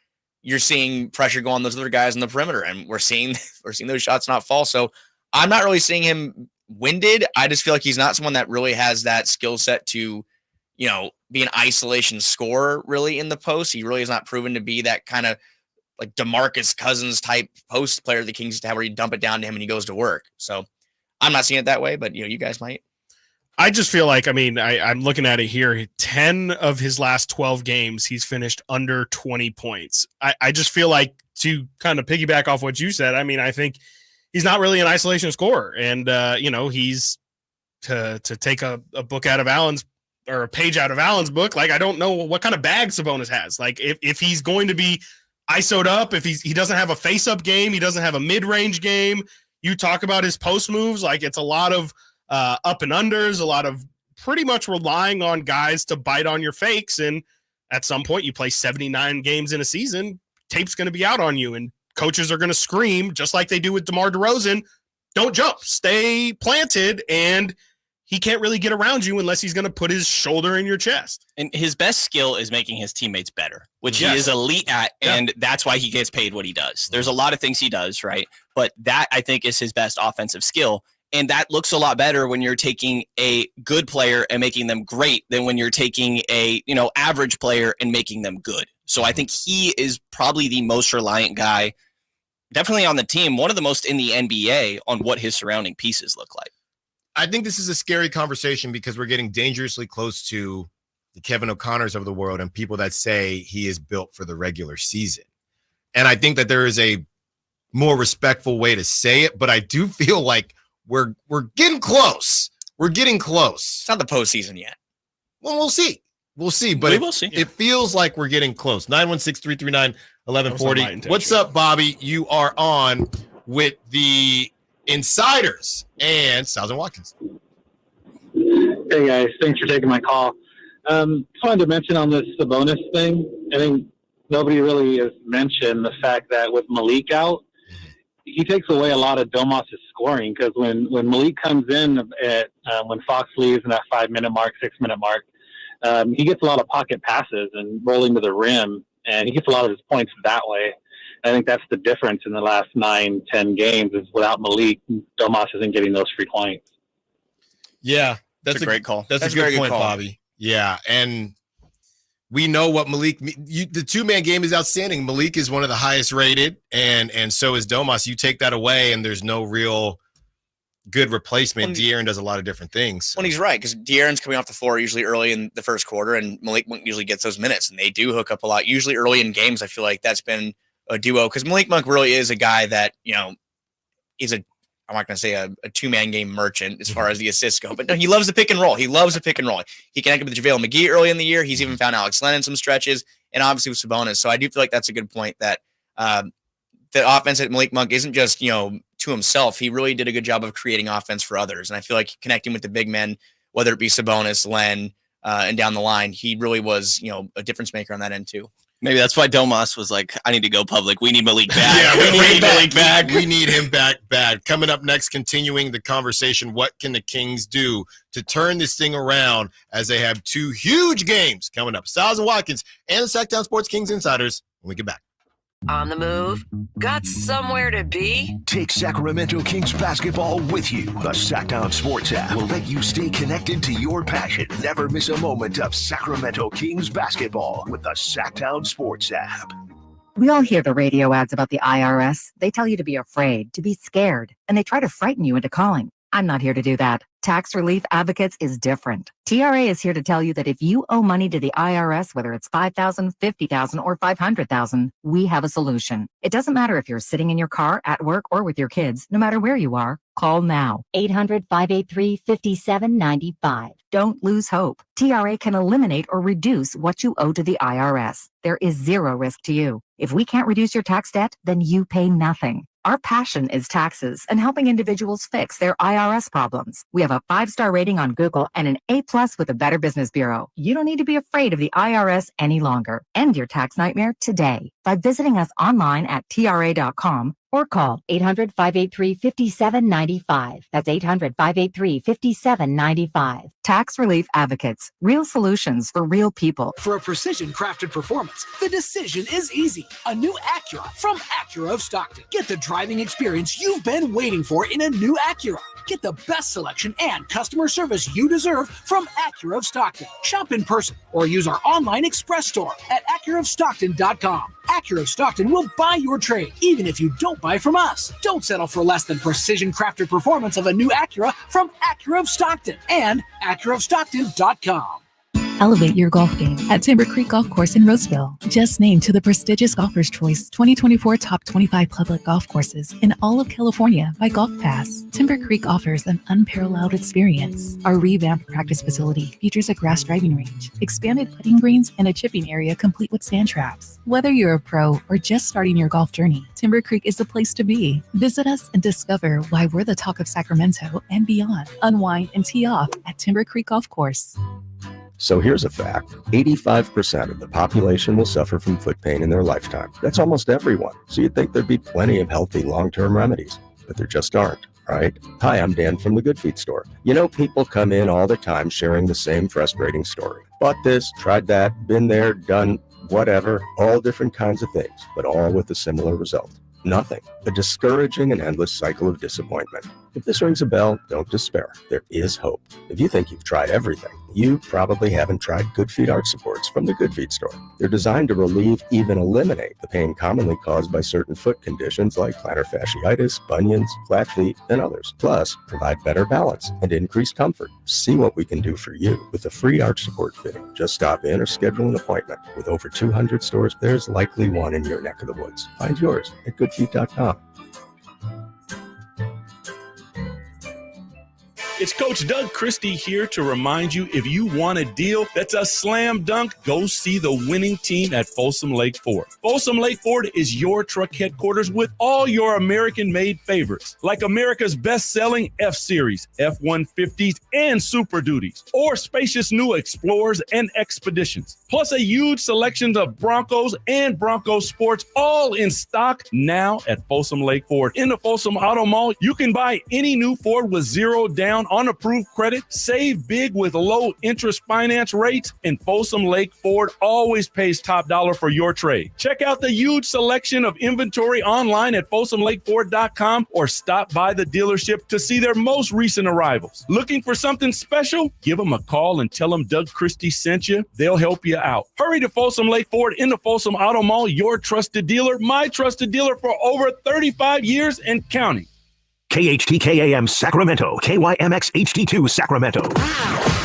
you're seeing pressure go on those other guys on the perimeter, and we're seeing those shots not fall. So I'm not really seeing him winded. I just feel like he's not someone that really has that skill set to, be an isolation scorer really in the post. He really has not proven to be that kind of like DeMarcus Cousins type post player the Kings have, where you dump it down to him and he goes to work. So I'm not seeing it that way, but you guys might. I just feel like, I'm looking at it here. 10 of his last 12 games, he's finished under 20 points. I just feel like, to kind of piggyback off what you said, I think he's not really an isolation scorer. And, he's to take a book out of Allen's, or a page out of Allen's book. Like, I don't know what kind of bag Sabonis has. Like, if he's going to be ISO'd up, if he doesn't have a face-up game, he doesn't have a mid-range game. You talk about his post moves, like it's a lot of up and unders, a lot of pretty much relying on guys to bite on your fakes. And at some point, you play 79 games in a season, tape's going to be out on you, and coaches are going to scream, just like they do with DeMar DeRozan, don't jump, stay planted, and he can't really get around you unless he's going to put his shoulder in your chest. And his best skill is making his teammates better, which he is elite at, and that's why he gets paid what he does. There's a lot of things he does, right? But that, I think, is his best offensive skill. And that looks a lot better when you're taking a good player and making them great than when you're taking a, average player and making them good. So I think he is probably the most reliant guy, definitely on the team, one of the most in the NBA on what his surrounding pieces look like. I think this is a scary conversation because we're getting dangerously close to the Kevin O'Connors of the world and people that say he is built for the regular season. And I think that there is a more respectful way to say it, but I do feel like we're getting close. We're getting close. It's not the postseason yet. Well, we'll see. We'll see. But we'll see. It feels like we're getting close. 916-339-1140. What's up, Bobby? You are on with the Insiders and Stiles Watkins. Hey guys, thanks for taking my call. Just wanted to mention on this Sabonis thing, I think nobody really has mentioned the fact that with Malik out, he takes away a lot of Domas' scoring, because when Malik comes in when Fox leaves in that 5-minute mark, 6-minute mark, he gets a lot of pocket passes and rolling to the rim, and he gets a lot of his points that way. I think that's the difference in the last 9-10 games, is without Malik, Domas isn't getting those free points. Yeah. That's a great call. That's a very good point, call. Bobby. Yeah, and we know what Malik. The two-man game is outstanding. Malik is one of the highest rated, and so is Domas. You take that away, and there's no real good replacement. De'Aaron does a lot of different things. When he's right, because De'Aaron's coming off the floor usually early in the first quarter, and Malik Monk usually gets those minutes, and they do hook up a lot. Usually early in games, I feel like that's been a duo, because Malik Monk really is a guy that, he's I'm not going to say a two-man game merchant as far as the assists go, but no, he loves the pick and roll. He connected with JaVale McGee early in the year. He's even found Alex Len in some stretches, and obviously with Sabonis. So I do feel like that's a good point, that the offense at Malik Monk isn't just, to himself. He really did a good job of creating offense for others. And I feel like connecting with the big men, whether it be Sabonis, Len, and down the line, he really was, a difference maker on that end too. Maybe that's why Domas was like, I need to go public. We need Malik back. We need Malik back. We need him back bad. Coming up next, continuing the conversation, what can the Kings do to turn this thing around as they have two huge games coming up? Stiles Watkins and the Sactown Sports Kings Insiders when we get back. On the move? Got somewhere to be? Take Sacramento Kings basketball with you. The Sactown Sports app will let you stay connected to your passion. Never miss a moment of Sacramento Kings basketball with the Sactown Sports app. We all hear the radio ads about the IRS. They tell you to be afraid, to be scared, and they try to frighten you into calling. I'm not here to do that. Tax Relief Advocates is different. TRA is here to tell you that if you owe money to the IRS, whether it's $5,000, $50,000, or $500,000, we have a solution. It doesn't matter if you're sitting in your car, at work, or with your kids. No matter where you are, call now. 800-583-5795. Don't lose hope. TRA can eliminate or reduce what you owe to the IRS. There is zero risk to you. If we can't reduce your tax debt, then you pay nothing. Our passion is taxes and helping individuals fix their IRS problems. We have a 5-star rating on Google and an A+ with the Better Business Bureau. You don't need to be afraid of the IRS any longer. End your tax nightmare today by visiting us online at tra.com or call 800-583-5795. That's 800-583-5795. Tax Relief Advocates. Real solutions for real people. For a precision-crafted performance, the decision is easy. A new Acura from Acura of Stockton. Get the driving experience you've been waiting for in a new Acura. Get the best selection and customer service you deserve from Acura of Stockton. Shop in person or use our online express store at AcuraofStockton.com. Acura of Stockton will buy your trade, even if you don't buy from us. Don't settle for less than precision-crafted performance of a new Acura from Acura of Stockton and AcuraofStockton.com. Elevate your golf game at Timber Creek Golf Course in Roseville. Just named to the prestigious Golfer's Choice 2024 Top 25 Public Golf Courses in all of California by Golf Pass, Timber Creek offers an unparalleled experience. Our revamped practice facility features a grass driving range, expanded putting greens, and a chipping area complete with sand traps. Whether you're a pro or just starting your golf journey, Timber Creek is the place to be. Visit us and discover why we're the talk of Sacramento and beyond. Unwind and tee off at Timber Creek Golf Course. So here's a fact. 85% of the population will suffer from foot pain in their lifetime. That's almost everyone. So you'd think there'd be plenty of healthy long-term remedies, but there just aren't, right? Hi, I'm Dan from the Good Feet store. You know, people come in all the time sharing the same frustrating story. Bought this, tried that, been there, done whatever, all different kinds of things, but all with a similar result. Nothing. A discouraging and endless cycle of disappointment. If this rings a bell, don't despair. There is hope. If you think you've tried everything, you probably haven't tried Good Feet arch supports from the Good Feet store. They're designed to relieve, even eliminate, the pain commonly caused by certain foot conditions like plantar fasciitis, bunions, flat feet, and others. Plus, provide better balance and increased comfort. See what we can do for you with a free arch support fitting. Just stop in or schedule an appointment. With over 200 stores, there's likely one in your neck of the woods. Find yours at goodfeet.com. It's Coach Doug Christie here to remind you, if you want a deal that's a slam dunk, go see the winning team at Folsom Lake Ford. Folsom Lake Ford is your truck headquarters with all your American-made favorites, like America's best-selling F-Series, F-150s, and Super Duties, or spacious new Explorers and Expeditions, plus a huge selection of Broncos and Bronco Sports, all in stock now at Folsom Lake Ford. In the Folsom Auto Mall, you can buy any new Ford with zero down on approved credit, save big with low interest finance rates, and Folsom Lake Ford always pays top dollar for your trade. Check out the huge selection of inventory online at FolsomLakeFord.com or stop by the dealership to see their most recent arrivals. Looking for something special? Give them a call and tell them Doug Christie sent you. They'll help you out. Hurry to Folsom Lake Ford in the Folsom Auto Mall, your trusted dealer, my trusted dealer for over 35 years and counting. KHTKAM Sacramento, KYMX HD2 Sacramento.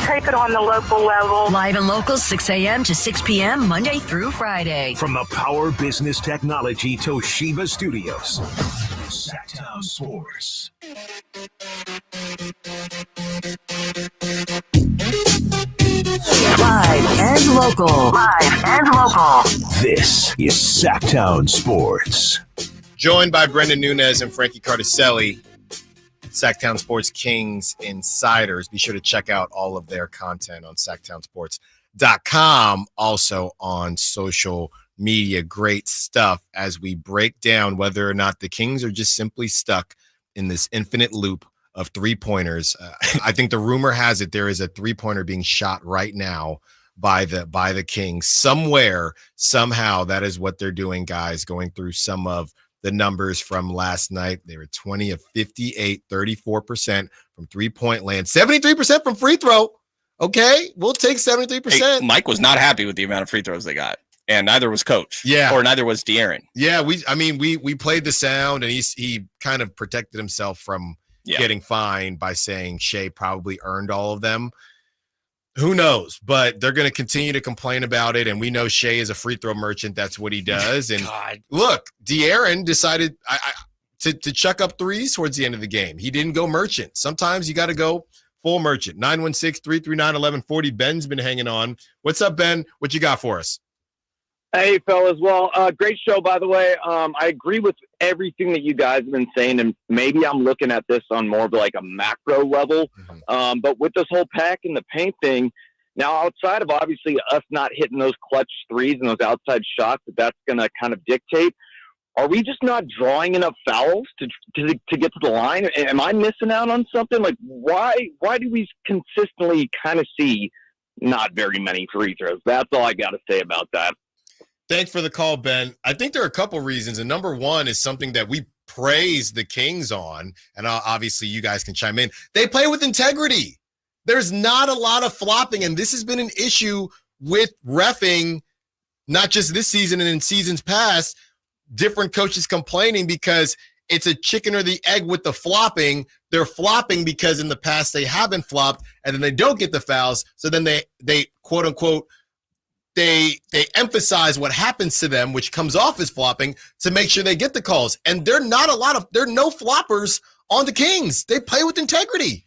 Take it on the local level. Live and local, 6 a.m. to 6 p.m., Monday through Friday. From the Power Business Technology Toshiba Studios, Sactown Sports. Live and local. Live and local. This is Sactown Sports. Joined by Brendan Nunez and Frankie Cardicelli, Sactown Sports Kings Insiders. Be sure to check out all of their content on SactownSports.com. Also on social media. Great stuff as we break down whether or not the Kings are just simply stuck in this infinite loop of three-pointers. I think the rumor has it there is a three-pointer being shot right now by the Kings. Somewhere, somehow, that is what they're doing, guys, going through some of the numbers from last night. They were 20 of 58, 34% from three-point land, 73% from free throw. Okay, we'll take 73%. Hey, Mike was not happy with the amount of free throws they got, and neither was Coach. Yeah, or neither was De'Aaron. Yeah, we played the sound, and he kind of protected himself from getting fined by saying Shea probably earned all of them. Who knows? But they're going to continue to complain about it, and we know Shea is a free throw merchant. That's what he does. And look, De'Aaron decided to chuck up threes towards the end of the game. He didn't go merchant. Sometimes you got to go full merchant. 916-339-1140. Ben's been hanging on. What's up, Ben? What you got for us? Hey, fellas. Well, great show, by the way. I agree with everything that you guys have been saying, and maybe I'm looking at this on more of like a macro level. But with this whole pack and the paint thing, now outside of obviously us not hitting those clutch threes and those outside shots, that's going to kind of dictate. Are we just not drawing enough fouls to get to the line? Am I missing out on something? Like, why do we consistently kind of see not very many free throws? That's all I got to say about that. Thanks for the call, Ben. I think there are a couple reasons. And number one is something that we praise the Kings on. And obviously you guys can chime in. They play with integrity. There's not a lot of flopping. And this has been an issue with reffing, not just this season and in seasons past. Different coaches complaining because it's a chicken or the egg with the flopping. They're flopping because in the past they haven't flopped, and then they don't get the fouls. So then they quote unquote, they emphasize what happens to them, which comes off as flopping, to make sure they get the calls. And there are no floppers on the Kings. They play with integrity.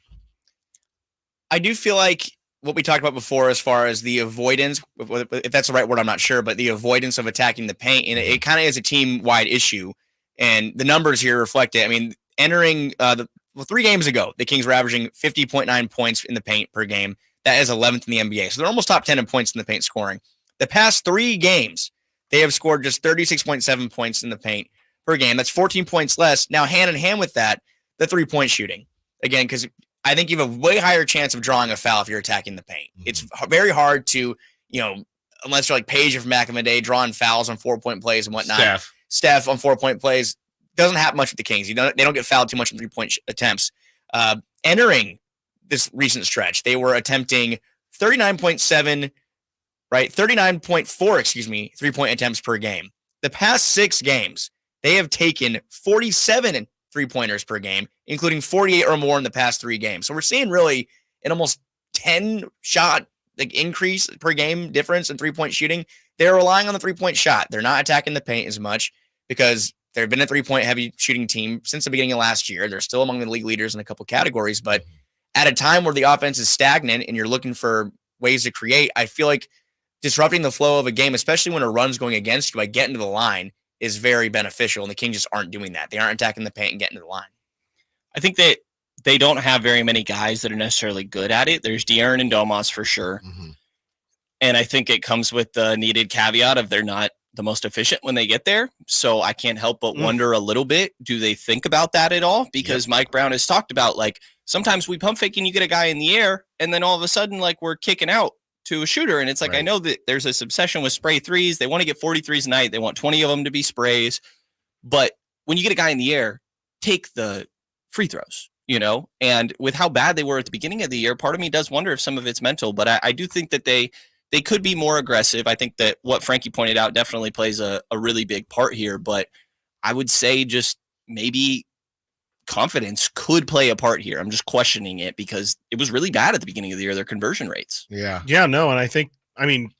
I do feel like what we talked about before, as far as the avoidance, if that's the right word, I'm not sure, but the avoidance of attacking the paint, and it kind of is a team-wide issue. And the numbers here reflect it. I mean, entering 3 games ago, the Kings were averaging 50.9 points in the paint per game. That is 11th in the NBA. So they're almost top 10 in points in the paint scoring. The past 3 games, they have scored just 36.7 points in the paint per game. That's 14 points less. Now, hand in hand with that, the 3-point shooting. Again, because I think you have a way higher chance of drawing a foul if you're attacking the paint. It's very hard to, unless you're like Paige from back in the day, drawing fouls on 4-point plays and whatnot. Steph on 4-point plays. Doesn't happen much with the Kings. They don't get fouled too much in 3-point attempts. Entering this recent stretch, they were attempting 39.4, 3-point attempts per game. The past 6 games, they have taken 47 3-pointers per game, including 48 or more in the past 3 games. So we're seeing really an almost 10-shot increase per game difference in 3-point shooting. They're relying on the 3-point shot. They're not attacking the paint as much because they've been a 3-point heavy shooting team since the beginning of last year. They're still among the league leaders in a couple categories, but at a time where the offense is stagnant and you're looking for ways to create, I feel like disrupting the flow of a game, especially when a run's going against you by getting to the line, is very beneficial, and the Kings just aren't doing that. They aren't attacking the paint and getting to the line. I think that they don't have very many guys that are necessarily good at it. There's De'Aaron and Domas for sure. And I think it comes with the needed caveat of they're not the most efficient when they get there. So I can't help but wonder a little bit, do they think about that at all? Because Mike Brown has talked about sometimes we pump fake and you get a guy in the air, and then all of a sudden, like, we're kicking out to a shooter. And it's like, I know that there's this obsession with spray threes. They want to get 40 threes a night. They want 20 of them to be sprays. But when you get a guy in the air, take the free throws, and with how bad they were at the beginning of the year, part of me does wonder if some of it's mental, but I do think that they could be more aggressive. I think that what Frankie pointed out definitely plays a really big part here, but I would say just maybe confidence could play a part here. I'm just questioning it because it was really bad at the beginning of the year, their conversion rates. Yeah. Yeah, no. And I think,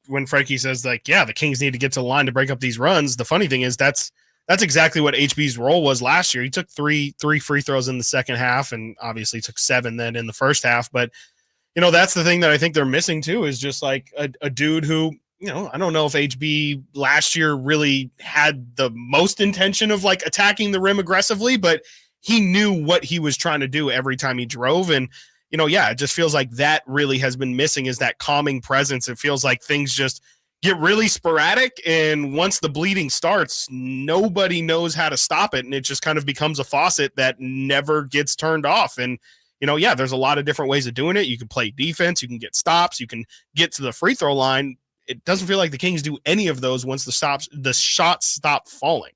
when Frankie says like, yeah, the Kings need to get to the line to break up these runs, the funny thing is that's exactly what HB's role was last year. He took three free throws in the second half and obviously took 7 then in the first half. But, that's the thing that I think they're missing too, is just like a dude who, I don't know if HB last year really had the most intention of like attacking the rim aggressively, but he knew what he was trying to do every time he drove. And, it just feels like that really has been missing, is that calming presence. It feels like things just get really sporadic, and once the bleeding starts, nobody knows how to stop it, and it just kind of becomes a faucet that never gets turned off. And there's a lot of different ways of doing it. You can play defense, you can get stops, you can get to the free throw line. It doesn't feel like the Kings do any of those once the shots stop falling.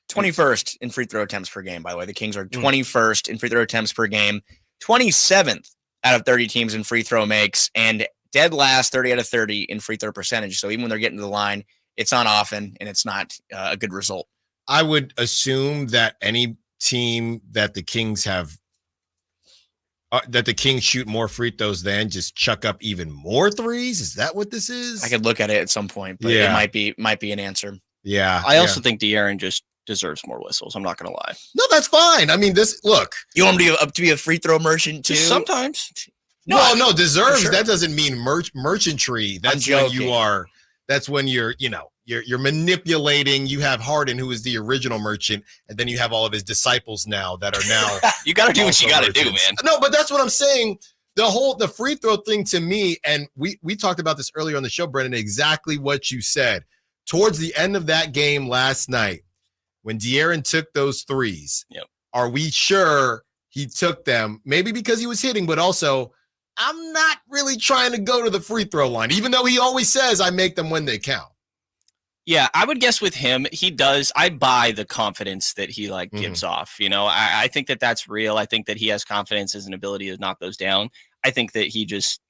21st in free throw attempts per game, by the way. The Kings are 21st in free throw attempts per game, 27th out of 30 teams in free throw makes, and dead last 30 out of 30 in free throw percentage. So even when they're getting to the line, it's not often, and it's not a good result. I would assume that any team that the Kings have, that the Kings shoot more free throws than, just chuck up even more threes. Is that what this is? I could look at it at some point, but it might be an answer. Yeah. I also think De'Aaron just deserves more whistles. I'm not going to lie. No, that's fine. Look. You want him to be a free throw merchant too? Just sometimes. No, deserves. Sure. That doesn't mean merchantry. That's when you are. That's when you're manipulating. You have Harden, who is the original merchant, and then you have all of his disciples now that are now. You got to do what you got to do, man. No, but that's what I'm saying. The free throw thing to me, and we talked about this earlier on the show, Brendan. Exactly what you said. Towards the end of that game last night, when De'Aaron took those threes, are we sure he took them? Maybe because he was hitting, but also, I'm not really trying to go to the free throw line, even though he always says I make them when they count. Yeah, I would guess with him, he does. I buy the confidence that he gives off. I think that that's real. I think that he has confidence as an ability to knock those down. I think that he just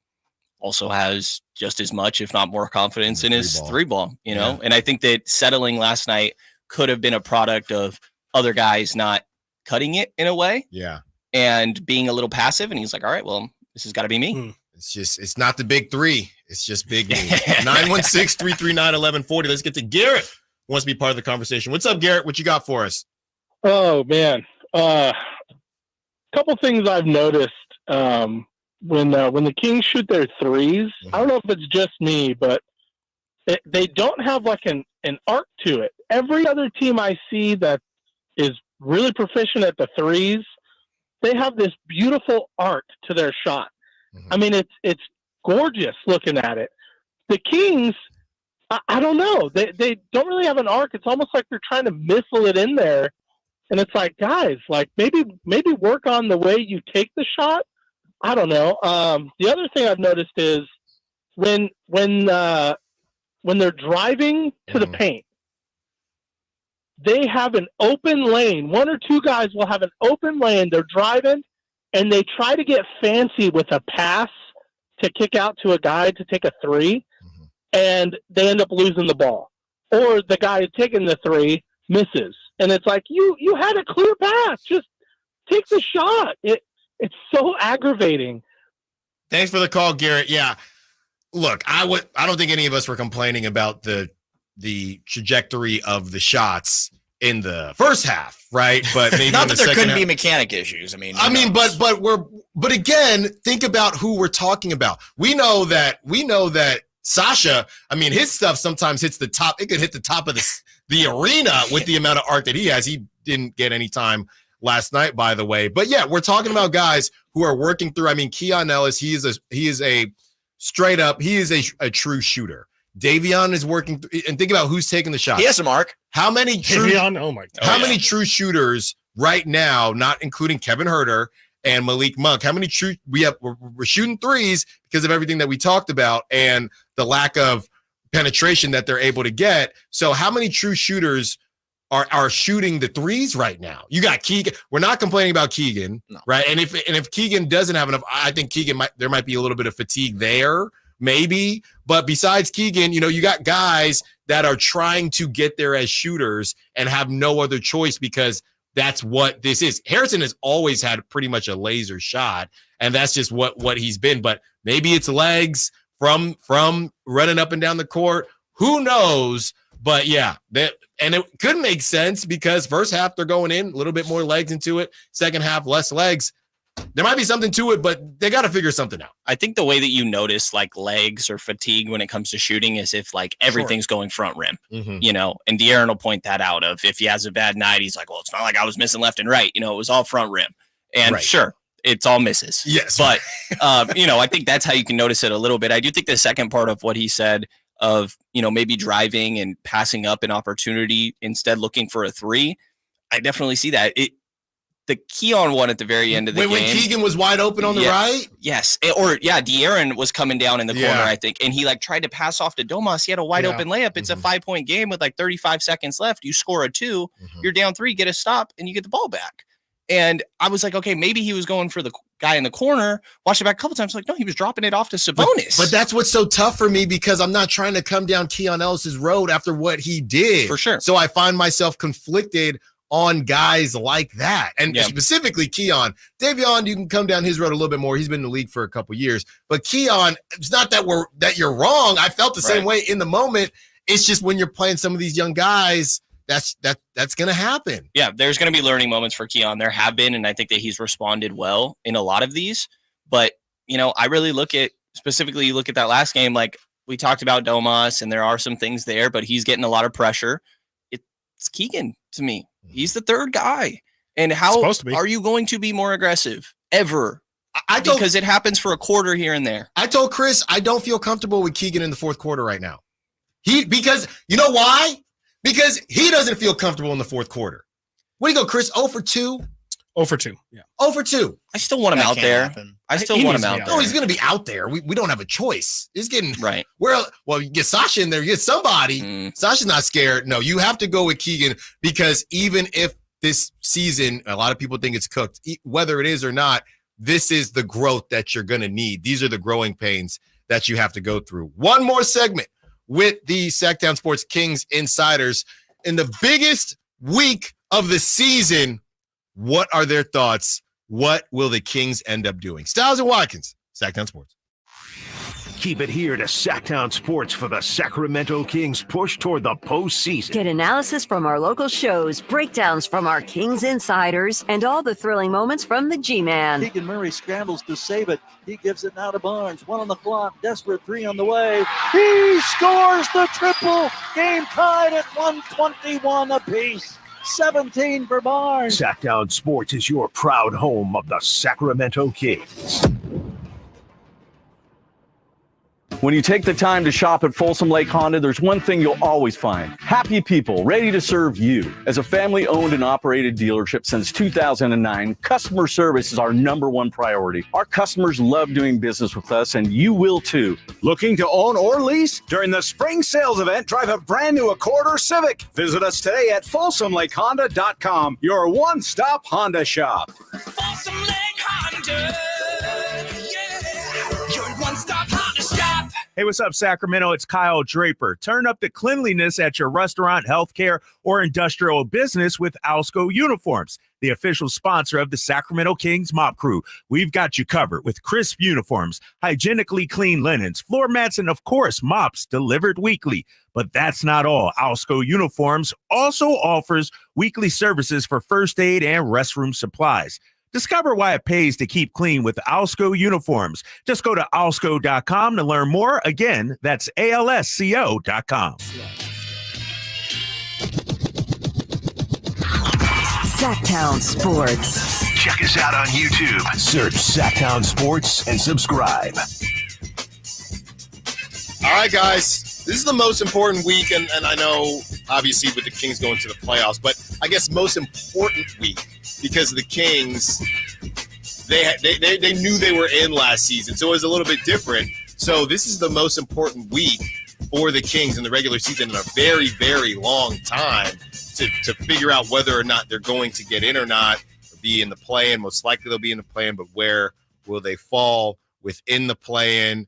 also has just as much, if not more, confidence in his three ball, And I think that settling last night could have been a product of other guys not cutting it in a way. Yeah. And being a little passive. And he's like, all right, well, this has got to be me. It's not the big three. It's just big me. 916-339-1140. Let's get to Garrett, who wants to be part of the conversation. What's up, Garrett? What you got for us? Oh, man. Couple things I've noticed when the Kings shoot their threes. I don't know if it's just me, but they don't have like an arc to it. Every other team I see that is really proficient at the threes, they have this beautiful arc to their shot. I mean, it's gorgeous looking at it. The Kings, I don't know. They don't really have an arc. It's almost like they're trying to missile it in there. And it's like, guys, like maybe work on the way you take the shot. I don't know. The other thing I've noticed is when they're driving to the paint, they have an open lane. One or two guys will have an open lane. They're driving, and they try to get fancy with a pass to kick out to a guy to take a three, and they end up losing the ball. Or the guy taking the three misses. And it's like, you had a clear path. Just take the shot. It's so aggravating. Thanks for the call, Garrett. Yeah. Look, I don't think any of us were complaining about the trajectory of the shots in the first half, right? But maybe not that there couldn't be mechanic issues. I mean, but again, think about who we're talking about. We know that Sasha, I mean, his stuff sometimes hits the top. It could hit the top of the arena with the amount of arc that he has. He didn't get any time last night, by the way. But yeah, we're talking about guys who are working through. I mean, Keon Ellis, he is a straight up, he is a true shooter. Davion is working and think about who's taking the shots. He has some arc. How many true Davion? Oh my God. How many true shooters right now, not including Kevin Huerter and Malik Monk. How many true we're shooting threes because of everything that we talked about and the lack of penetration that they're able to get. So how many true shooters are shooting the threes right now? You got Keegan. We're not complaining about Keegan, right? And if Keegan doesn't have enough, I think there might be a little bit of fatigue there, maybe. But besides Keegan, you got guys that are trying to get there as shooters and have no other choice because that's what this is. Harrison has always had pretty much a laser shot, and that's just what he's been. But maybe it's legs from running up and down the court. Who knows? But yeah, and it could make sense because first half they're going in a little bit more legs into it. Second half, less legs. There might be something to it, but they got to figure something out. I think the way that you notice like legs or fatigue when it comes to shooting is if like everything's going front rim, and De'Aaron will point that out of if he has a bad night, he's like, well, it's not like I was missing left and right. It was all front rim. And sure, it's all misses. Yes. But, I think that's how you can notice it a little bit. I do think the second part of what he said of, maybe driving and passing up an opportunity instead looking for a three, I definitely see that. The Keon one at the very end of the game. When Keegan was wide open on the right? Yes. De'Aaron was coming down in the corner, I think. And he tried to pass off to Domas. He had a wide open layup. It's a 5-point game with 35 seconds left. You score a 2, you're down 3, get a stop, and you get the ball back. And I was like, okay, maybe he was going for the guy in the corner. Watched it back a couple times. Like, no, he was dropping it off to Sabonis. But that's what's so tough for me because I'm not trying to come down Keon Ellis's road after what he did. For sure. So I find myself conflicted on guys like that. And specifically Keon. Davion, you can come down his road a little bit more. He's been in the league for a couple years. But Keon, it's not that you're wrong. I felt the same way in the moment. It's just when you're playing some of these young guys, that's going to happen. Yeah, there's going to be learning moments for Keon. There have been, and I think that he's responded well in a lot of these. But, I really look at that last game, like we talked about Domas, and there are some things there, but he's getting a lot of pressure. It's Keegan to me. He's the third guy. And how are you going to be more aggressive ever? Because it happens for a quarter here and there. I told Chris, I don't feel comfortable with Keegan in the fourth quarter right now. Because you know why? Because he doesn't feel comfortable in the fourth quarter. What do you go, Chris? 0 for 2? 0 for 2. Yeah. 0 for 2. I still want him out there. I still want him out there. No, he's going to be out there. We don't have a choice. He's getting right. You get Sasha in there, you get somebody. Sasha's not scared. No, you have to go with Keegan because even if this season, a lot of people think it's cooked, whether it is or not, this is the growth that you're going to need. These are the growing pains that you have to go through. One more segment with the Sactown Sports Kings Insiders in the biggest week of the season. What are their thoughts? What will the Kings end up doing? Stiles and Watkins, Sactown Sports. Keep it here to Sactown Sports for the Sacramento Kings push toward the postseason. Get analysis from our local shows, breakdowns from our Kings insiders, and all the thrilling moments from the G-Man. Keegan Murray scrambles to save it. He gives it now to Barnes. 1 on the clock. Desperate 3 on the way. He scores the triple. Game tied at 121 apiece. 17 for Barnes. Sactown Sports is your proud home of the Sacramento Kings. When you take the time to shop at Folsom Lake Honda, there's one thing you'll always find. Happy people ready to serve you. As a family-owned and operated dealership since 2009, customer service is our #1 priority. Our customers love doing business with us, and you will too. Looking to own or lease? During the spring sales event, drive a brand new Accord or Civic. Visit us today at FolsomLakeHonda.com, your one-stop Honda shop. Folsom Lake Honda, your one-stop Honda shop. Hey, what's up, Sacramento? It's Kyle Draper. Turn up the cleanliness at your restaurant, healthcare, or industrial business with Alsco Uniforms, the official sponsor of the Sacramento Kings Mop Crew. We've got you covered with crisp uniforms, hygienically clean linens, floor mats, and, of course, mops delivered weekly. But that's not all. Alsco Uniforms also offers weekly services for first aid and restroom supplies. Discover why it pays to keep clean with Alsco Uniforms. Just go to alsco.com to learn more. Again, that's ALSCO.com. Sactown Sports. Check us out on YouTube. Search Sactown Sports and subscribe. All right, guys. This is the most important week, and I know, obviously, with the Kings going to the playoffs, but I guess most important week because the Kings they knew they were in last season, so it was a little bit different. So this is the most important week for the Kings in the regular season in a very, very long time to figure out whether or not they're going to get in or not, or be in the play-in. Most likely they'll be in the play-in, but where will they fall within the play-in?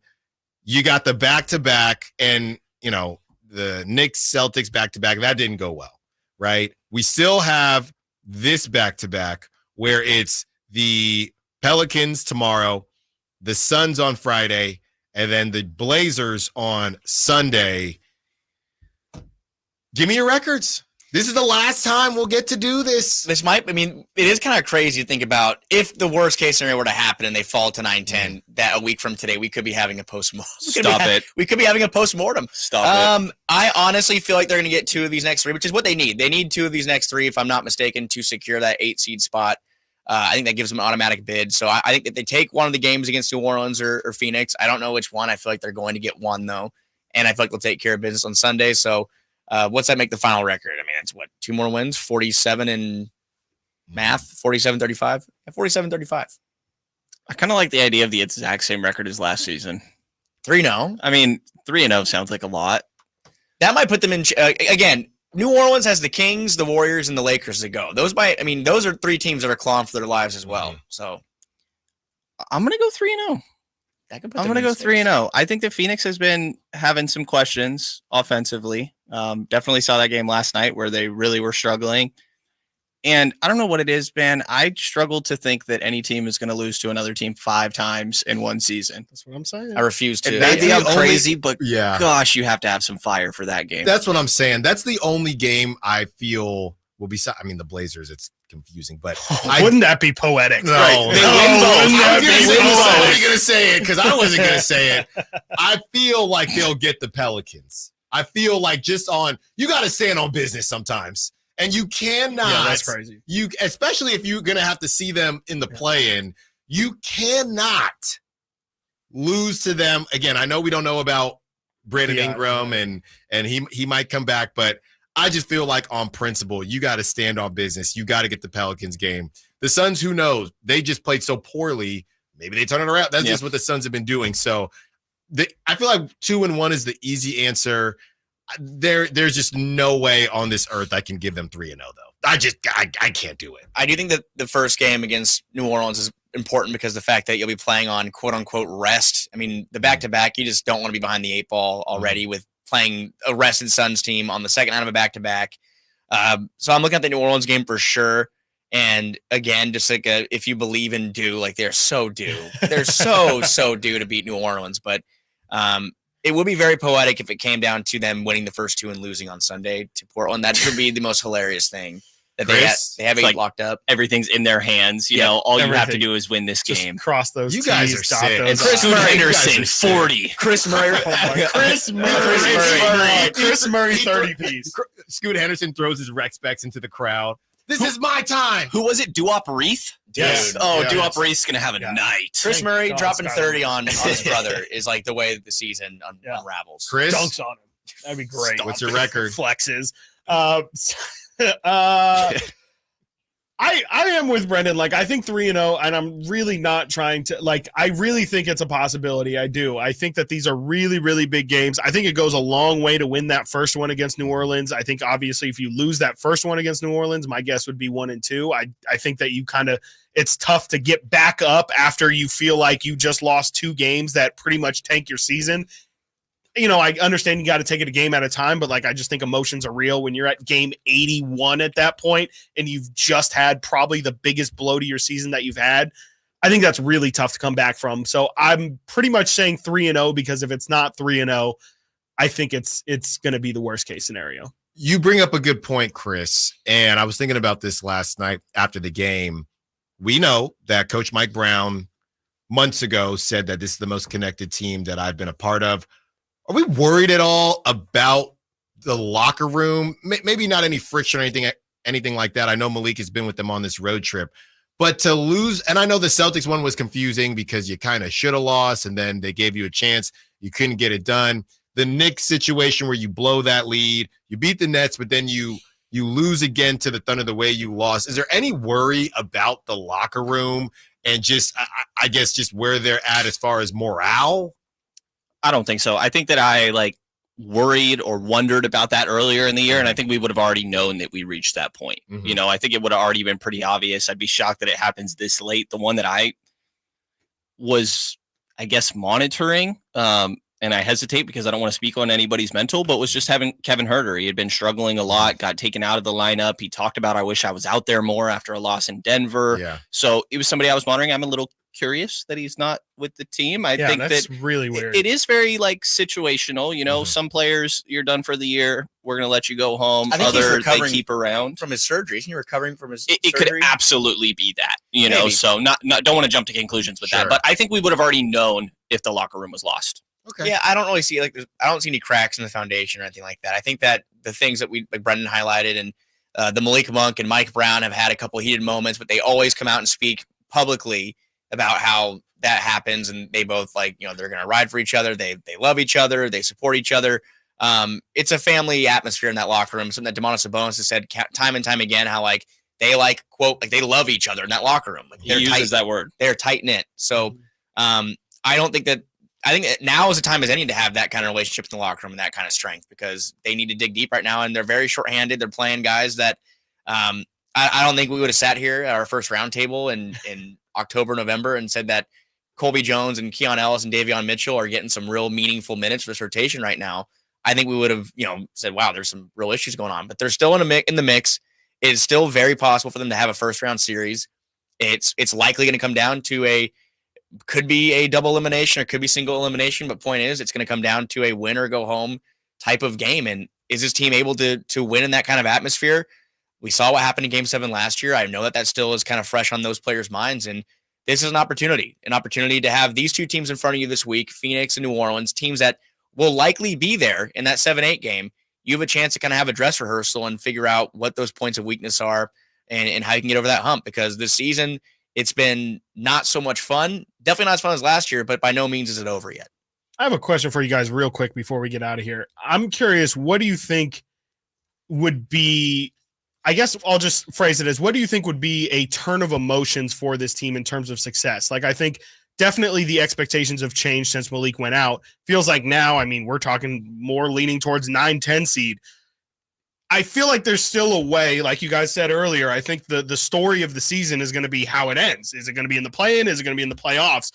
You got the back-to-back, and, you know, the Knicks, Celtics back-to-back. That didn't go well, right? We still have this back-to-back where it's the Pelicans tomorrow, the Suns on Friday, and then the Blazers on Sunday. Give me your records. This is the last time we'll get to do this. It is kind of crazy to think about if the worst case scenario were to happen and they fall to 9-10, that a week from today, we could be having a postmortem. We could be having a postmortem. Stop it. I honestly feel like they're going to get 2 of these next 3, which is what they need. They need 2 of these next 3, if I'm not mistaken, to secure that 8 seed spot. I think that gives them an automatic bid. So I think that they take one of the games against New Orleans or Phoenix. I don't know which one. I feel like they're going to get one, though. And I feel like they'll take care of business on Sunday. So what's that make the final record? I mean, it's what, 2 more wins? 47 in math? 47-35? 47-35. I kind of like the idea of the exact same record as last season. 3-0. I mean, 3-0 sounds like a lot. That might put them in again. New Orleans has the Kings, the Warriors, and the Lakers to go. Those are 3 teams that are clawing for their lives as well. So I'm gonna go 3-0. I'm gonna go 3-0. I think that Phoenix has been having some questions offensively. Definitely saw that game last night where they really were struggling. And I don't know what it is, man. I struggle to think that any team is going to lose to another team 5 times in one season. That's what I'm saying. I refuse to. Maybe I'm crazy, but yeah, gosh, you have to have some fire for that game. That's what I'm saying. That's the only game I feel will be. I mean, the Blazers, it's confusing, but wouldn't that be poetic? No, right. I wasn't going to say it because I wasn't going to say it. I feel like they'll get the Pelicans. I feel like you got to stand on business sometimes. And you cannot. Yeah, that's crazy. Especially if you're going to have to see them in the play-in, you cannot lose to them. Again, I know we don't know about Brandon Ingram and he might come back, but I just feel like on principle, you got to stand on business. You got to get the Pelicans game. The Suns, who knows? They just played so poorly. Maybe they turn it around. That's just what the Suns have been doing. So I feel like 2-1 is the easy answer. There's just no way on this earth I can give them 3-0 though. I can't do it. I do think that the first game against New Orleans is important because the fact that you'll be playing on quote unquote rest. I mean, the back-to-back, you just don't want to be behind the 8 ball already with playing a rested Suns team on the second night of a back-to-back. So I'm looking at the New Orleans game for sure. And again, just like if you believe in due, like they're so due. They're so due to beat New Orleans. But it would be very poetic if it came down to them winning the first 2 and losing on Sunday to Portland. That would be the most hilarious thing. That they have it locked up. Everything's in their hands. You know, all you have to do is win this Just game. Cross those. You guys are sick. And Chris Henderson, 40. Chris Murray. Chris Murray, 30 piece. Scoot Henderson throws his rec specs into the crowd. This is my time. Who was it? Duop Reith? Yes. Duop Reith's going to have a night. Chris Murray dropping 30 on his brother is like the way the season unravels. Chris dunks on him. That'd be great. What's your record? Flexes. I am with Brendan. Like, I think 3-0, and I'm really not trying to, like, I really think it's a possibility. I do. I think that these are really, really big games. I think it goes a long way to win that first one against New Orleans. I think, obviously, if you lose that first one against New Orleans, my guess would be 1-2. I think that you it's tough to get back up after you feel like you just lost 2 games that pretty much tank your season. You know, I understand you got to take it a game at a time, but like, I just think emotions are real when you're at game 81 at that point and you've just had probably the biggest blow to your season that you've had. I think that's really tough to come back from. So I'm pretty much saying 3-0 because if it's not 3-0, I think it's going to be the worst case scenario. You bring up a good point, Chris. And I was thinking about this last night after the game. We know that Coach Mike Brown months ago said that this is the most connected team that I've been a part of. Are we worried at all about the locker room? Maybe not any friction or anything like that. I know Malik has been with them on this road trip, but to lose, and I know the Celtics one was confusing because you kind of should have lost, and then they gave you a chance. You couldn't get it done. The Knicks situation where you blow that lead, you beat the Nets, but then you lose again to the Thunder the way you lost. Is there any worry about the locker room and just I guess just where they're at as far as morale? I don't think so. I think that I worried or wondered about that earlier in the year, and I think we would have already known that we reached that point. Mhm. I think it would have already been pretty obvious. I'd be shocked that it happens this late. The one that I was, I guess, monitoring, and I hesitate because I don't want to speak on anybody's mental, but was just having Kevin Huerter. He had been struggling a lot, got taken out of the lineup. He talked about, I wish I was out there more after a loss in Denver. Yeah. So it was somebody I was monitoring. I'm a little curious that he's not with the team. I think that's that really weird. it is very situational. Some players, you're done for the year. We're going to let you go home. I think he's Other, they recovering keep around. from his surgery. Isn't he recovering from his It could surgery? absolutely be that, Maybe. so not don't want to jump to conclusions with Sure. that, but I think we would have already known if the locker room was lost. Okay. Yeah, I don't really see I don't see any cracks in the foundation or anything like that. I think that the things that Brendan highlighted and the Malik Monk and Mike Brown have had a couple heated moments, but they always come out and speak publicly about how that happens, and they both they're going to ride for each other. They love each other. They support each other. It's a family atmosphere in that locker room. Something that Domantas Sabonis has said time and time again, how they quote they love each other in that locker room. He uses that word. They're tight knit. So I think that now is the time as any to have that kind of relationship in the locker room and that kind of strength, because they need to dig deep right now, and they're very shorthanded. They're playing guys that I don't think we would have sat here at our first roundtable in October, November and said that Colby Jones and Keon Ellis and Davion Mitchell are getting some real meaningful minutes for this rotation right now. I think we would have, said, wow, there's some real issues going on, but they're still in the mix. It is still very possible for them to have a first round series. It's likely going to come down to could be a double elimination or could be single elimination. But point is, it's going to come down to a win or go home type of game. And is this team able to win in that kind of atmosphere? We saw what happened in Game 7 last year. I know that still is kind of fresh on those players' minds. And this is an opportunity to have these two teams in front of you this week, Phoenix and New Orleans, teams that will likely be there in that 7-8 game. You have a chance to kind of have a dress rehearsal and figure out what those points of weakness are and how you can get over that hump, because this season it's been not so much fun. Definitely not as fun as last year, but by no means is it over yet. I have a question for you guys real quick before we get out of here. I'm curious, what do you think would be, I guess I'll just phrase it as, what do you think would be a turn of emotions for this team in terms of success? I think definitely the expectations have changed since Malik went out. Feels like now, we're talking more leaning towards 9-10 seed. I feel like there's still a way, like you guys said earlier. I think the story of the season is going to be how it ends. Is it going to be in the play-in? Is it going to be in the playoffs?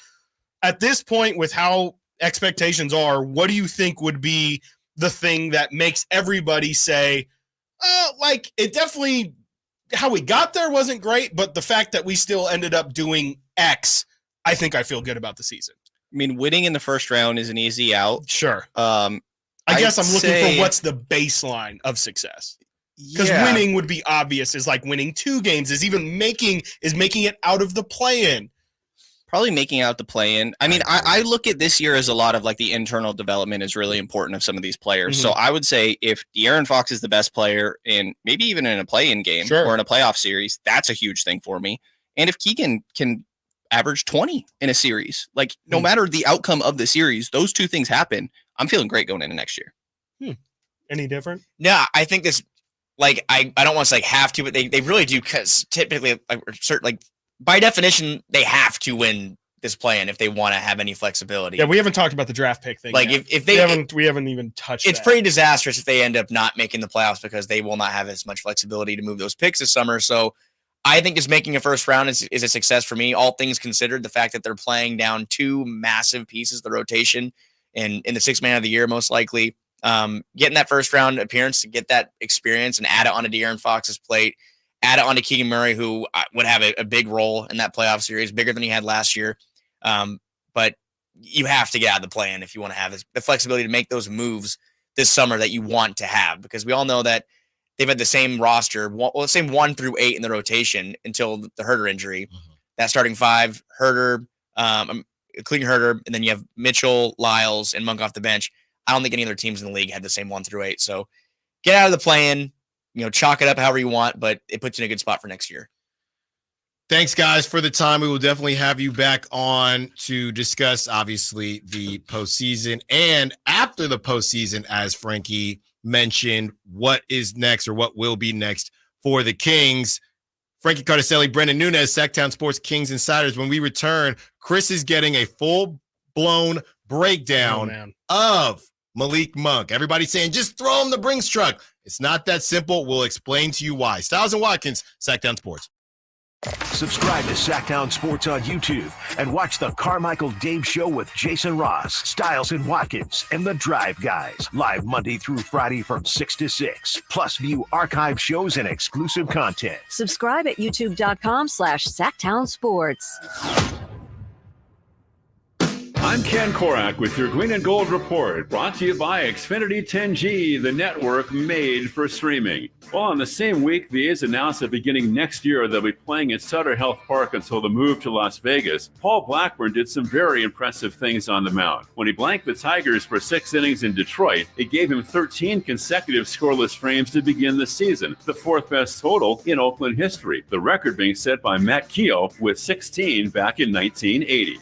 At this point, with how expectations are, what do you think would be the thing that makes everybody say, it definitely, how we got there wasn't great, but the fact that we still ended up doing X, I think I feel good about the season. Winning in the first round is an easy out. Sure. I guess I'm looking for what's the baseline of success. Because winning would be obvious, is like winning 2 games, is making it out of the play-in. Probably making out the play-in. I look at this year as a lot of the internal development is really important of some of these players. Mm-hmm. So I would say if De'Aaron Fox is the best player in maybe even in a play-in game or in a playoff series, that's a huge thing for me. And if Keegan can average 20 in a series, no matter the outcome of the series, those 2 things happen, I'm feeling great going into next year. Any different? No, I think this, I don't want to say have to, but they really do, because typically, by definition, they have to win this play-in if they want to have any flexibility. Yeah, we haven't talked about the draft pick thing. Yet. If they we haven't even touched. It's pretty disastrous if they end up not making the playoffs, because they will not have as much flexibility to move those picks this summer. So I think just making a first round is a success for me. All things considered, the fact that they're playing down 2 massive pieces of the rotation in the 6th man of the year, most likely, getting that first round appearance to get that experience and add it onto De'Aaron Fox's plate, add it onto Keegan Murray, who would have a big role in that playoff series, bigger than he had last year. But you have to get out of the play-in if you want to have the flexibility to make those moves this summer that you want to have, because we all know that they've had the same roster, same 1 through 8 in the rotation until the Huerter injury. Mm-hmm. That starting 5, Huerter, including Huerter, and then you have Mitchell, Lyles, and Monk off the bench. I don't think any other teams in the league had the same 1 through 8. So get out of the play-in, chalk it up however you want, but it puts you in a good spot for next year. Thanks, guys, for the time. We will definitely have you back on to discuss, obviously, the postseason. And after the postseason, as Frankie mentioned, what is next or what will be next for the Kings. Frankie Cardicelli, Brendan Nunez, Sactown Sports Kings Insiders. When we return, Chris is getting a full-blown breakdown of Malik Monk. Everybody saying, just throw him the Brinks truck. It's not that simple. We'll explain to you why. Stiles and Watkins, Sactown Sports. Subscribe to Sactown Sports on YouTube and watch the Carmichael Dave Show with Jason Ross, Stiles and Watkins, and the Drive Guys. Live Monday through Friday from 6 to 6. Plus view archive shows and exclusive content. Subscribe at youtube.com/Sactown Sports. I'm Ken Korak with your Green and Gold Report, brought to you by Xfinity 10G, the network made for streaming. Well, in the same week, the A's announced that beginning next year they'll be playing at Sutter Health Park until the move to Las Vegas. Paul Blackburn did some very impressive things on the mound. When he blanked the Tigers for 6 innings in Detroit, it gave him 13 consecutive scoreless frames to begin the season, the 4th best total in Oakland history, the record being set by Matt Keogh with 16 back in 1980.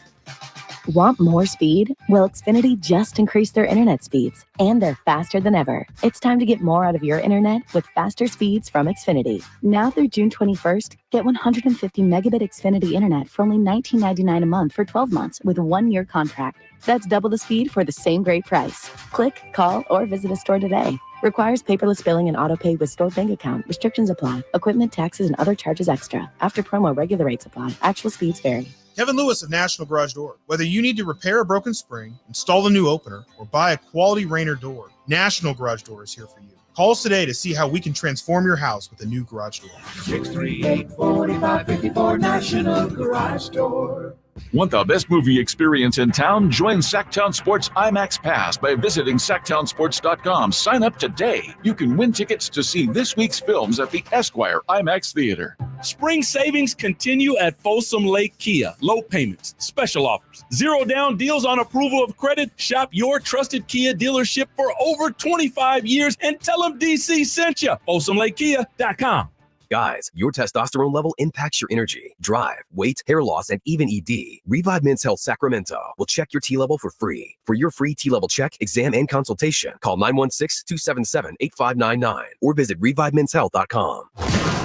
Want more speed? Well, Xfinity just increased their internet speeds, and they're faster than ever. It's time to get more out of your internet with faster speeds from Xfinity. Now through June 21st, get 150 megabit Xfinity internet for only $19.99 a month for 12 months with a 1-year contract. That's double the speed for the same great price. Click, call, or visit a store today. Requires paperless billing and autopay with stored bank account. Restrictions apply. Equipment, taxes, and other charges extra. After promo, regular rates apply. Actual speeds vary. Kevin Lewis of National Garage Door. Whether you need to repair a broken spring, install a new opener, or buy a quality Rainer door, National Garage Door is here for you. Call us today to see how we can transform your house with a new garage door. 638-4554 National Garage Door. Want the best movie experience in town? Join Sactown Sports IMAX Pass by visiting SactownSports.com. Sign up today. You can win tickets to see this week's films at the Esquire IMAX Theater. Spring savings continue at Folsom Lake Kia. Low payments, special offers, 0 down deals on approval of credit. Shop your trusted Kia dealership for over 25 years and tell them DC sent you. FolsomLakeKia.com. Guys, your testosterone level impacts your energy, drive, weight, hair loss, and even ED. Revive Men's Health Sacramento will check your T level for free. For your free T level check, exam, and consultation, call 916-277-8599 or visit ReviveMen'sHealth.com.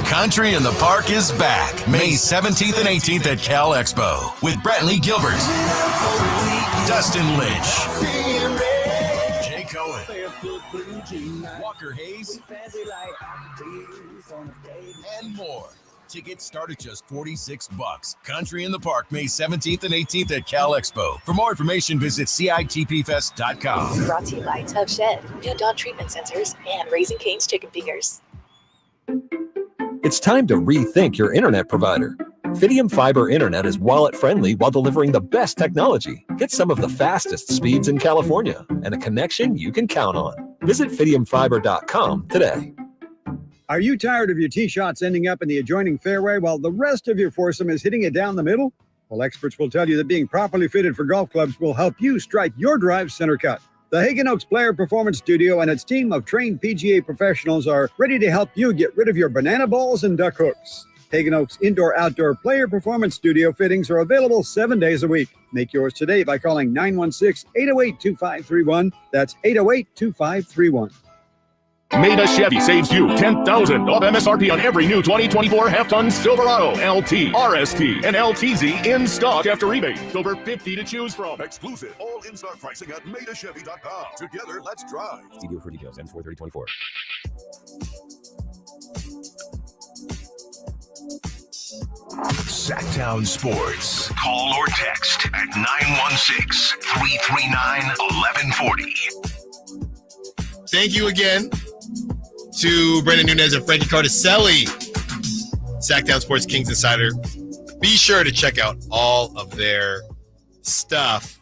Country in the Park is back May 17th and 18th at Cal Expo with Brantley Gilbert, Dustin Lynch, Jay Cohen, Walker Hayes, and more. Tickets start at just $46. Country in the Park, May 17th and 18th at Cal Expo. For more information, visit CITPFest.com. Brought to you by Tub Shed, new Dawn treatment sensors, and Raising Cane's chicken fingers. It's time to rethink your internet provider. Fidium Fiber Internet is wallet-friendly while delivering the best technology. Get some of the fastest speeds in California and a connection you can count on. Visit FidiumFiber.com today. Are you tired of your tee shots ending up in the adjoining fairway while the rest of your foursome is hitting it down the middle? Well, experts will tell you that being properly fitted for golf clubs will help you strike your drive center cut. The Hagen Oaks Player Performance Studio and its team of trained PGA professionals are ready to help you get rid of your banana balls and duck hooks. Hagen Oaks Indoor-Outdoor Player Performance Studio fittings are available 7 days a week. Make yours today by calling 916-808-2531. That's 808-2531. Maida Chevy saves you $10,000 off MSRP on every new 2024 half-ton Silverado, LT, RST, and LTZ in stock after rebate. Over 50 to choose from. Exclusive all in-stock pricing at MaidaChevy.com. Together, let's drive. See deal for details. Ends 4/30/24. Sactown Sports. Call or text at 916-339-1140. Thank you again to Brendan Nunez and Frankie Cardicelli, Sactown Sports Kings Insider. Be sure to check out all of their stuff.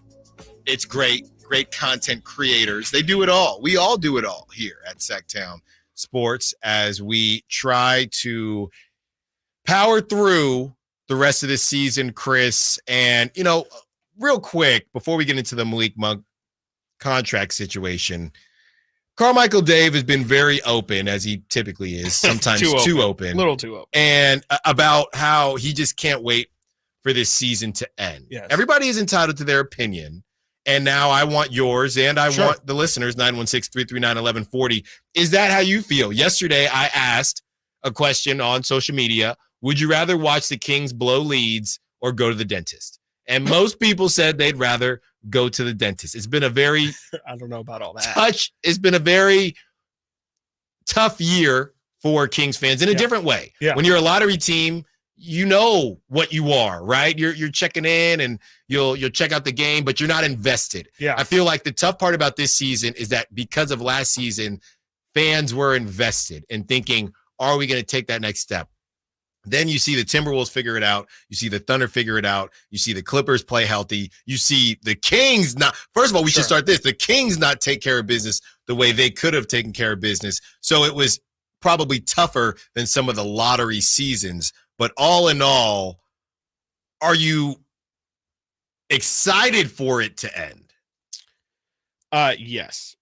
It's great content creators. They do it all. We all do it all here at Sactown Sports as we try to power through the rest of this season, Chris. And, real quick, before we get into the Malik Monk contract situation, Carmichael Dave has been very open, as he typically is, sometimes too open. A little too open. And about how he just can't wait for this season to end. Yes. Everybody is entitled to their opinion. And now I want yours, and I want the listeners, 916-339-1140. Is that how you feel? Yesterday, I asked a question on social media. would you rather watch the Kings blow leads or go to the dentist? And most people said they'd rather go to the dentist. It's been a very I don't know about all that. It's been a very tough year for Kings fans in a different way. Yeah. When you're a lottery team, you know what you are, right? You're checking in and you'll check out the game, but you're not invested. Yeah. I feel like the tough part about this season is that because of last season, fans were invested in thinking, are we going to take that next step? Then you see the Timberwolves figure it out. You see the Thunder figure it out. You see the Clippers play healthy. You see the Kings not. First of all, we should start this. The Kings not take care of business the way they could have taken care of business. So it was probably tougher than some of the lottery seasons. But all in all, are you excited for it to end? Yes.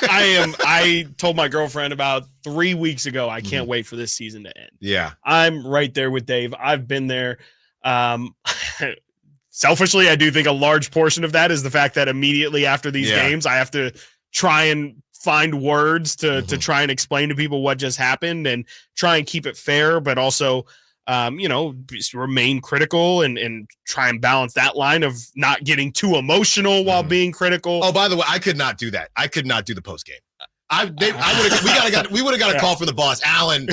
I told my girlfriend about 3 weeks ago, I can't wait for this season to end. Yeah. I'm right there with Dave. I've been there. Selfishly, I do think a large portion of that is the fact that immediately after these games, I have to try and find words to try and explain to people what just happened and try and keep it fair, but also remain critical and try and balance that line of not getting too emotional while being critical. Oh, by the way, I could not do that. I could not do the post game. We would have got a call from the boss, Alan.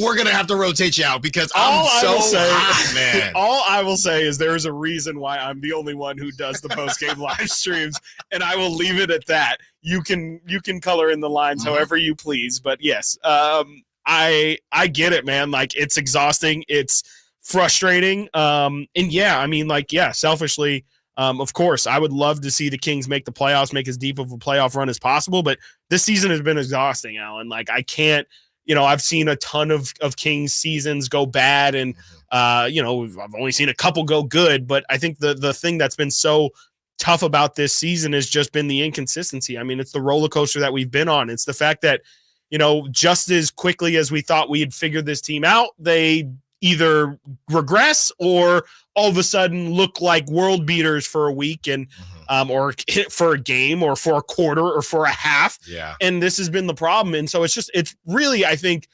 We're gonna have to rotate you out because I'm hot, man. All I will say is there is a reason why I'm the only one who does the post game live streams, and I will leave it at that. You can color in the lines however you please, but yes, I get it, man. Like, it's exhausting, it's frustrating, and selfishly. Of course, I would love to see the Kings make the playoffs, make as deep of a playoff run as possible. But this season has been exhausting, Alan. Like, I can't, I've seen a ton of Kings seasons go bad and, I've only seen a couple go good. But I think the thing that's been so tough about this season has just been the inconsistency. I mean, it's the roller coaster that we've been on. It's the fact that, just as quickly as we thought we had figured this team out, they either regress or all of a sudden look like world beaters for a week and or for a game or for a quarter or for a half. Yeah. And this has been the problem. And so it's really, I think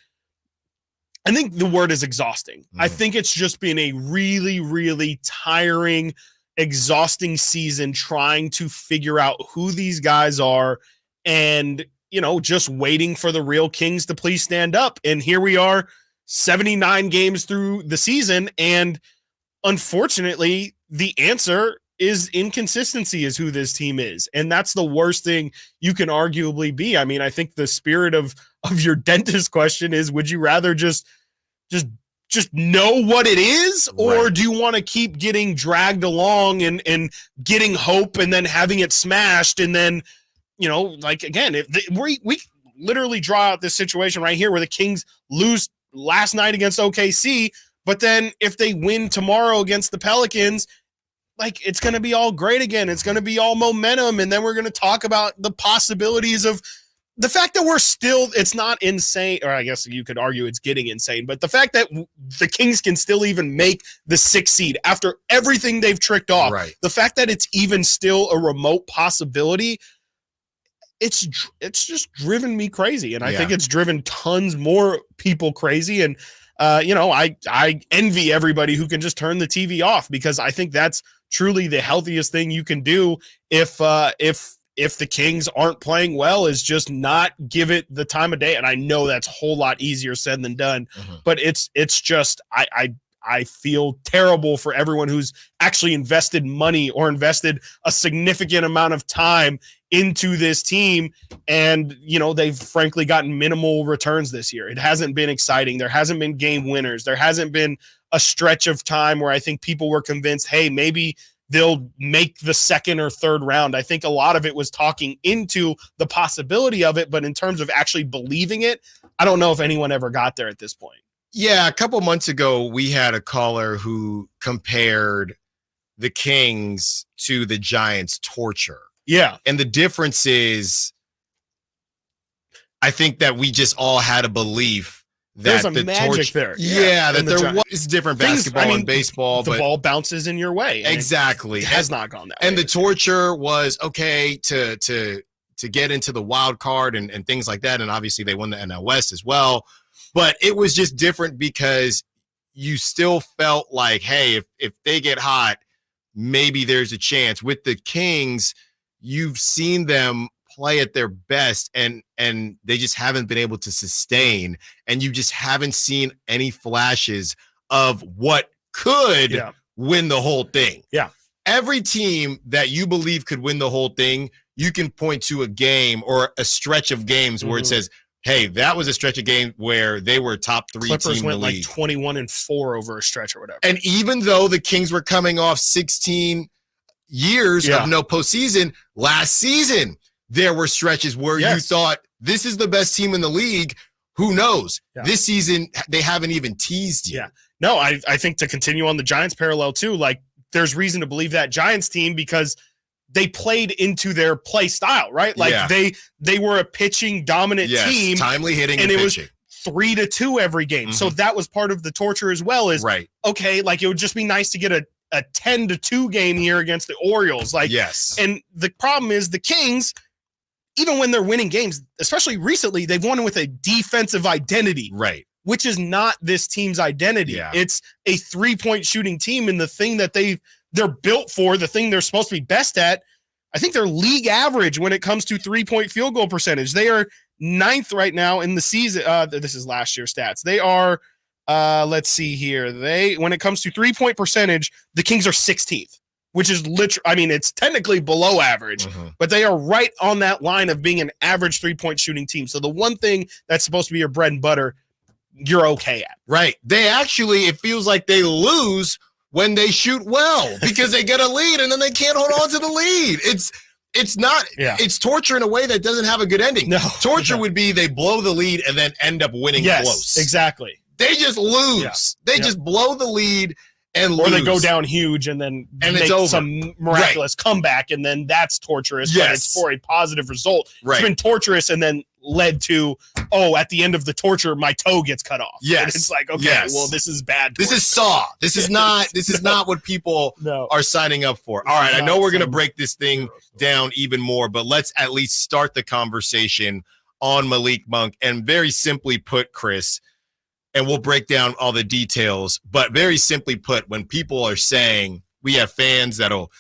the word is exhausting. I think it's just been a really, really tiring, exhausting season trying to figure out who these guys are and, just waiting for the real Kings to please stand up. And here we are, 79 games through the season, and unfortunately, the answer is inconsistency is who this team is. And that's the worst thing you can arguably be. I mean, I think the spirit of your dentist question is, would you rather just know what it is, or do you want to keep getting dragged along and getting hope and then having it smashed? And then, again, if we literally draw out this situation right here where the Kings lose last night against OKC, but then if they win tomorrow against the Pelicans, like, it's going to be all great again. It's going to be all momentum. And then we're going to talk about the possibilities of the fact that we're still, it's not insane, or I guess you could argue it's getting insane, but the fact that the Kings can still even make the 6th seed after everything they've tricked off, the fact that it's even still a remote possibility, it's just driven me crazy. And I think it's driven tons more people crazy. And, I envy everybody who can just turn the TV off, because I think that's truly the healthiest thing you can do if the Kings aren't playing well, is just not give it the time of day. And I know that's a whole lot easier said than done, but it's just, I feel terrible for everyone who's actually invested money or invested a significant amount of time into this team. And, they've frankly gotten minimal returns this year. It hasn't been exciting. There hasn't been game winners. There hasn't been a stretch of time where I think people were convinced, hey, maybe they'll make the 2nd or 3rd round. I think a lot of it was talking into the possibility of it, but in terms of actually believing it, I don't know if anyone ever got there at this point. Yeah, a couple months ago, we had a caller who compared the Kings to the Giants' torture. Yeah. And the difference is, I think that we just all had a belief that there's a magic there. Yeah, that there was different basketball and baseball. The ball bounces in your way. Exactly. It has not gone that way. And the torture was, okay, to get into the wild card and things like that. And obviously they won the NL West as well. But it was just different because you still felt like, hey, if they get hot, maybe there's a chance. With the Kings, you've seen them play at their best, and they just haven't been able to sustain, and you just haven't seen any flashes of what could win the whole thing. Yeah. Every team that you believe could win the whole thing, you can point to a game or a stretch of games where it says, hey, that was a stretch of game where they were top 3 Clippers team went in the league. 21-4 over a stretch or whatever. And even though the Kings were coming off 16 years of no postseason, last season there were stretches where you thought this is the best team in the league. Who knows? This season they haven't even teased you. Yeah. No, I think to continue on the Giants parallel too, like there's reason to believe that Giants team because they played into their play style, right? Like they were a pitching dominant team, timely hitting and and it pitching. was 3-2 every game. So that was part of the torture as well. Is okay, like it would just be nice to get a 10-2 game here against the Orioles. Like and the problem is the Kings, even when they're winning games, especially recently, they've won with a defensive identity, which is not this team's identity. It's a 3-point shooting team, and the thing that they're built for, the thing they're supposed to be best at, I think they're league average when it comes to 3-point field goal percentage. They are 9th right now in the season. This is last year's stats. They are, let's see here. When it comes to 3-point percentage, the Kings are 16th, which is literally, I mean, it's technically below average, but they are right on that line of being an average 3-point shooting team. So the one thing that's supposed to be your bread and butter, you're okay at. Right. They actually, it feels like they lose when they shoot well because they get a lead and then they can't hold on to the lead. It's not, it's torture in a way that doesn't have a good ending. No. Torture would be they blow the lead and then end up winning close. Exactly. They just lose. Yeah. They just blow the lead and or lose. they go down huge and then make it's over. some miraculous comeback, and then that's torturous, but it's for a positive result. Right. It's been torturous and then led to, at the end of the torture, my toe gets cut off. Yes. And it's like, okay, well, this is bad torture. This is Saw. This is not what people are signing up for. All right, I know we're going to break this thing down even more, but let's at least start the conversation on Malik Monk. And very simply put, Chris, and we'll break down all the details, but very simply put, when people are saying, we have fans that'll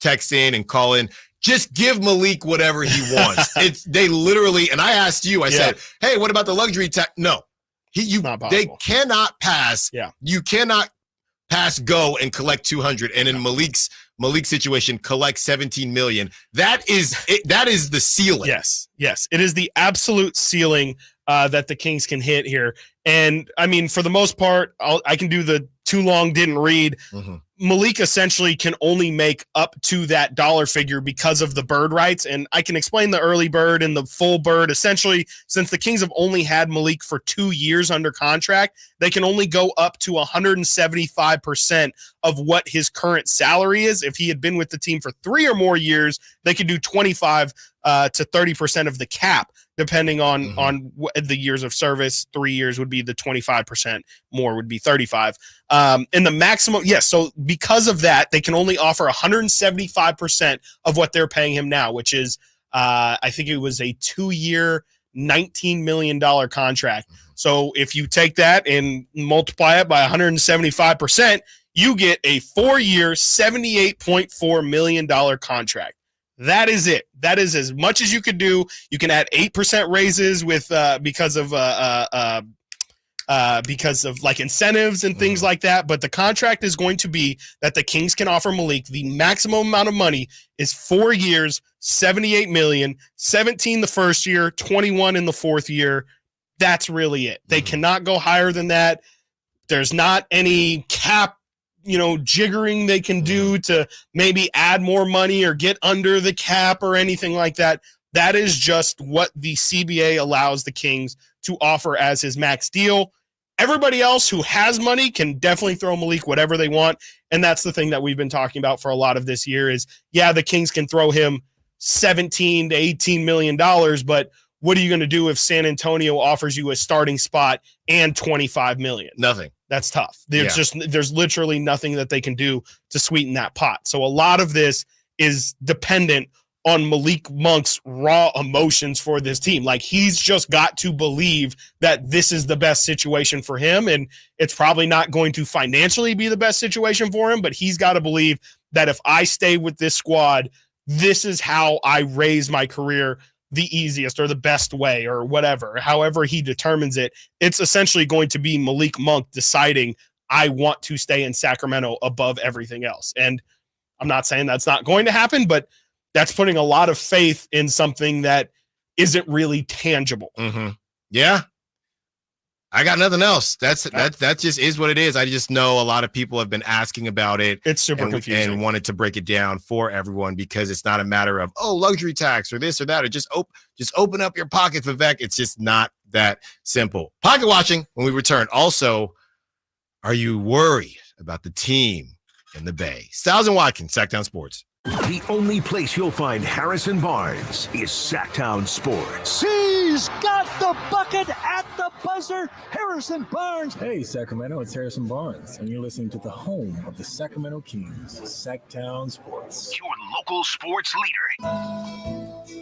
text in and call in, just give Malik whatever he wants. They literally, and I asked you, I said, hey, what about the luxury tax? No, they cannot pass. You cannot pass go and collect 200. And in Malik's situation, collect 17 million. That is the ceiling. Yes. It is the absolute ceiling that the Kings can hit here. And I mean, for the most part, I can do the too long didn't read. Malik essentially can only make up to that dollar figure because of the bird rights. And I can explain the early bird and the full bird. Essentially, since the Kings have only had Malik for 2 years under contract, they can only go up to 175% of what his current salary is. If he had been with the team for 3 or more years, they could do 25 to 30% of the cap, depending on the years of service. 3 years would be the 25%, more would be 35. And the maximum, so because of that, they can only offer 175% of what they're paying him now, which is, I think it was a 2-year, $19 million contract. So if you take that and multiply it by 175%, you get a 4-year, $78.4 million contract. That is it. That is as much as you could do. You can add 8% raises with because of like incentives and things like that. But the contract is going to be that the Kings can offer Malik. The maximum amount of money is 4 years, $78 million, 17 the first year, 21 in the fourth year. That's really it. They cannot go higher than that. There's not any cap, jiggering they can do to maybe add more money or get under the cap or anything like that. That is just what the CBA allows the Kings to offer as his max deal. Everybody else who has money can definitely throw Malik whatever they want. And that's the thing that we've been talking about for a lot of this year is, the Kings can throw him $17 to $18 million, but what are you going to do if San Antonio offers you a starting spot and $25 million? Nothing. That's tough. There's literally nothing that they can do to sweeten that pot. So a lot of this is dependent on Malik Monk's raw emotions for this team. Like, he's just got to believe that this is the best situation for him, and it's probably not going to financially be the best situation for him, but he's got to believe that if I stay with this squad, this is how I raise my career the easiest or the best way or whatever. However he determines it, it's essentially going to be Malik Monk deciding, I want to stay in Sacramento above everything else. And I'm not saying that's not going to happen, but that's putting a lot of faith in something that isn't really tangible. Mm-hmm. Yeah. I got nothing else. That just is what it is. I just know a lot of people have been asking about it. It's super confusing and wanted to break it down for everyone, because it's not a matter of, luxury tax or this or that, or just open up your pocket, Vivek. It's just not that simple. Pocket watching when we return. Also, are you worried about the team in the Bay? Stiles and Watkins, Sactown Sports. The only place you'll find Harrison Barnes is Sactown Sports. He's got the bucket at the buzzer. Harrison Barnes. Hey, Sacramento, it's Harrison Barnes, and you're listening to the home of the Sacramento Kings, Sactown Sports. Your local sports leader.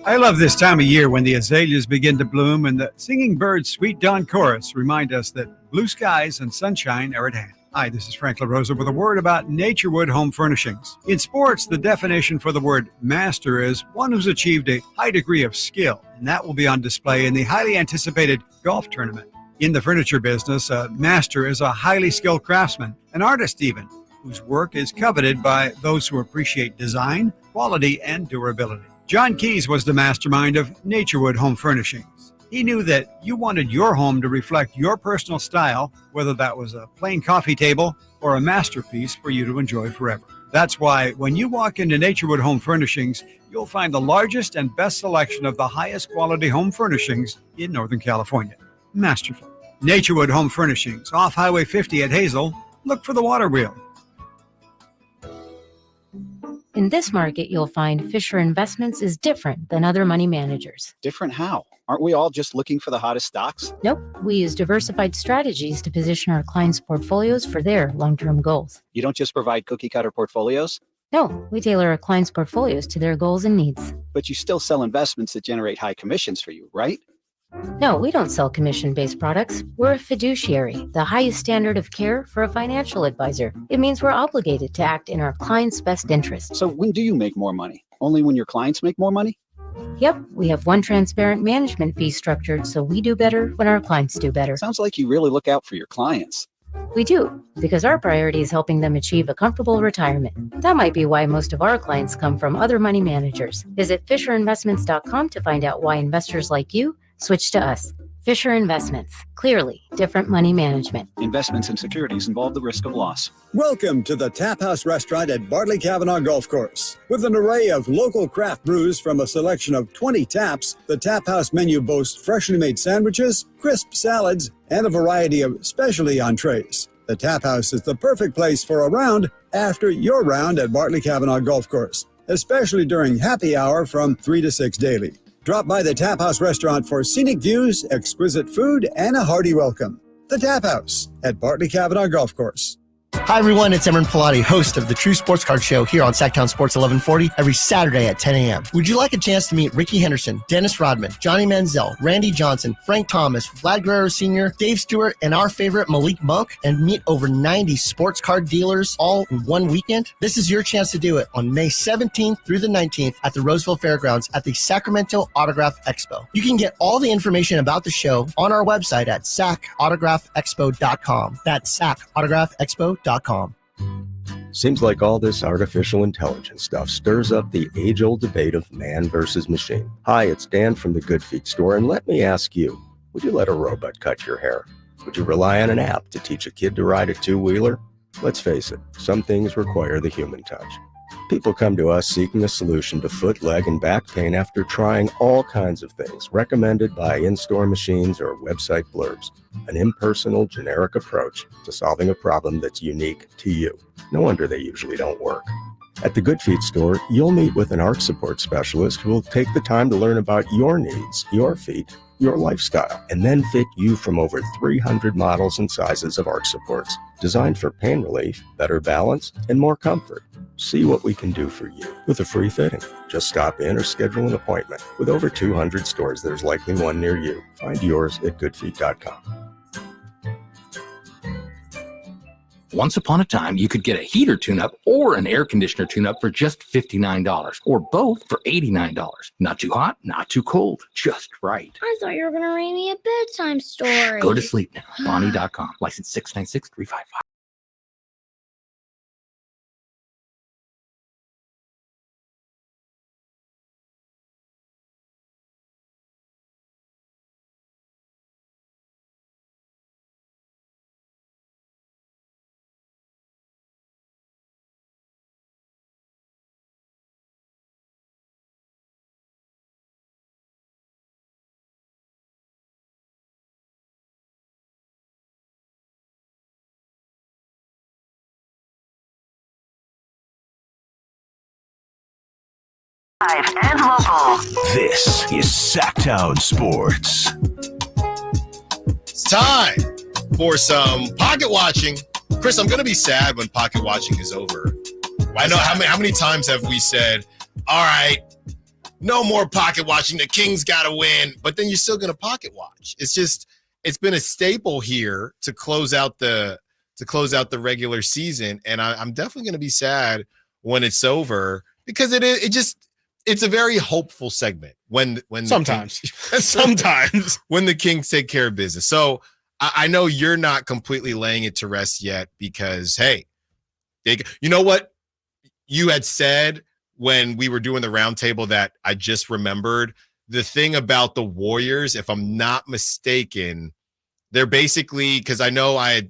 I love this time of year when the azaleas begin to bloom and the singing birds' sweet dawn chorus remind us that blue skies and sunshine are at hand. Hi, this is Frank LaRosa with a word about Naturewood Home Furnishings. In sports, the definition for the word master is one who's achieved a high degree of skill, and that will be on display in the highly anticipated golf tournament. In the furniture business, a master is a highly skilled craftsman, an artist even, whose work is coveted by those who appreciate design, quality, and durability. John Keyes was the mastermind of Naturewood Home Furnishings. He knew that you wanted your home to reflect your personal style, whether that was a plain coffee table or a masterpiece for you to enjoy forever. That's why when you walk into Naturewood Home Furnishings, you'll find the largest and best selection of the highest quality home furnishings in Northern California. Masterful. Naturewood Home Furnishings, off Highway 50 at Hazel. Look for the water wheel. In this market, you'll find Fisher Investments is different than other money managers. Different how? Aren't we all just looking for the hottest stocks? Nope. We use diversified strategies to position our clients' portfolios for their long-term goals. You don't just provide cookie-cutter portfolios? No, we tailor our clients' portfolios to their goals and needs. But you still sell investments that generate high commissions for you, right? No, we don't sell commission-based products. We're a fiduciary, the highest standard of care for a financial advisor. It means we're obligated to act in our clients' best interest. So when do you make more money? Only when your clients make more money? Yep, we have one transparent management fee structured, so we do better when our clients do better. Sounds like you really look out for your clients. We do, because our priority is helping them achieve a comfortable retirement. That might be why most of our clients come from other money managers. Visit FisherInvestments.com to find out why investors like you switch to us. Fisher Investments. Clearly, different money management. Investments in securities involve the risk of loss. Welcome to the Tap House Restaurant at Bartley Cavanaugh Golf Course. With an array of local craft brews from a selection of 20 taps, the Tap House menu boasts freshly made sandwiches, crisp salads, and a variety of specialty entrees. The Tap House is the perfect place for a round after your round at Bartley Cavanaugh Golf Course, especially during happy hour from 3 to 6 daily. Drop by the Tap House Restaurant for scenic views, exquisite food, and a hearty welcome. The Tap House at Bartley Cavanaugh Golf Course. Hi, everyone. It's Emron Pilati, host of the True Sports Card Show here on Sactown Sports 1140 every Saturday at 10 a.m. Would you like a chance to meet Ricky Henderson, Dennis Rodman, Johnny Manziel, Randy Johnson, Frank Thomas, Vlad Guerrero Sr., Dave Stewart, and our favorite Malik Monk, and meet over 90 sports card dealers all in one weekend? This is your chance to do it on May 17th through the 19th at the Roseville Fairgrounds at the Sacramento Autograph Expo. You can get all the information about the show on our website at sacautograph.expo.com. That's sacautograph.expo.com. Seems like all this artificial intelligence stuff stirs up the age-old debate of man versus machine. Hi, it's Dan from the Good Feet store, and let me ask you, would you let a robot cut your hair? Would you rely on an app to teach a kid to ride a two-wheeler? Let's face it, some things require the human touch. People come to us seeking a solution to foot, leg, and back pain after trying all kinds of things recommended by in-store machines or website blurbs. An impersonal, generic approach to solving a problem that's unique to you. No wonder they usually don't work. At the Good Feet store, you'll meet with an arch support specialist who will take the time to learn about your needs, your feet, your lifestyle, and then fit you from over 300 models and sizes of arch supports, designed for pain relief, better balance, and more comfort. See what we can do for you with a free fitting. Just stop in or schedule an appointment. With over 200 stores, there's likely one near you. Find yours at goodfeet.com. Once upon a time, you could get a heater tune-up or an air conditioner tune-up for just $59, or both for $89. Not too hot, not too cold, just right. I thought you were going to read me a bedtime story. Go to sleep now. Bonnie.com. License 696-355. And local. This is Sactown Sports. It's time for some pocket watching. Chris, I'm going to be sad when pocket watching is over. I know how many times have we said, all right, no more pocket watching. The Kings got to win. But then you're still going to pocket watch. It's been a staple here to close out the regular season. And I'm definitely going to be sad when it's over because it's a very hopeful segment when sometimes when the Kings take care of business. So I know you're not completely laying it to rest yet because, hey, you know what you had said when we were doing the roundtable that I just remembered the thing about the Warriors, if I'm not mistaken, they're basically, because I know I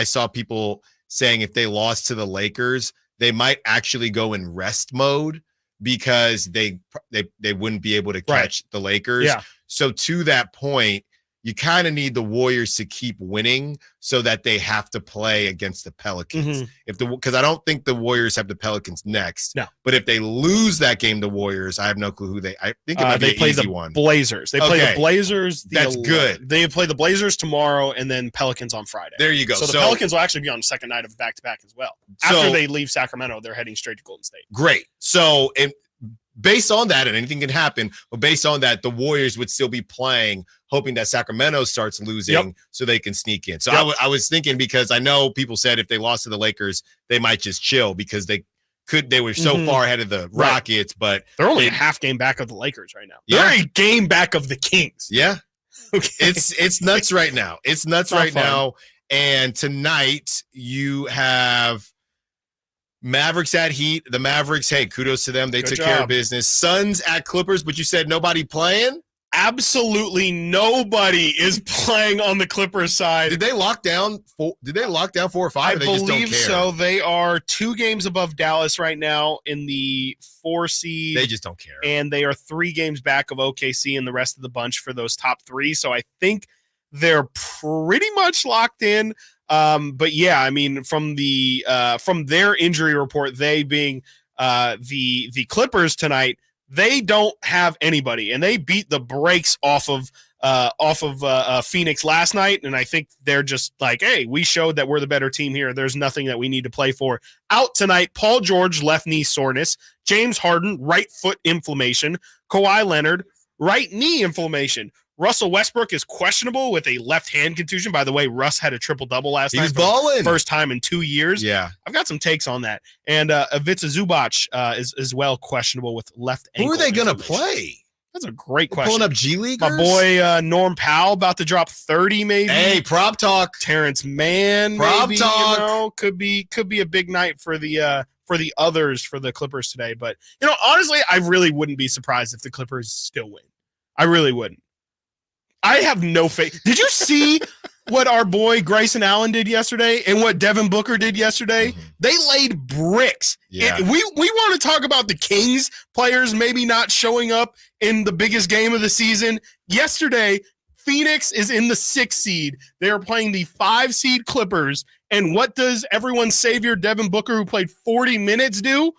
saw people saying if they lost to the Lakers, they might actually go in rest mode because they wouldn't be able to catch the Lakers. Yeah. So to that point, you kind of need the Warriors to keep winning so that they have to play against the Pelicans. Because I don't think the Warriors have the Pelicans next. No. But if they lose that game, the Warriors, I have no clue who I think it might be they an play easy the one. Blazers. They play the Blazers. That's good. They play the Blazers tomorrow and then Pelicans on Friday. There you go. So the Pelicans will actually be on the second night of back-to-back as well. After they leave Sacramento, they're heading straight to Golden State. Great. So based on that, and anything can happen, but based on that, the Warriors would still be playing, hoping that Sacramento starts losing so they can sneak in. So I was thinking, because I know people said if they lost to the Lakers, they might just chill because they were so far ahead of the Rockets, but they're only a half game back of the Lakers right now. Yeah. They're a game back of the Kings. Yeah. Okay. It's nuts right now. It's nuts right now. And tonight you have Mavericks at Heat. The Mavericks, hey, kudos to them. They took care of business. Suns at Clippers, but you said nobody playing? Absolutely nobody is playing on the Clippers side. Did they lock down 4 or 5? I Or they just don't believe care? so. They are 2 games above Dallas right now in the 4 seed. They just don't care. And they are 3 games back of OKC and the rest of the bunch for those top 3. So I think they're pretty much locked in. But yeah, I mean, from their injury report, they being the Clippers tonight, they don't have anybody, and they beat the brakes off of Phoenix last night. And I think they're just like, hey, we showed that we're the better team here. There's nothing that we need to play for. Out tonight, Paul George, left knee soreness. James Harden, right foot inflammation. Kawhi Leonard, right knee inflammation. Russell Westbrook is questionable with a left hand contusion. By the way, Russ had a triple-double last night. He was balling. First time in 2 years. Yeah. I've got some takes on that. And Ivica Zubac is as well questionable with left ankle. Who are they going to play? That's a great question. Pulling up G Leaguers? My boy Norm Powell about to drop 30 maybe. Hey, prop talk. Terrence Mann Prop maybe, talk. you know, could be a big night for the others for the Clippers today. But, you know, honestly, I really wouldn't be surprised if the Clippers still win. I really wouldn't. I have no faith. Did you see what our boy Grayson Allen did yesterday and what Devin Booker did yesterday? They laid bricks. Yeah. We want to talk about the Kings players maybe not showing up in the biggest game of the season. Yesterday, Phoenix is in the 6th seed. They are playing the 5 seed Clippers. And what does everyone's savior Devin Booker, who played 40 minutes, do?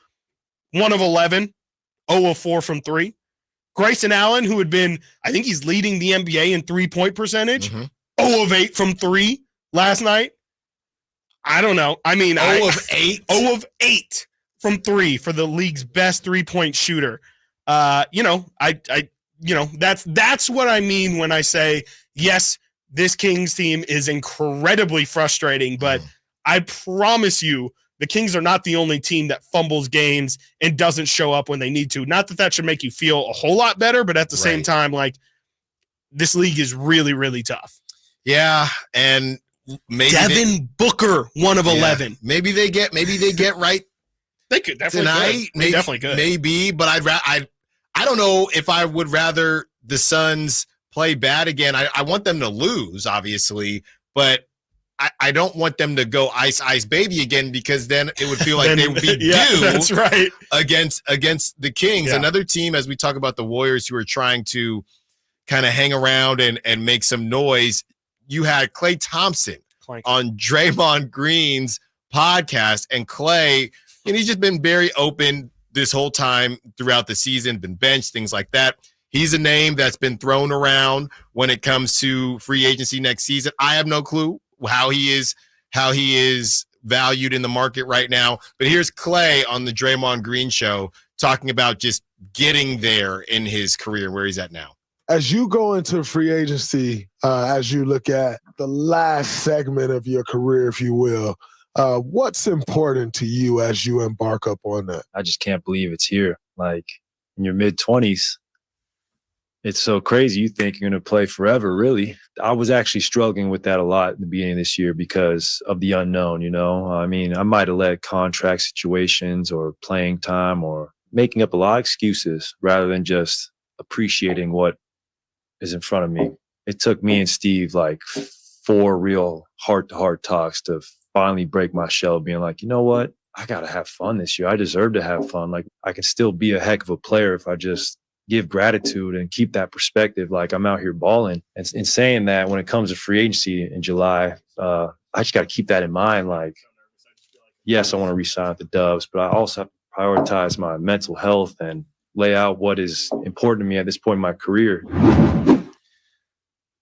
1 of 11, 0 of 4 from 3. Grayson Allen, who had been, I think he's leading the NBA in 3-point percentage, 0 of 8 from 3 last night. I don't know. I mean, 0 of 8? 0 of 8 from 3 for the league's best 3-point shooter. That's what I mean when I say, yes, this Kings team is incredibly frustrating, but I promise you the Kings are not the only team that fumbles games and doesn't show up when they need to. Not that should make you feel a whole lot better, but at the same time, like, this league is really, really tough. Yeah, and maybe Devin Booker, 1 of 11. Maybe they get right. They could definitely tonight. They definitely could. Maybe, but I don't know if I would rather the Suns play bad again. I want them to lose, obviously, but I don't want them to go ice baby again, because then it would feel like they would be due. That's right. against the Kings. Yeah. Another team, as we talk about the Warriors, who are trying to kind of hang around and make some noise. You had Klay Thompson on Draymond Green's podcast, and Klay, and he's just been very open this whole time throughout the season, been benched, things like that. He's a name that's been thrown around when it comes to free agency next season. I have no clue how he is valued in the market right now. But here's Klay on the Draymond Green show talking about just getting there in his career, where he's at now. As you go into free agency, as you look at the last segment of your career, if you will, what's important to you as you embark up on that? I just can't believe it's here. Like, in your mid-20s, it's so crazy. You think you're going to play forever, really. I was actually struggling with that a lot at the beginning of this year because of the unknown, you know. I mean, I might have let contract situations or playing time or making up a lot of excuses rather than just appreciating what is in front of me. It took me and Steve like 4 real heart-to-heart talks to finally break my shell, being like, you know what? I got to have fun this year. I deserve to have fun. Like, I can still be a heck of a player if I just give gratitude and keep that perspective. Like, I'm out here balling. And in saying that, when it comes to free agency in July, I just got to keep that in mind. Like, yes, I want to re-sign with the Dubs, but I also have to prioritize my mental health and lay out what is important to me at this point in my career.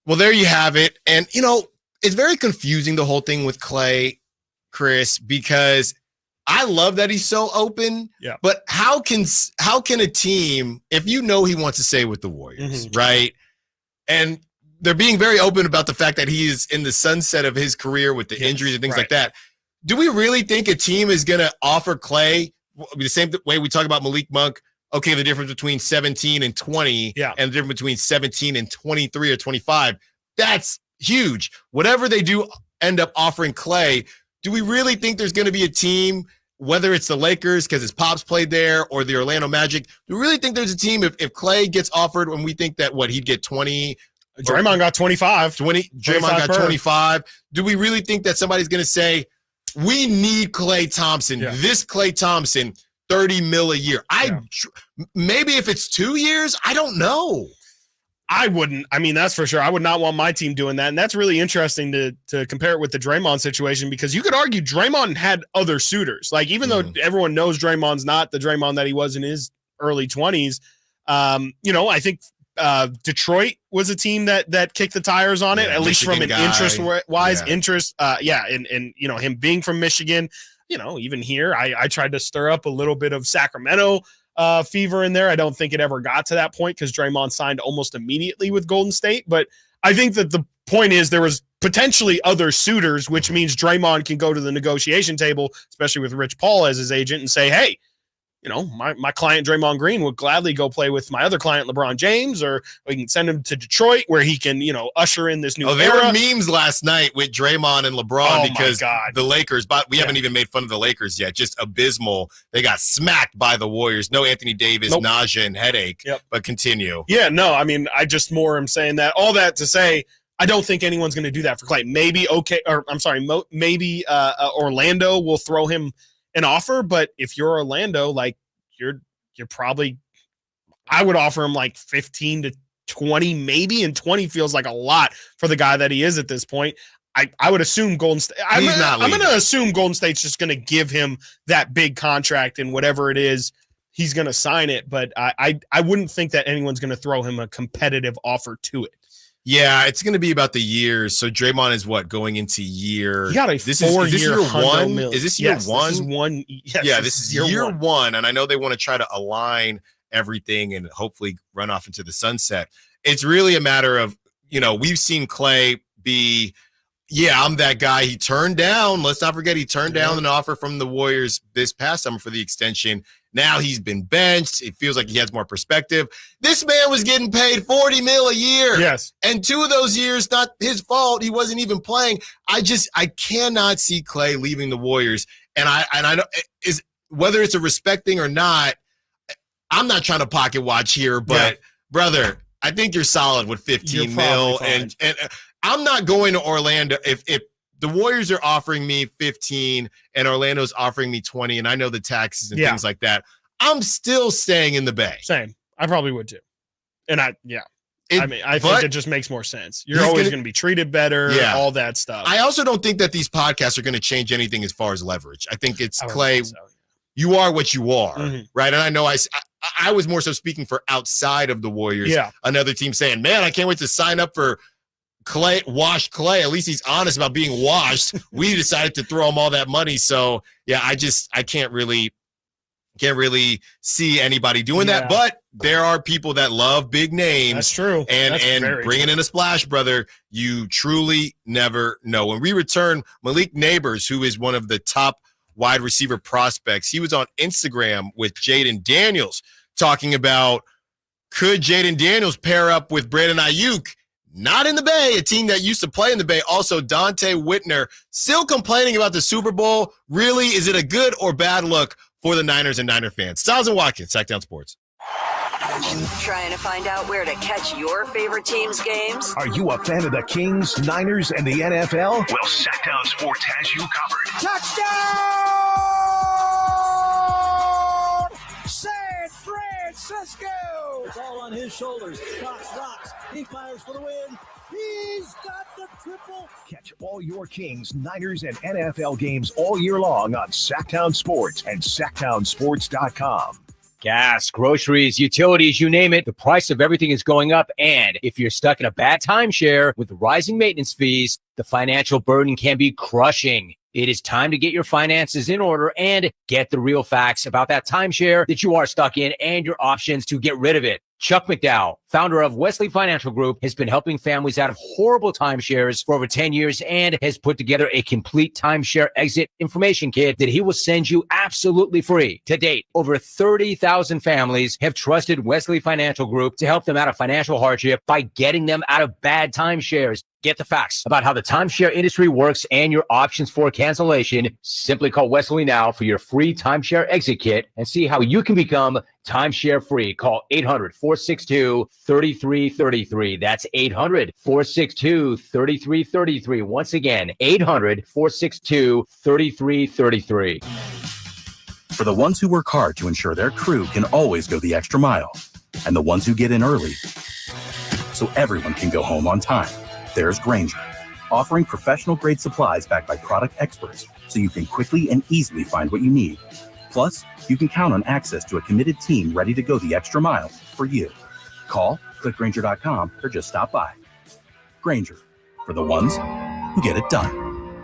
Well, there you have it. And, you know, it's very confusing, the whole thing with Klay, Chris, because I love that he's so open. Yeah. But how can a team, if you know he wants to stay with the Warriors, right? And they're being very open about the fact that he is in the sunset of his career with the injuries and things like that. Do we really think a team is going to offer Klay the same way we talk about Malik Monk? Okay, the difference between 17 and 20 and the difference between 17 and 23 or 25, that's huge. Whatever they do end up offering Klay, do we really think there's going to be a team, whether it's the Lakers because his pops played there or the Orlando Magic, do we really think there's a team if Klay gets offered when we think that he'd get 20? Draymond got 25. Draymond got 25. Do we really think that somebody's going to say, we need Klay Thompson, this Klay Thompson, $30 million a year? Maybe if it's 2 years, I don't know. I wouldn't. I mean, that's for sure. I would not want my team doing that. And that's really interesting to compare it with the Draymond situation, because you could argue Draymond had other suitors. Like, even though everyone knows Draymond's not the Draymond that he was in his early 20s, you know, I think Detroit was a team that kicked the tires on it, at least from an interest-wise interest. And you know, him being from Michigan, you know, even here, I tried to stir up a little bit of Sacramento fever in there. I don't think it ever got to that point because Draymond signed almost immediately with Golden State. But I think that the point is there was potentially other suitors, which means Draymond can go to the negotiation table, especially with Rich Paul as his agent, and say, hey, you know, my client Draymond Green would gladly go play with my other client LeBron James, or we can send him to Detroit where he can, you know, usher in this new era. There were memes last night with Draymond and LeBron because the Lakers, but we haven't even made fun of the Lakers yet. Just abysmal. They got smacked by the Warriors. No Anthony Davis, nausea and headache. But continue. Yeah, no, I mean, I just more am saying that. All that to say, I don't think anyone's going to do that for Klay. Maybe maybe Orlando will throw him an offer, but if you're Orlando, like you're probably, I would offer him like 15 to 20 maybe, and 20 feels like a lot for the guy that he is at this point. I would assume Golden State. I'm going to assume Golden State's just going to give him that big contract and whatever it is he's going to sign it, but I wouldn't think that anyone's going to throw him a competitive offer to it. Yeah, it's going to be about the years. So Draymond is what, going into year? He got a this 4-year is this year one? million. Is this year one? This is one. Yes, yeah, this is year one. And I know they want to try to align everything and hopefully run off into the sunset. It's really a matter of, we've seen Clay be, I'm that guy he turned down. Let's not forget he turned down an offer from the Warriors this past summer for the extension. Now he's been benched. It feels like he has more perspective. This man was getting paid $40 million a year. Yes. And 2 of those years, not his fault. He wasn't even playing. I cannot see Clay leaving the Warriors. And I know is whether it's a respect thing or not, I'm not trying to pocket watch here, but brother, I think you're solid with 15 mil. And I'm not going to Orlando if the Warriors are offering me 15 and Orlando's offering me 20, and I know the taxes and things like that. I'm still staying in the Bay. Same. I probably would too. And I think it just makes more sense. You're always going to be treated better, all that stuff. I also don't think that these podcasts are going to change anything as far as leverage. I think it's Clay. You are what you are, right? And I know I was more so speaking for outside of the Warriors. Yeah. Another team saying, man, I can't wait to sign up for Clay, washed Clay. At least he's honest about being washed. We decided to throw him all that money. So yeah, I can't really see anybody doing that. But there are people that love big names. That's true. And bringing in a splash, brother, you truly never know. When we return, Malik Neighbors, who is one of the top wide receiver prospects, he was on Instagram with Jaden Daniels talking about, could Jaden Daniels pair up with Brandon Ayuk? Not in the Bay, a team that used to play in the Bay. Also, Dante Whitner still complaining about the Super Bowl. Really, is it a good or bad look for the Niners and Niner fans? Stiles Watkins, Sactown Sports. Trying to find out where to catch your favorite team's games? Are you a fan of the Kings, Niners, and the NFL? Well, Sactown Sports has you covered. Touchdown! San Francisco! It's all on his shoulders. Cox rocks. He fires for the win. He's got the triple. Catch all your Kings, Niners, and NFL games all year long on Sactown Sports and SactownSports.com. Gas, groceries, utilities, you name it, the price of everything is going up. And if you're stuck in a bad timeshare with rising maintenance fees, the financial burden can be crushing. It is time to get your finances in order and get the real facts about that timeshare that you are stuck in and your options to get rid of it. Chuck McDowell, founder of Wesley Financial Group, has been helping families out of horrible timeshares for over 10 years and has put together a complete timeshare exit information kit that he will send you absolutely free. To date, over 30,000 families have trusted Wesley Financial Group to help them out of financial hardship by getting them out of bad timeshares. Get the facts about how the timeshare industry works and your options for cancellation. Simply call Wesley now for your free timeshare exit kit and see how you can become timeshare free. Call 800-462-3333. That's 800-462-3333. Once again, 800-462-3333. For the ones who work hard to ensure their crew can always go the extra mile, and the ones who get in early so everyone can go home on time, there's Grainger, offering professional-grade supplies backed by product experts so you can quickly and easily find what you need. Plus, you can count on access to a committed team ready to go the extra mile for you. Call, click Grainger.com, or just stop by. Grainger, for the ones who get it done.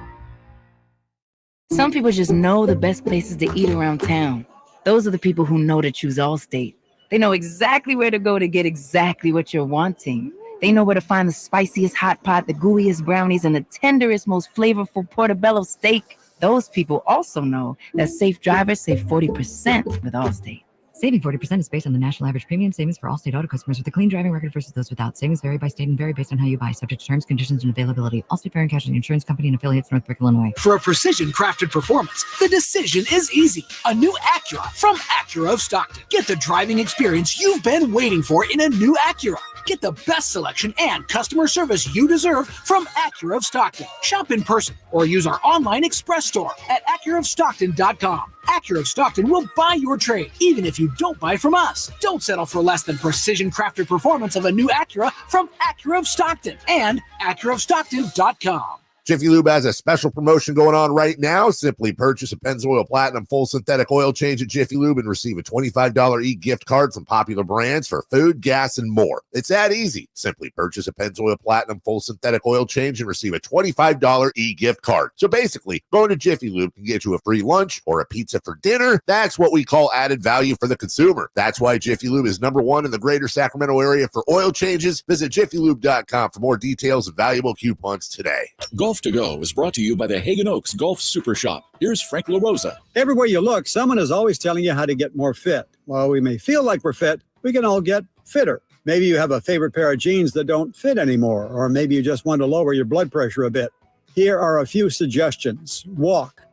Some people just know the best places to eat around town. Those are the people who know to choose Allstate. They know exactly where to go to get exactly what you're wanting. They know where to find the spiciest hot pot, the gooeyest brownies, and the tenderest, most flavorful portobello steak. Those people also know that safe drivers save 40% with Allstate. Saving 40% is based on the national average premium savings for Allstate auto customers with a clean driving record versus those without. Savings vary by state and vary based on how you buy. Subject to terms, conditions, and availability. Allstate Fire and Casualty Insurance Company and affiliates, Northbrook, Illinois. For a precision-crafted performance, the decision is easy. A new Acura from Acura of Stockton. Get the driving experience you've been waiting for in a new Acura. Get the best selection and customer service you deserve from Acura of Stockton. Shop in person or use our online express store at AcuraofStockton.com. Acura of Stockton will buy your trade, even if you don't buy from us. Don't settle for less than precision-crafted performance of a new Acura from Acura of Stockton and AcuraofStockton.com. Jiffy Lube has a special promotion going on right now. Simply purchase a Pennzoil Platinum full synthetic oil change at Jiffy Lube and receive a $25 e-gift card from popular brands for food, gas, and more. It's that easy. Simply purchase a Pennzoil Platinum full synthetic oil change and receive a $25 e-gift card. So basically, going to Jiffy Lube can get you a free lunch or a pizza for dinner. That's what we call added value for the consumer. That's why Jiffy Lube is #1 in the greater Sacramento area for oil changes. Visit jiffylube.com for more details and valuable coupons today. Golf to Go is brought to you by the Hagen Oaks Golf Super Shop. Here's Frank LaRosa. Everywhere you look, someone is always telling you how to get more fit. While we may feel like we're fit, we can all get fitter. Maybe you have a favorite pair of jeans that don't fit anymore, or maybe you just want to lower your blood pressure a bit. Here are a few suggestions. Walk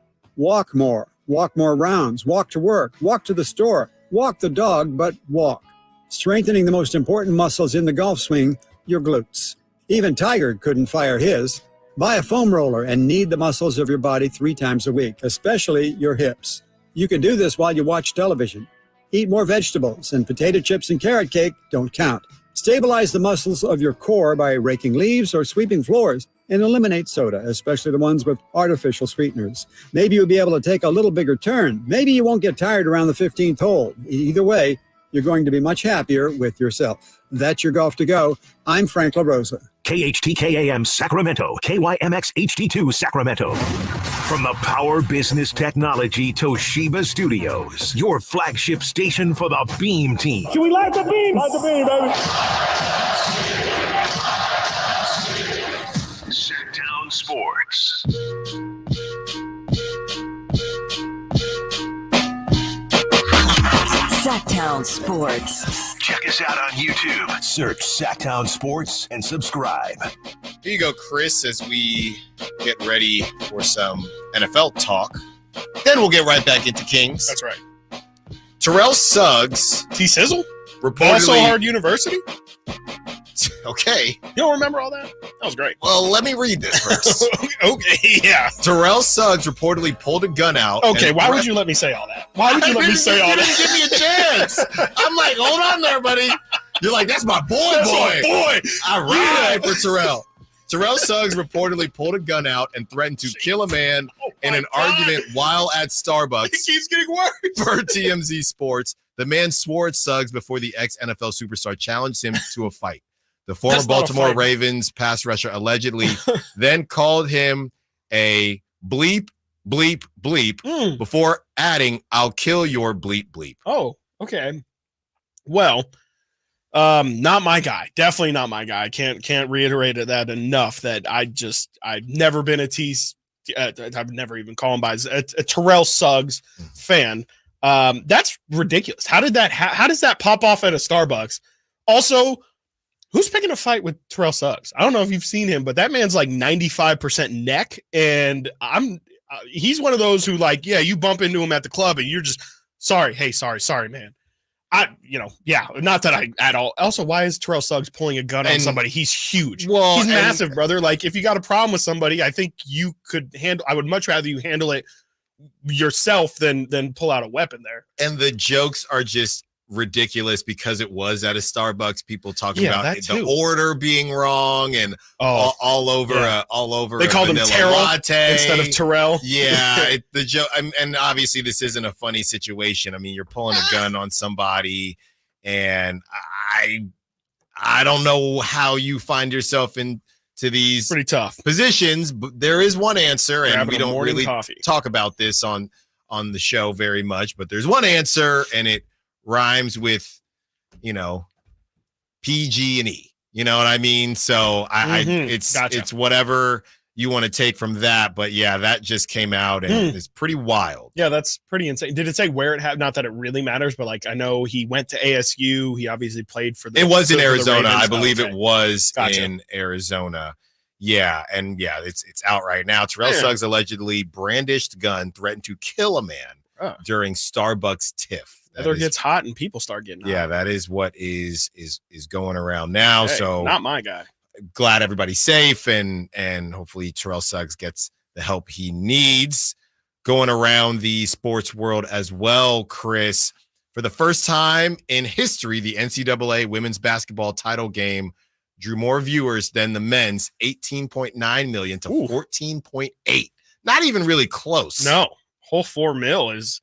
more rounds, walk to work, walk to the store, walk the dog, but walk. Strengthening the most important muscles in the golf swing, your glutes. Even Tiger couldn't fire his. Buy a foam roller and knead the muscles of your body 3 times a week, especially your hips. You can do this while you watch television. Eat more vegetables, and potato chips and carrot cake don't count. Stabilize the muscles of your core by raking leaves or sweeping floors, and eliminate soda, especially the ones with artificial sweeteners. Maybe you'll be able to take a little bigger turn. Maybe you won't get tired around the 15th hole. Either way, you're going to be much happier with yourself. That's your Golf to Go. I'm Frank LaRosa. KHTKAM Sacramento, KYMX HD2 Sacramento. From the Power Business Technology Toshiba Studios, your flagship station for the Beam Team. Should we light the beam? Light the beam, baby. Sactown Sports. Sactown Sports. Check us out on YouTube. Search Sactown Sports and subscribe. Here you go, Chris, as we get ready for some NFL talk. Then we'll get right back into Kings. That's right. Terrell Suggs. T-Sizzle? Reportedly. Also Hard University? Okay. You don't remember all that? That was great. Well, let me read this first. Okay, yeah. Terrell Suggs reportedly pulled a gun out. Okay, why would you let me say all that? Why would you let me say all that? You didn't give me a chance. I'm like, hold on there, buddy. You're like, that's my boy. My boy. I ride for Terrell. Terrell Suggs reportedly pulled a gun out and threatened to kill a man in an argument while at Starbucks. It keeps getting worse. Per TMZ Sports, the man swore at Suggs before the ex-NFL superstar challenged him to a fight. The former Baltimore Ravens pass rusher allegedly then called him a bleep, bleep, bleep before adding, "I'll kill your bleep, bleep." Oh, okay. Well, not my guy. Definitely not my guy. Can't reiterate that enough. That I've never been I've never even called him by a Terrell Suggs fan. That's ridiculous. How does that pop off at a Starbucks? Also, who's picking a fight with Terrell Suggs? I don't know if you've seen him, but that man's like 95% neck, and he's one of those who, like, yeah, you bump into him at the club and you're just sorry, man. Not that I at all. Also, why is Terrell Suggs pulling a gun on somebody? He's huge. Well, he's massive, brother. Like, if you got a problem with somebody, I think you could handle. I would much rather you handle it yourself than pull out a weapon there. And the jokes are just ridiculous because it was at a Starbucks. People talking about the order being wrong and all over. They called him Terrell latte instead of Terrell. Yeah, the joke. And obviously this isn't a funny situation. I mean, you're pulling a gun on somebody, and I don't know how you find yourself into these pretty tough positions, but there is one answer, and Grabbing we don't really talk about this on the show very much, but there's one answer, and it rhymes with, PG and E. You know what I mean? So it's whatever you want to take from that. But yeah, that just came out and it's pretty wild. Yeah, that's pretty insane. Did it say where it happened? Not that it really matters, but like I know he went to ASU. He obviously played for It was in Arizona. I believe it was in Arizona. Yeah, and yeah, it's out right now. Terrell Suggs allegedly brandished gun, threatened to kill a man during Starbucks tiff. Weather gets hot and people start getting hot. Yeah, that is what is going around now. Hey, so not my guy. Glad everybody's safe and hopefully Terrell Suggs gets the help he needs. Going around the sports world as well, Chris, for the first time in history, the NCAA women's basketball title game drew more viewers than the men's 18.9 million to 14.8. Not even really close. No, whole $4 million is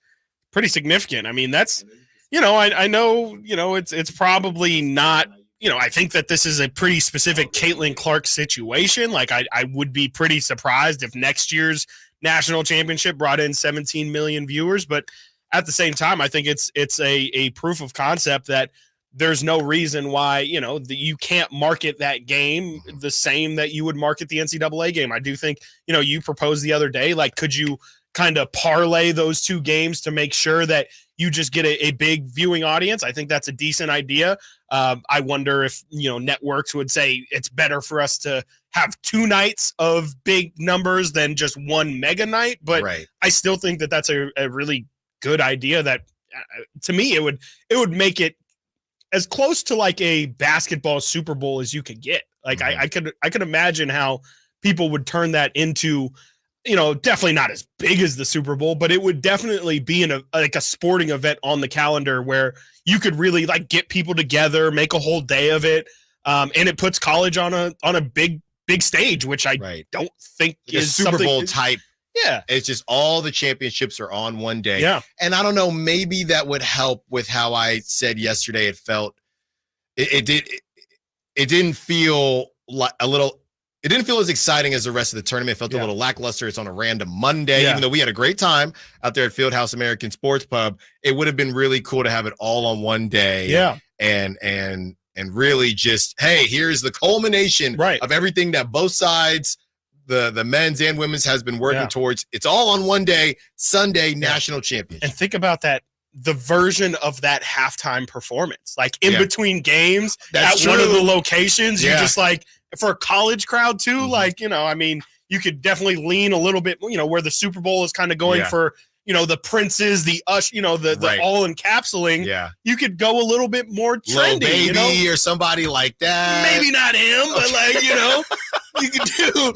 pretty significant. I mean, that's, I know, it's probably not, I think that this is a pretty specific Caitlin Clark situation. Like I would be pretty surprised if next year's national championship brought in 17 million viewers. But at the same time, I think it's a proof of concept that there's no reason why, you can't market that game the same that you would market the NCAA game. I do think, you proposed the other day, like, could you kind of parlay those two games to make sure that you just get a big viewing audience? I think that's a decent idea. I wonder if, networks would say it's better for us to have 2 nights of big numbers than just one mega night. But I still think that that's a really good idea that to me, it would make it as close to like a basketball Super Bowl as you could get. Like I could imagine how people would turn that into, definitely not as big as the Super Bowl, but it would definitely be a sporting event on the calendar where you could really like get people together, make a whole day of it. And it puts college on a big stage, which I don't think like is a Super Bowl something type. Yeah. It's just all the championships are on one day. Yeah. And I don't know, maybe that would help with how I said yesterday it felt. It didn't feel like it didn't feel as exciting as the rest of the tournament. It felt a little lackluster. It's on a random Monday, even though we had a great time out there at Fieldhouse American Sports Pub. It would have been really cool to have it all on one day. Yeah. And really just, hey, here's the culmination of everything that both sides, the men's and women's, has been working towards. It's all on one day, Sunday, national championship. And think about that, the version of that halftime performance, like in between games at one of the locations, you just like, for a college crowd too, like, I mean, you could definitely lean a little bit, where the Super Bowl is kind of going for, the Princes, the the all encapsulating. Yeah. You could go a little bit more trendy, Lil Baby or somebody like that. Maybe not him, but like, you could do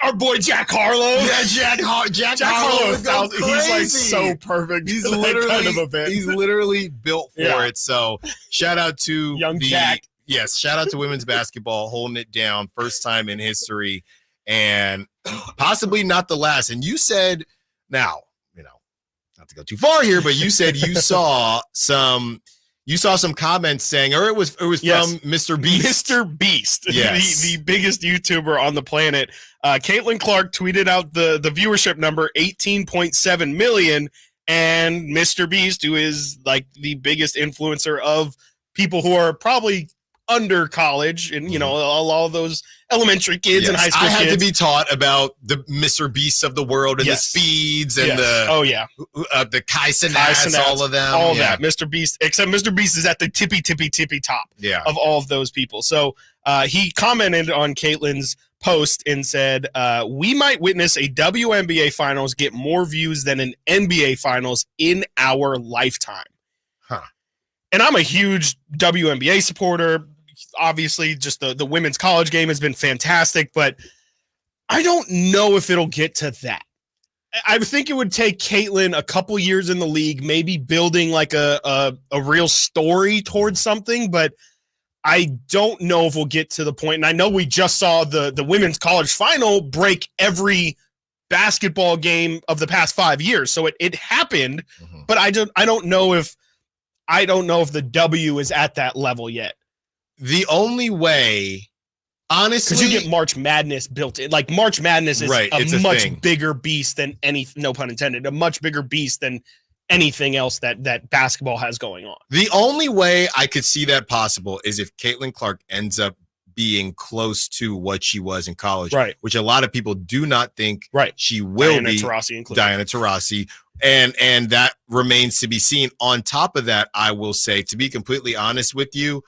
our boy Jack Harlow. Yeah, Jack Harlow. He's like so perfect. He's for that literally kind of event. He's literally built for it. So shout out to Young Jack. Yes, shout out to women's basketball holding it down, first time in history, and possibly not the last. And you said, now, not to go too far here, but you said you saw some comments saying, or it was from Mr. Beast. Mr. Beast, yes. the biggest YouTuber on the planet. Caitlin Clark tweeted out the viewership number, 18.7 million, and Mr. Beast, who is like the biggest influencer of people who are probably under college and, all of those elementary kids and high school kids. I had to be taught about the Mr. Beasts of the world and the Speeds and the Kai Cenats, all of them. All that. Mr. Beast, except Mr. Beast is at the tippy top of all of those people. So he commented on Caitlin's post and said, we might witness a WNBA finals get more views than an NBA finals in our lifetime. Huh. And I'm a huge WNBA supporter. Obviously, just the women's college game has been fantastic, but I don't know if it'll get to that. I think it would take Caitlin a couple years in the league, maybe building like a real story towards something, but I don't know if we'll get to the point. And I know we just saw the women's college final break every basketball game of the past 5 years. So it happened, but I don't know if the W is at that level yet. The only way, honestly, because you get March Madness built in. Like March Madness is a much bigger beast than no pun intended, a much bigger beast than anything else that basketball has going on. The only way I could see that possible is if Caitlin Clark ends up being close to what she was in college, which a lot of people do not think she will Diana be. Taurasi included. Diana Taurasi. And that remains to be seen. On top of that, I will say, to be completely honest with you,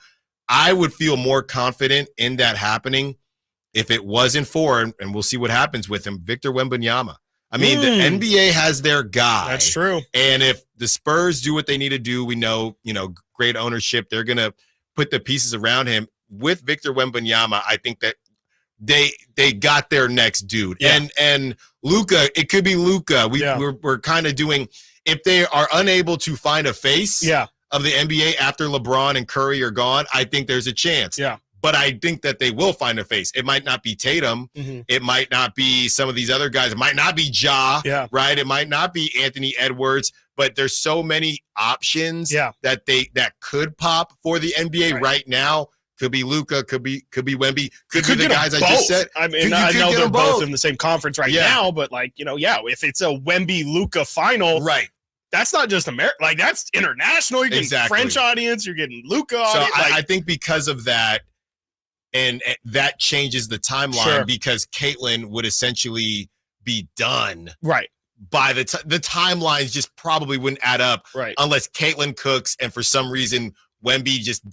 I would feel more confident in that happening if it wasn't for, and we'll see what happens with him, Victor Wembanyama. I mean, the NBA has their guy. That's true. And if the Spurs do what they need to do, we know, great ownership, they're going to put the pieces around him. With Victor Wembanyama, I think that they got their next dude. Yeah. And Luka, it could be Luka. We're kind of doing, if they are unable to find a face of the NBA after LeBron and Curry are gone, I think there's a chance. Yeah. but I think that they will find a face. It might not be Tatum. Mm-hmm. It might not be some of these other guys. It might not be Ja, right? It might not be Anthony Edwards, but there's so many options that could pop for the NBA right now. Could be Luka, could be Wemby, could be the guys I just said. I mean, I know they're both in the same conference now, but like, if it's a Wemby Luka final, right? That's not just America. Like, that's international. You're getting French audience. You're getting Luka audience. So I think because of that, and that changes the timeline because Caitlin would essentially be done. Right. By the timelines just probably wouldn't add up. Right. Unless Caitlin cooks and for some reason Wemby just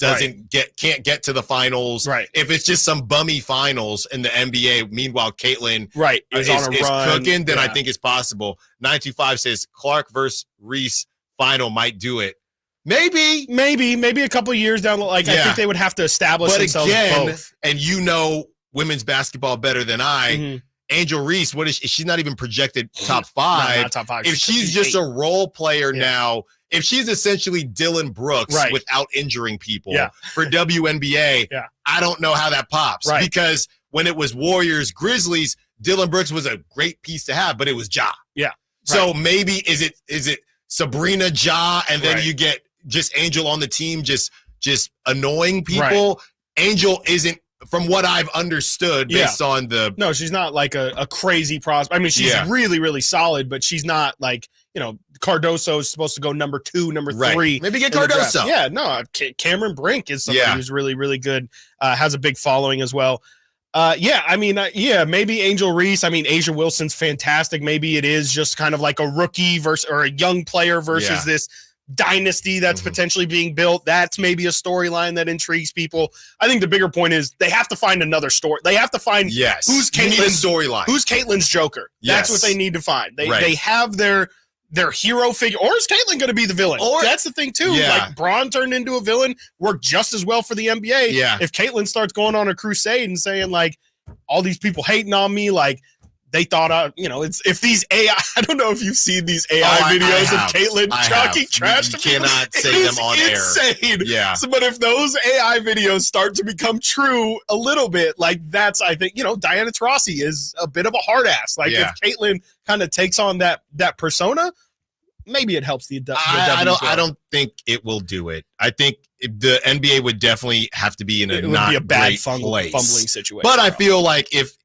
can't get to the finals. Right. If it's just some bummy finals in the NBA, meanwhile Caitlin is on a run. Cooking, then I think it's possible. 925 says Clark versus Reese final might do it. Maybe a couple of years down the line. I think they would have to establish themselves both. And women's basketball better than I. Mm-hmm. Angel Reese, what is she's not even projected top 5. No, not top 5. If she's just a role player now, if she's essentially Dylan Brooks without injuring people for WNBA, I don't know how that pops. Right. Because when it was Warriors, Grizzlies, Dylan Brooks was a great piece to have, but it was Ja. Yeah. So maybe is it Sabrina Ja, and then you get just Angel on the team just annoying people. Right. Angel isn't, from what I've understood based on the... No, she's not like a crazy prospect. I mean, she's really, really solid, but she's not like, Cardoso is supposed to go number 2, number 3. Maybe get Cardoso. Yeah, no, Cameron Brink is somebody who's really, really good, has a big following as well. Maybe Angel Reese. I mean, Asia Wilson's fantastic. Maybe it is just kind of like a rookie versus or a young player versus this dynasty that's potentially being built. That's maybe a storyline that intrigues people. I think the bigger point is they have to find another story. They have to find who's Caitlin's storyline. Who's Caitlin's Joker? That's what they need to find. They have their hero figure, or is Caitlin going to be the villain? Or that's the thing too. Like Braun turned into a villain, worked just as well for the NBA. Yeah. If Caitlin starts going on a crusade and saying like all these people hating on me, like they thought, it's if these AI. I don't know if you've seen these AI videos of Caitlin talking trash to people. You cannot say them on insane. Air. Yeah. So, but if those AI videos start to become true a little bit, like that's, I think, Diana Taurasi is a bit of a hard ass. Like if Caitlin kind of takes on that persona, maybe it helps the I don't think it will do it. I think the NBA would definitely have to be in a not a bad fumbling situation. But I feel like if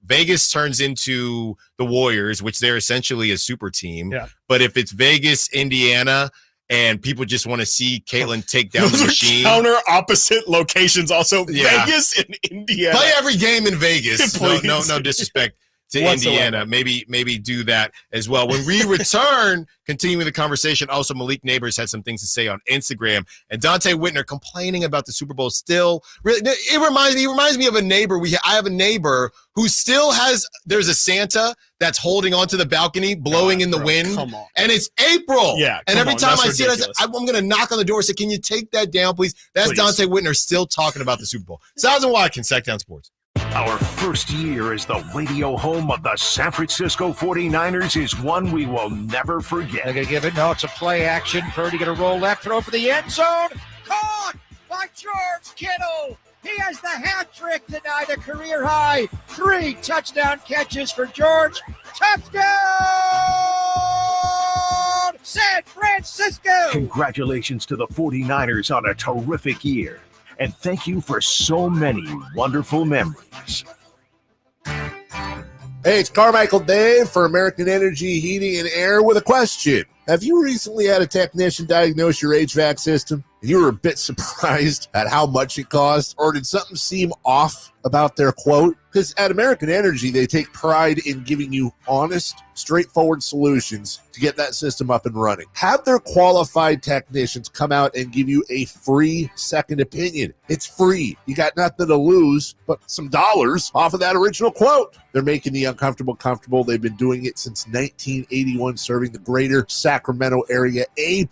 Vegas turns into the Warriors, which they're essentially a super team, but if it's Vegas, Indiana, and people just want to see Caitlin take down the machine. Counter opposite locations also. Vegas and Indiana. Play every game in Vegas. No disrespect to whatsoever. Indiana. Maybe do that as well. When we return, continuing the conversation, also Malik Neighbors had some things to say on Instagram, and Dante Whitner complaining about the Super Bowl still. Really, he reminds me of a neighbor. I have a neighbor who still has, there's a Santa that's holding onto the balcony, blowing in the wind. Come on. And it's April. Yeah. And every time That's I see it, ridiculous. I'm going to knock on the door and say, can you take that down, please? That's Dante Whitner still talking about the Super Bowl. Stiles Watkins, Sactown Sports. Our first year as the radio home of the San Francisco 49ers is one we will never forget. They're going to give it. No, it's a play action. Purdy going to roll left, throw for the end zone. Caught by George Kittle. He has the hat trick tonight, a career high. 3 touchdown catches for George. Touchdown, San Francisco. Congratulations to the 49ers on a terrific year. And thank you for so many wonderful memories. Hey, it's Carmichael Dave for American Energy Heating and Air with a question. Have you recently had a technician diagnose your HVAC system and you were a bit surprised at how much it cost? Or did something seem off about their quote? Because at American Energy, they take pride in giving you honest, straightforward solutions to get that system up and running. Have their qualified technicians come out and give you a free second opinion. It's free. You got nothing to lose but some dollars off of that original quote. They're making the uncomfortable comfortable. They've been doing it since 1981, serving the greater Sacramento area. A+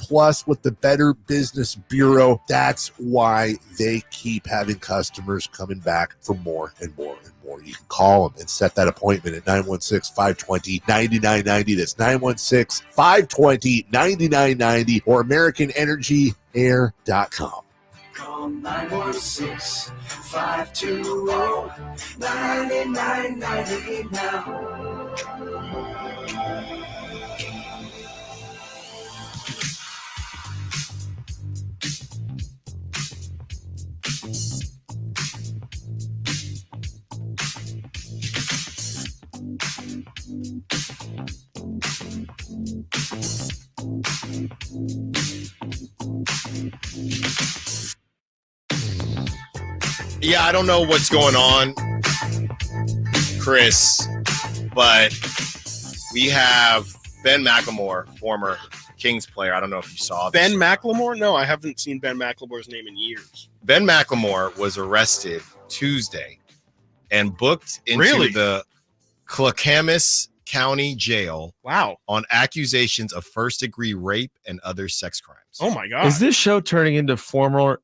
with the Better Business Bureau. That's why they keep having customers coming back for more and more and more. You can call them and set that appointment at 916-520-9990. That's 916-520-9990 or AmericanEnergyAir.com. Call 916-520-9998 now. Yeah, I don't know what's going on, Chris, but we have Ben McLemore, former Kings player. I don't know if you saw this. Ben McLemore? No, I haven't seen Ben McLemore's name in years. Ben McLemore was arrested Tuesday and booked into the Clackamas County Jail. Wow. On accusations of first-degree rape and other sex crimes. Oh my God. Is this show turning into former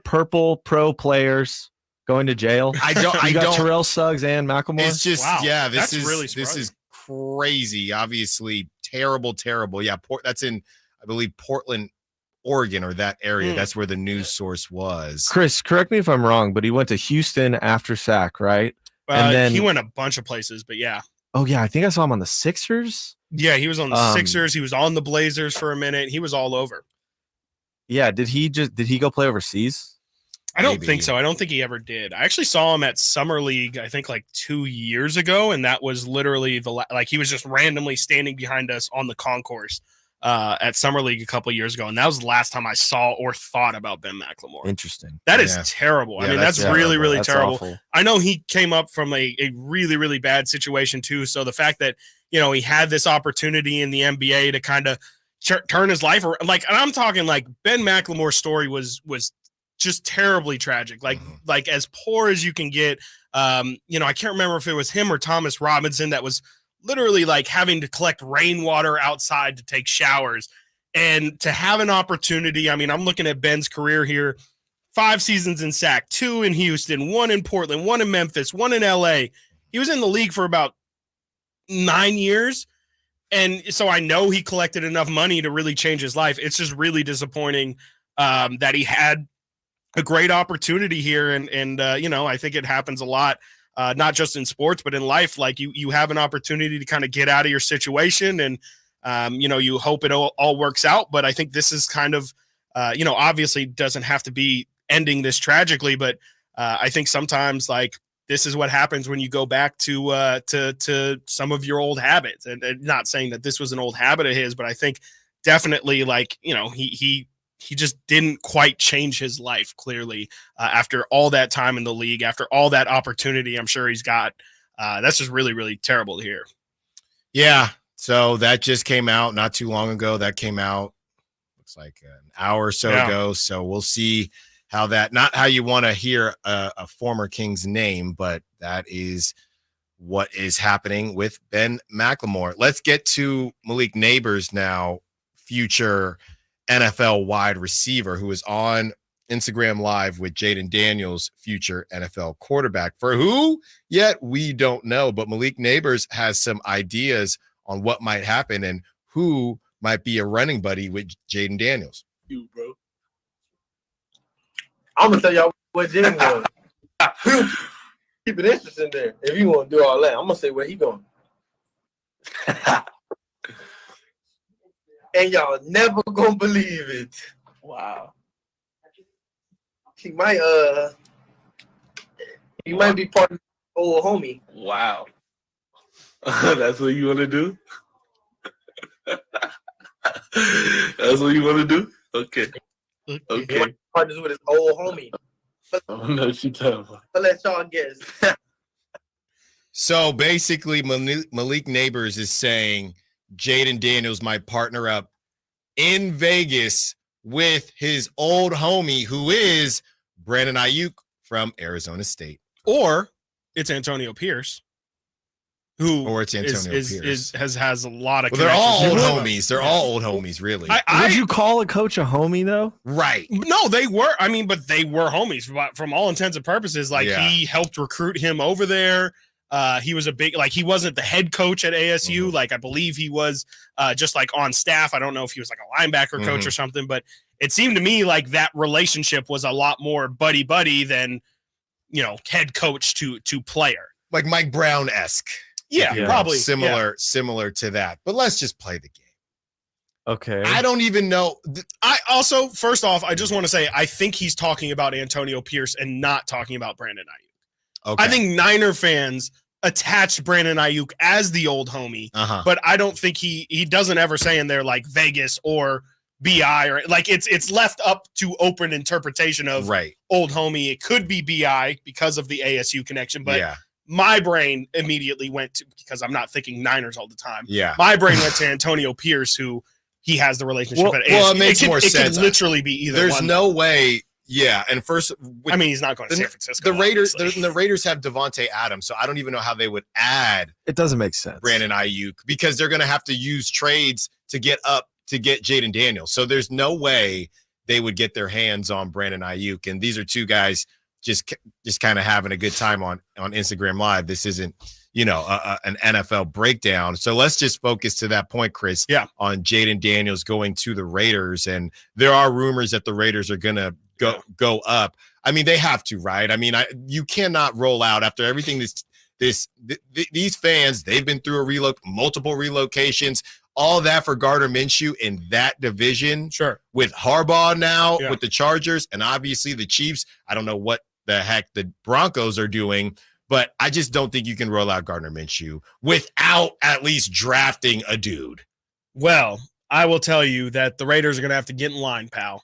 Purple Pro players going to jail? I don't. Terrell Suggs and McLemore. It's just this is really this is crazy. Obviously, terrible. Yeah, that's in, I believe, Portland, Oregon, or that area. That's where the news source was. Chris, correct me if I'm wrong, but he went to Houston after Sac, right? And then he went a bunch of places, but yeah. Oh yeah, I think I saw him on the Sixers. Yeah, he was on the Sixers. He was on the Blazers for a minute. He was all over. Yeah, did he go play overseas? I don't think so. I don't think he ever did. I actually saw him at Summer League, I think like 2 years ago, and that was literally he was just randomly standing behind us on the concourse at Summer League a couple of years ago, and that was the last time I saw or thought about Ben McLemore. Interesting. That is terrible. Yeah, I mean, that's really, really that's terrible. Awful. I know he came up from a really, really bad situation too. So the fact that, he had this opportunity in the NBA to kind of turn his life around, and I'm talking like Ben McLemore's story was just terribly tragic. Like as poor as you can get. I can't remember if it was him or Thomas Robinson that was literally like having to collect rainwater outside to take showers, and to have an opportunity. I mean, I'm looking at Ben's career here, 5 seasons in Sac, 2 in Houston, 1 in Portland, 1 in Memphis, 1 in LA. He was in the league for about 9 years. And so I know he collected enough money to really change his life. It's just really disappointing that he had a great opportunity here. And I think it happens a lot. Not just in sports, but in life. Like you have an opportunity to kind of get out of your situation, and you hope it all works out. But I think this is kind of, obviously doesn't have to be ending this tragically, but I think sometimes this is what happens when you go back to some of your old habits. And not saying that this was an old habit of his, but I think definitely he just didn't quite change his life, clearly, after all that time in the league, after all that opportunity I'm sure he's got. That's just really, really terrible to hear. Yeah. So that just came out not too long ago. That came out, looks like an hour or so ago. So we'll see how that, not how you want to hear a former King's name, but that is what is happening with Ben McLemore. Let's get to Malik Neighbors now, future NFL wide receiver, who is on Instagram Live with Jaden Daniels, future NFL quarterback. For who yet, we don't know, but Malik Neighbors has some ideas on what might happen and who might be a running buddy with Jaden Daniels. You, bro. I'm gonna tell y'all what Jaden was. Keep it interesting there. If you want to do all that, I'm gonna say where he going. And y'all never gonna believe it. Wow. He might be part of the old homie. Wow. That's what you want to do? That's what you want to do? Okay. Okay. Partners with his old homie. I don't know what you're talking about. I'll let y'all guess. So basically, Malik Neighbors is saying Jaden Daniels might partner up in Vegas with his old homie, who is Brandon Ayuk from Arizona State. Or it's Antonio Pierce, who Pierce. has a lot of. Well, they're all old homies. They're all old homies, really. Would you call a coach a homie though? Right. No, they were. I mean, but they were homies from all intents and purposes. He helped recruit him over there. He was a big, he wasn't the head coach at ASU. I believe he was just on staff. I don't know if he was a linebacker coach or something, but it seemed to me like that relationship was a lot more buddy-buddy than, head coach to player. Like Mike Brown-esque. Yeah, probably. Similar to that. But let's just play the game. Okay. I don't even know. I also, first off, I just want to say, I think he's talking about Antonio Pierce and not talking about Brandon Ayuk. Okay. I think Niner fans attached Brandon Ayuk as the old homie, but I don't think he doesn't ever say in there like Vegas or BI or like it's left up to open interpretation of old homie. It could be BI because of the ASU connection, but my brain immediately went to, because I'm not thinking Niners all the time. Yeah. My brain went to Antonio Pierce, who he has the relationship at ASU. Well, it makes more sense. It could literally be either There's one. no way. Yeah. And first, he's not going to San Francisco. The Raiders have Devontae Adams, so I don't even know how they would add. It doesn't make sense. Brandon Ayuk, because they're going to have to use trades to get Jaden Daniels. So there's no way they would get their hands on Brandon Ayuk. And these are two guys just kind of having a good time on Instagram Live. This isn't, an NFL breakdown. So let's just focus to that point, Chris, on Jaden Daniels going to the Raiders. And there are rumors that the Raiders are going to go up. I mean, they have to, right? I mean, you cannot roll out after everything these fans, they've been through multiple relocations, all that for Gardner Minshew in that division. Sure. With Harbaugh now, with the Chargers, and obviously the Chiefs. I don't know what the heck the Broncos are doing, but I just don't think you can roll out Gardner Minshew without at least drafting a dude. Well, I will tell you that the Raiders are going to have to get in line, pal,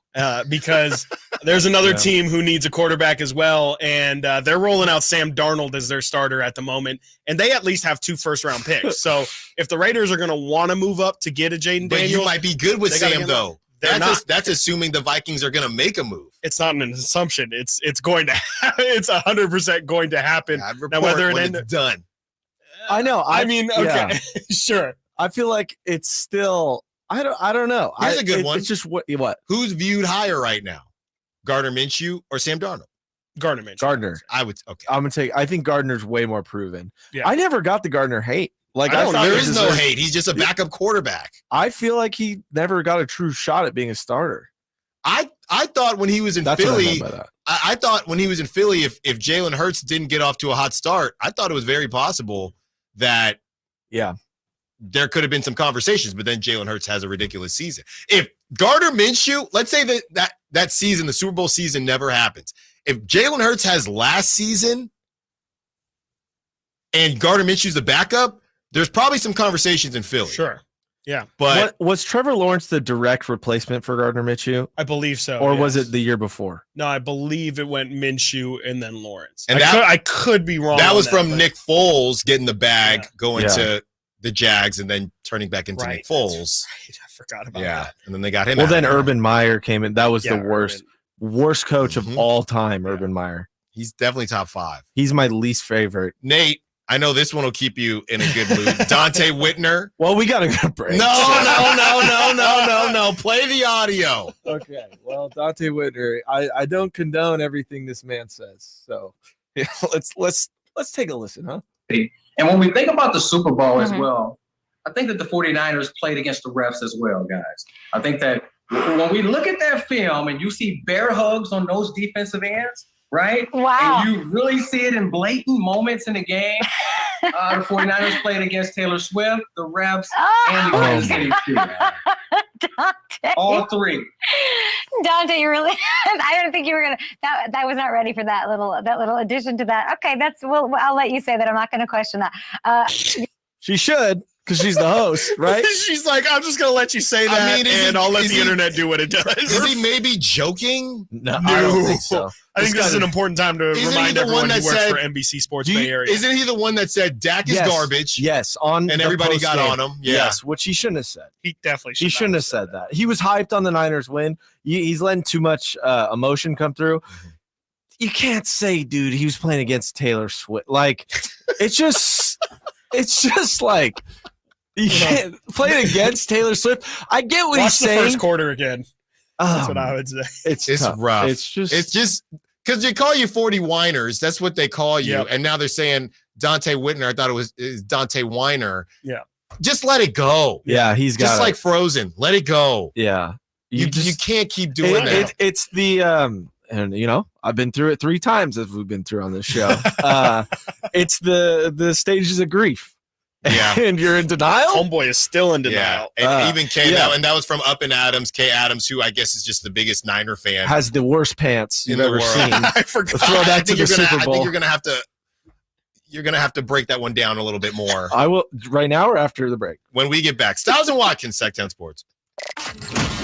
because there's another team who needs a quarterback as well, and they're rolling out Sam Darnold as their starter at the moment, and they at least have 2 first-round picks. So if the Raiders are going to want to move up to get a Jaden Daniels, you might be good with Sam, though. That's assuming the Vikings are going to make a move. It's not an assumption. It's going to it's 100% going to happen. Now, whether it's done. I know. Okay. Yeah. Sure. I feel like it's still. I don't know. Here's a good one. It's just what? Who's viewed higher right now? Gardner Minshew or Sam Darnold? Gardner Minshew. Gardner. I would. Okay. I'm gonna take. I think Gardner's way more proven. Yeah. I never got the Gardner hate. Like I thought there is no hate. He's just a backup quarterback. I feel like he never got a true shot at being a starter. I thought when he was in Philly, I thought when he was in Philly, if Jalen Hurts didn't get off to a hot start, I thought it was very possible that there could have been some conversations, but then Jalen Hurts has a ridiculous season. If Gardner Minshew, let's say that season, the Super Bowl season never happens. If Jalen Hurts has last season and Gardner Minshew's the backup, there's probably some conversations in Philly. Sure. Yeah. But was Trevor Lawrence the direct replacement for Gardner Minshew? I believe so. Or was it the year before? No, I believe it went Minshew and then Lawrence. And I could be wrong. That was from Nick Foles getting the bag, going to the Jags, and then turning back into Nick Foles. Right. I forgot about that. And then they got him. Well, then Urban Meyer came in. That was the worst coach Mm-hmm. of all time, Urban Meyer. He's definitely top 5. He's my least favorite. Nate, I know this one will keep you in a good mood. Dante Whitner. Well, we got to go break. No. Play the audio. Okay. Well, Dante Whitner, I don't condone everything this man says. So let's take a listen, huh? And when we think about the Super Bowl as well, I think that the 49ers played against the refs as well, guys. I think that when we look at that film and you see bear hugs on those defensive ends, right? Wow. And you really see it in blatant moments in the game. The 49ers played against Taylor Swift, the refs, and the Kansas City Chiefs. Dante. All 3. Dante, you really I didn't think you were gonna that was not ready for that little addition to that. Okay, I'll let you say that. I'm not gonna question that. She should, because she's the host, right? She's like, I'm just gonna let you say that, and I'll let the internet do what it does. Is he maybe joking? No, I don't think so. I think this is an important time to remind everyone who works for NBC Sports Bay Area. Isn't he the one that said Dak is garbage? Yes, and everybody got on him. Yeah. Yes, which he shouldn't have said. He definitely He shouldn't have said that. He was hyped on the Niners win. He's letting too much emotion come through. You can't say, dude, he was playing against Taylor Swift. Like, it's just like you can't play against Taylor Swift. I get what he's saying. Watch the first quarter again. That's what I would say. It's rough. It's just because they call you 40 whiners. That's what they call you. And now they're saying Dante Whitner. I thought it was Dante Whiner. Yeah. Just let it go. Yeah, he's got just like Frozen. Let it go. Yeah. You can't keep doing that. It's the and you know, I've been through it 3 times as we've been through on this show. It's the stages of grief. Yeah. And you're in denial? Homeboy is still in denial. Yeah. And even Kay, and that was from Up and Adams, Kay Adams, who I guess is just the biggest Niner fan. Has the worst pants you've ever seen. I forgot. Throw that to the Super Bowl. I think you're gonna have to break that one down a little bit more. I will right now or after the break. When we get back. Stiles and Watkins, Sactown Sports.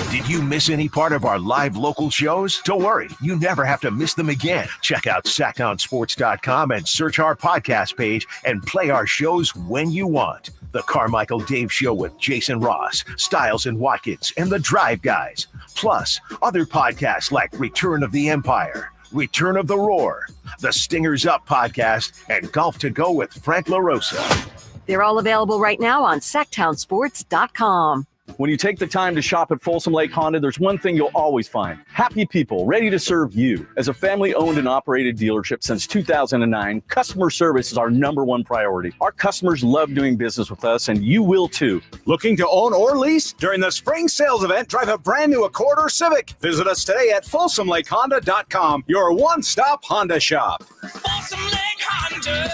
Did you miss any part of our live local shows? Don't worry, you never have to miss them again. Check out SactownSports.com and search our podcast page and play our shows when you want. The Carmichael Dave Show with Jason Ross, Stiles and Watkins, and the Drive Guys. Plus, other podcasts like Return of the Empire, Return of the Roar, the Stingers Up podcast, and Golf to Go with Frank LaRosa. They're all available right now on SactownSports.com. When you take the time to shop at Folsom Lake Honda, there's one thing you'll always find. Happy people ready to serve you. As a family-owned and operated dealership since 2009, customer service is our #1 priority. Our customers love doing business with us, and you will too. Looking to own or lease? During the spring sales event, drive a brand new Accord or Civic. Visit us today at FolsomLakeHonda.com, your one-stop Honda shop. Folsom Lake Honda,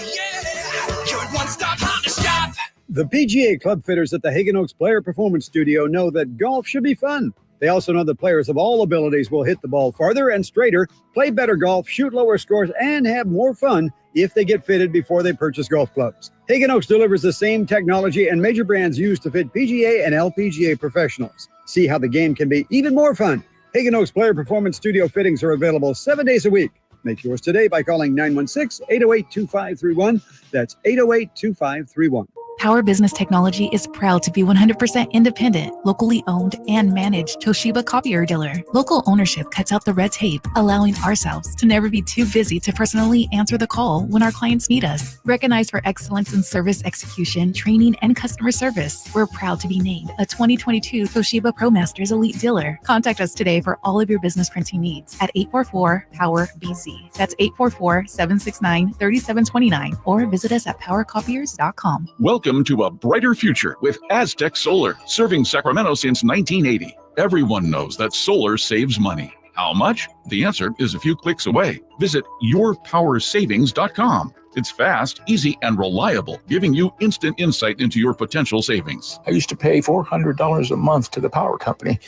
yeah, your one-stop Honda shop. The PGA club fitters at the Hagen Oaks Player Performance Studio know that golf should be fun. They also know that players of all abilities will hit the ball farther and straighter, play better golf, shoot lower scores, and have more fun if they get fitted before they purchase golf clubs. Hagen Oaks delivers the same technology and major brands used to fit PGA and LPGA professionals. See how the game can be even more fun. Hagen Oaks Player Performance Studio fittings are available 7 days a week. Make yours today by calling 916-808-2531. That's 808-2531. Power Business Technology is proud to be 100% independent, locally owned and managed Toshiba copier dealer. Local ownership cuts out the red tape, allowing ourselves to never be too busy to personally answer the call when our clients need us. Recognized for excellence in service execution, training, and customer service, we're proud to be named a 2022 Toshiba ProMasters Elite Dealer. Contact us today for all of your business printing needs at 844-POWER-BZ. That's 844-769-3729, or visit us at powercopiers.com. Welcome to a brighter future with Aztec Solar, serving Sacramento since 1980. Everyone knows that solar saves money. How much? The answer is a few clicks away. Visit yourpowersavings.com. It's fast, easy, and reliable, giving you instant insight into your potential savings. I used to pay $400 a month to the power company,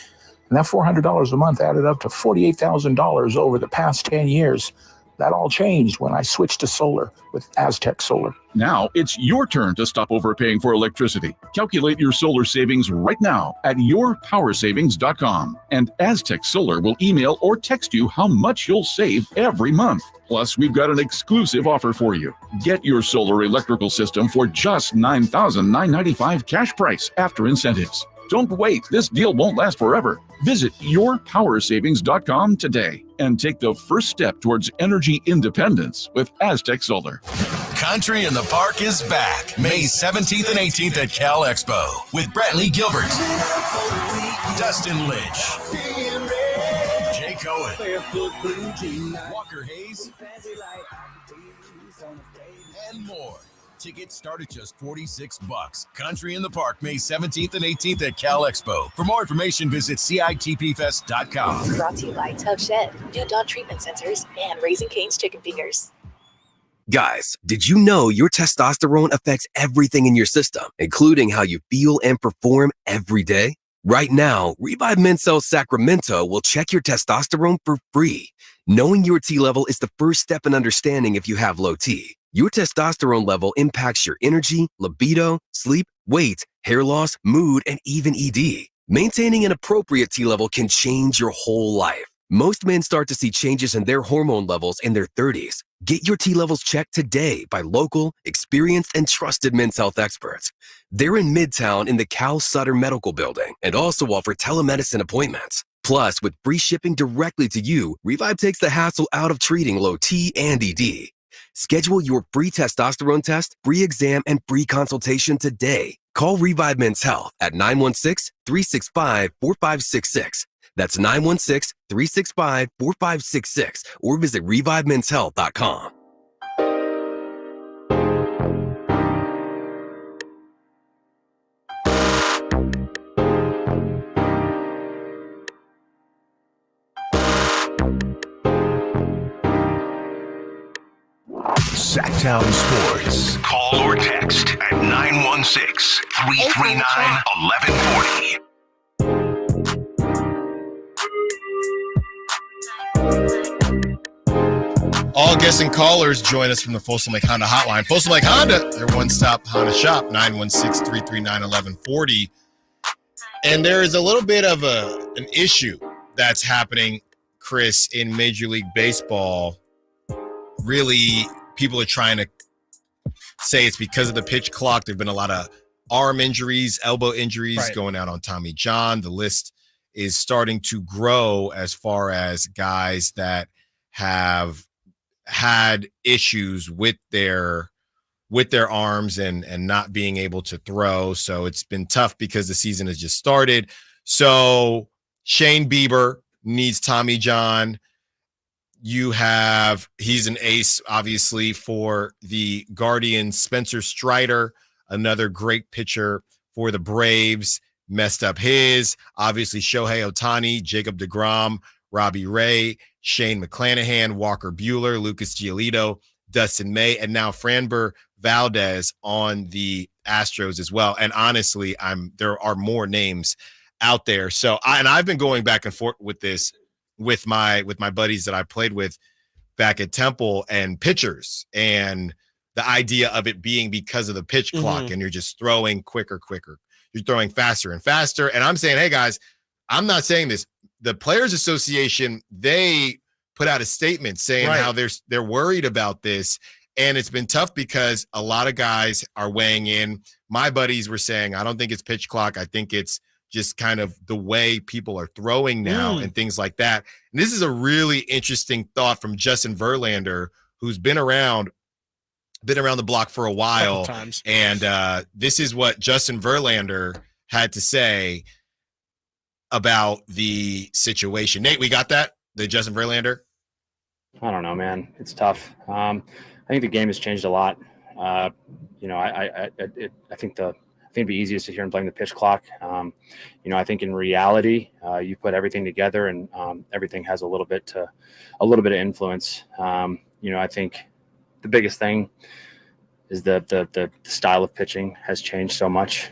and that $400 a month added up to $48,000 over the past 10 years. That all changed when I switched to solar with Aztec Solar. Now it's your turn to stop overpaying for electricity. Calculate your solar savings right now at yourpowersavings.com. And Aztec Solar will email or text you how much you'll save every month. Plus, we've got an exclusive offer for you. Get your solar electrical system for just $9,995 cash price after incentives. Don't wait. This deal won't last forever. Visit yourpowersavings.com today and take the first step towards energy independence with Aztec Solar. Country in the Park is back May 17th and 18th at Cal Expo with Brantley Gilbert, Dustin Lynch, Jay Cohen, Walker Hayes, and more. Tickets start at just $46. Country in the Park, May 17th and 18th at Cal Expo. For more information, visit CITPFest.com. Brought to you by Tug Shed, New Dawn Treatment Centers, and Raising Cane's Chicken Fingers. Guys, did you know your testosterone affects everything in your system, including how you feel and perform every day? Right now, Revive Men's Health Sacramento will check your testosterone for free. Knowing your T level is the first step in understanding if you have low T. Your testosterone level impacts your energy, libido, sleep, weight, hair loss, mood, and even ED. Maintaining an appropriate T level can change your whole life. Most men start to see changes in their hormone levels in their 30s. Get your T levels checked today by local, experienced, and trusted men's health experts. They're in Midtown in the Cal Sutter Medical Building and also offer telemedicine appointments. Plus, with free shipping directly to you, Revive takes the hassle out of treating low T and ED. Schedule your free testosterone test, free exam, and free consultation today. Call Revive Men's Health at 916-365-4566. That's 916-365-4566 or visit ReviveMen'sHealth.com. Sactown Sports. Call or text at 916-339-1140. All guests and callers join us from the Folsom Lake Honda hotline. Folsom Lake Honda, their one-stop Honda shop, 916-339-1140. And there is a little bit of an issue that's happening, Chris, in Major League Baseball. Really, people are trying to say it's because of the pitch clock. There have been a lot of arm injuries, elbow injuries going out on Tommy John. The list is starting to grow as far as guys that have had issues with their arms and not being able to throw. So it's been tough because the season has just started. So Shane Bieber needs Tommy John. He's an ace, obviously, for the Guardians. Spencer Strider, another great pitcher for the Braves, messed up his. Obviously, Shohei Ohtani, Jacob deGrom, Robbie Ray, Shane McClanahan, Walker Buehler, Lucas Giolito, Dustin May, and now Framber Valdez on the Astros as well. And honestly, there are more names out there. So I've been going back and forth with this with my buddies that I played with back at Temple and pitchers, and the idea of it being because of the pitch clock, and you're just throwing quicker. You're throwing faster and faster. And I'm saying, hey guys, I'm not saying this. The Players Association, they put out a statement saying how they're worried about this. And it's been tough because a lot of guys are weighing in. My buddies were saying, I don't think it's pitch clock. I think it's just kind of the way people are throwing now and things like that. And this is a really interesting thought from Justin Verlander, who's been around the block for a while. And this is what Justin Verlander had to say about the situation. Nate, we got that? The Justin Verlander? I don't know, man. It's tough. I think the game has changed a lot. I think it'd be easiest to hear him blame the pitch clock. I think in reality, you put everything together and everything has a little bit of influence. I think the biggest thing is the style of pitching has changed so much.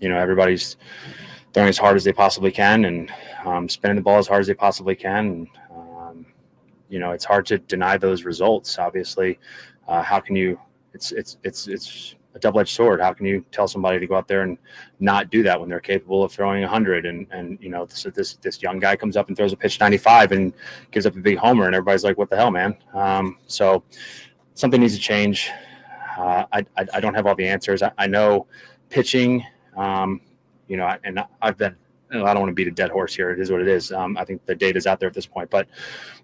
Everybody's throwing as hard as they possibly can and spinning the ball as hard as they possibly can. And, it's hard to deny those results. Obviously, how can you? It's a double-edged sword. How can you tell somebody to go out there and not do that when they're capable of throwing 100? So this young guy comes up and throws a pitch 95 and gives up a big homer, and everybody's like, "What the hell, man?" So something needs to change. I don't have all the answers. I know pitching. And I've been. I don't want to beat a dead horse here. It is what it is. I think the data's out there at this point. But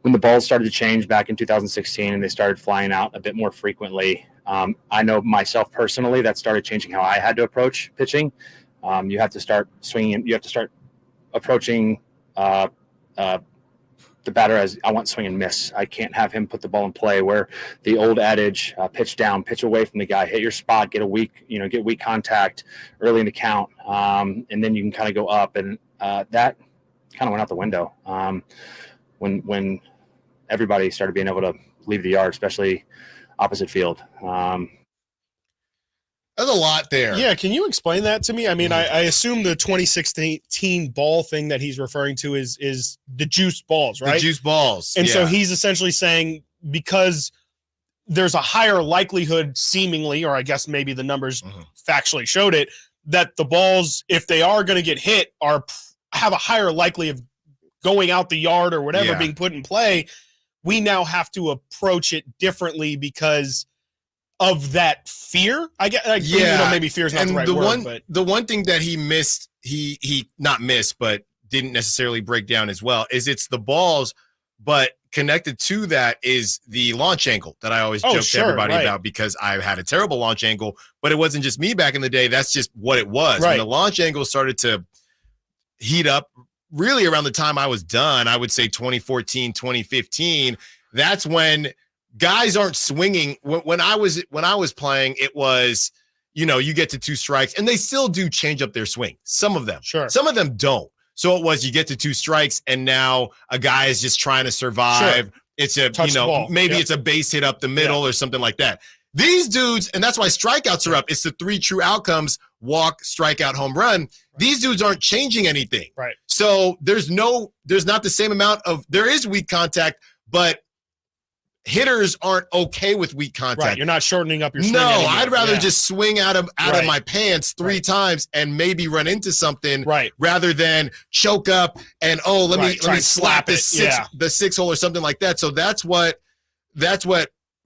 when the balls started to change back in 2016 and they started flying out a bit more frequently, I know myself personally that started changing how I had to approach pitching. You have to start swinging. You have to start approaching the batter as I want swing and miss. I can't have him put the ball in play where the old adage, pitch down, pitch away from the guy, hit your spot, get weak contact early in the count. And then you can kind of go up, and that kind of went out the window. When everybody started being able to leave the yard, especially opposite field. There's a lot there. Yeah, can you explain that to me? I mean, I assume the 2016 ball thing that he's referring to is the juiced balls, right? The juiced balls. And so he's essentially saying because there's a higher likelihood seemingly, or I guess maybe the numbers factually showed it, that the balls, if they are going to get hit, have a higher likelihood of going out the yard or whatever being put in play. We now have to approach it differently because of that fear. I guess maybe fear is not the right word, but the one thing that he missed, he not missed, but didn't necessarily break down as well, is it's the balls, but connected to that is the launch angle that I always joke to everybody about, because I had a terrible launch angle, but it wasn't just me back in the day. That's just what it was. When the launch angle started to heat up really around the time I was done, I would say 2014, 2015, that's when guys aren't swinging. When I was playing, it was, you get to two strikes, and they still do change up their swing. Some of them. Sure. Some of them don't. So it was, you get to two strikes, and now a guy is just trying to survive, it's a Touch the ball. maybe Yep. it's a base hit up the middle or something like that. These dudes, and that's why strikeouts are up. It's the 3 true outcomes: walk, strikeout, home run. These dudes aren't changing anything. Right. So there's not the same amount of, there is weak contact, but hitters aren't okay with weak contact. Right. You're not shortening up your swing No, anymore. I'd rather Yeah. just swing out of my pants 3 times and maybe run into something, rather than choke up and let me slap it. the 6-hole or something like that. So that's what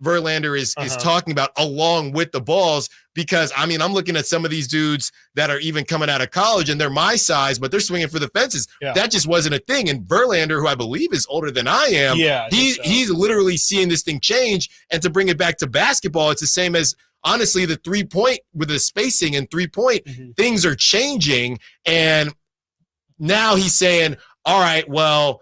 Verlander is talking about, along with the balls, because I'm looking at some of these dudes that are even coming out of college and they're my size, but they're swinging for the fences. Yeah. That just wasn't a thing. And Verlander, who I believe is older than I am, he's literally seeing this thing change. And to bring it back to basketball, it's the same as, honestly, the 3-point with the spacing and 3-point, things are changing. And now he's saying, all right, well,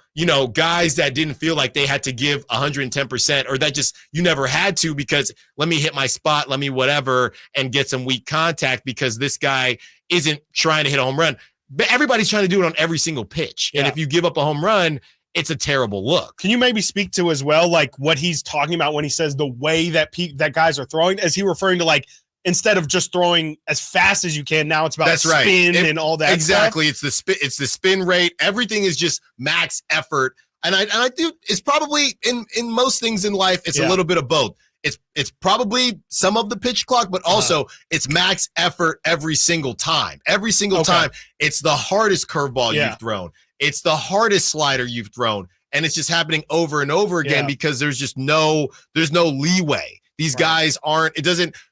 guys that didn't feel like they had to give 110%, or that just, you never had to, because let me hit my spot, let me whatever, and get some weak contact, because this guy isn't trying to hit a home run. But everybody's trying to do it on every single pitch. Yeah. And if you give up a home run, it's a terrible look. Can you maybe speak to as well, like what he's talking about when he says the way that that guys are throwing? Is he referring to, like, instead of just throwing as fast as you can, now it's about spin and all that exactly stuff? It's the spin rate. Everything is just max effort. And I do, it's probably in most things in life, it's a little bit of both. It's probably some of the pitch clock, but also it's max effort every single time. Every single time, it's the hardest curveball you've thrown. It's the hardest slider you've thrown. And it's just happening over and over again because there's no leeway. These guys aren't,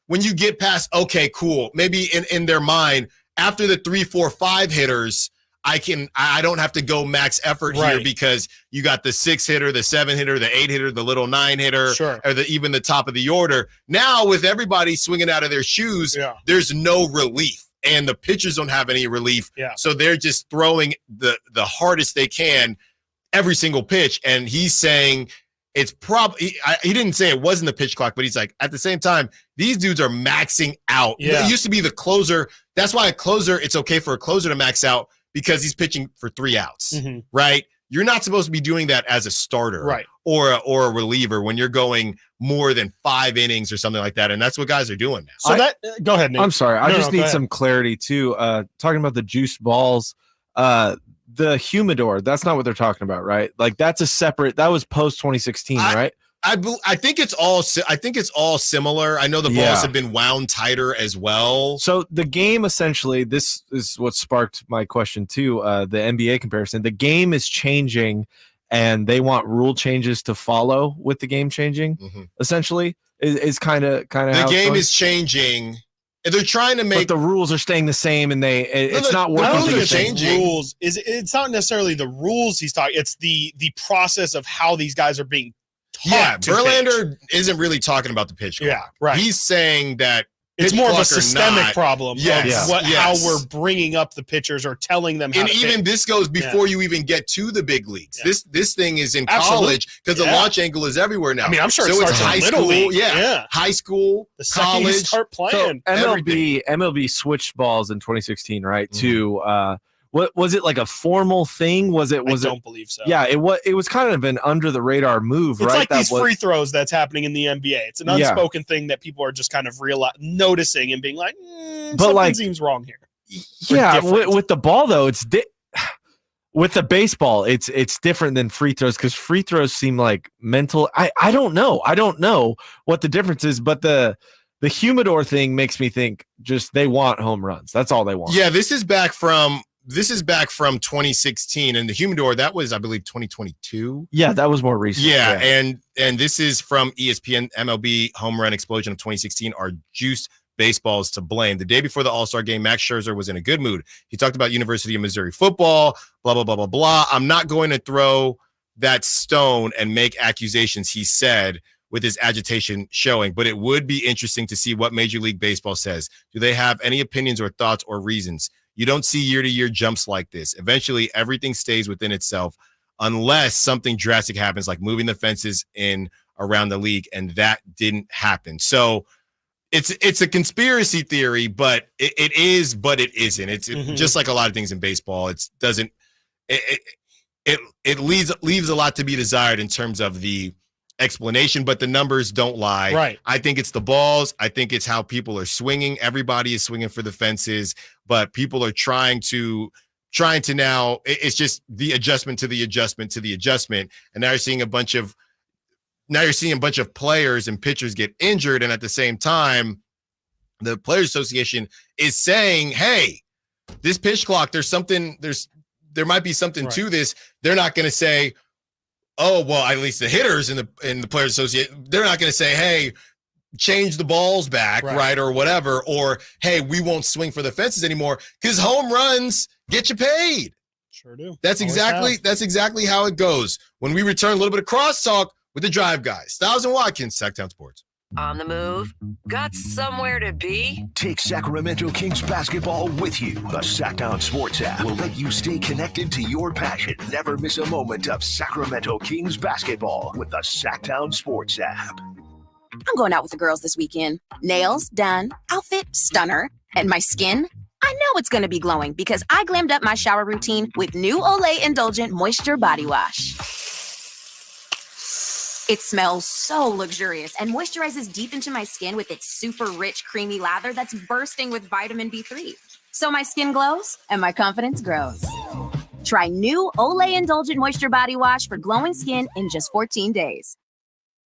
when you get past, okay, cool, maybe in their mind, after the 3, 4, 5 hitters, I don't have to go max effort here, because you got the 6 hitter, the 7 hitter, the 8 hitter, the little 9 hitter, or even the top of the order. Now, with everybody swinging out of their shoes, there's no relief, and the pitchers don't have any relief. So they're just throwing the hardest they can every single pitch. And he's saying, it's probably, he didn't say it wasn't the pitch clock, but he's like, at the same time, these dudes are maxing out. It used to be the closer. That's why it's okay for a closer to max out, because he's pitching for 3 outs, right? You're not supposed to be doing that as a starter, or a reliever, when you're going more than 5 innings or something like that. And that's what guys are doing now. So go ahead, Nate. I'm sorry. I just need some clarity too. Talking about the juiced balls, the humidor, that's not what they're talking about, right? Like, that's a separate, that was post 2016, right? I think it's all similar. I know the balls have been wound tighter as well. So the game, essentially, this is what sparked my question too, the NBA comparison. The game is changing, and they want rule changes to follow with the game changing. Essentially, is kind of the game is changing. They're trying to make, but the rules are staying the same, and it's not working. I don't think changing rules it's not necessarily the rules he's talking. It's the process of how these guys are being taught. Verlander isn't really talking about the pitch clock. Right. He's saying that it's more of a systemic problem. Yes, how we're bringing up the pitchers or telling them how and to even pitch. this goes before you even get to the big leagues. This thing is in college, because the launch angle is everywhere now. I mean, I'm sure so it it's starts high in school, Little League. high school, the second you college. start playing. So MLB switched balls in 2016, right? To what was it, like a formal thing? I don't believe so. Yeah, it was kind of an under the radar move, It's right? like these free throws that's happening in the NBA. It's an unspoken thing that people are just kind of noticing and being like, something seems wrong here. Yeah, with the ball though, with the baseball, it's different than free throws, because free throws seem like mental. I don't know. I don't know what the difference is, but the humidor thing makes me think just they want home runs. That's all they want. Yeah, this is back from 2016, and the humidor, that was, I believe, 2022. Yeah, that was more recent. Yeah. And this is from ESPN. MLB home run explosion of 2016 are juiced baseballs to blame. The day before the All-Star game, Max Scherzer was in a good mood. He talked about University of Missouri football, blah, blah, blah, blah, blah. I'm not going to throw that stone and make accusations, he said, with his agitation showing, but it would be interesting to see what Major League Baseball says. Do they have any opinions or thoughts or reasons? You don't see year-to-year jumps like this. Eventually, everything stays within itself unless something drastic happens, like moving the fences in around the league, and that didn't happen. So it's a conspiracy theory, but it is, but it isn't. It's just like a lot of things in baseball. It leaves a lot to be desired in terms of the explanation, but the numbers don't lie. Right. I think it's the balls. I think it's how people are swinging. Everybody is swinging for the fences, but people are trying to now. It's just the adjustment to the adjustment to the adjustment, and now you're seeing a bunch of players and pitchers get injured, and at the same time, the Players Association is saying, "Hey, this pitch clock. There might be something to this." They're not going to say, "Oh, well, at least the hitters in the Players Association, they're not going to say, hey, change the balls back, right, or whatever, or hey, we won't swing for the fences anymore," because home runs get you paid. Sure do. That's exactly how it goes. When we return, a little bit of crosstalk with the Drive Guys, Stiles and Watkins, Sactown Sports. On the move? Got somewhere to be? Take Sacramento Kings basketball with you. The Sactown Sports app will let you stay connected to your passion. Never miss a moment of Sacramento Kings basketball with the Sactown Sports app. I'm going out with the girls this weekend. Nails done, outfit stunner, and my skin, I know it's going to be glowing because I glammed up my shower routine with new Olay Indulgent Moisture Body Wash. It smells so luxurious and moisturizes deep into my skin with its super rich, creamy lather that's bursting with vitamin B3. So my skin glows and my confidence grows. Try new Olay Indulgent Moisture Body Wash for glowing skin in just 14 days.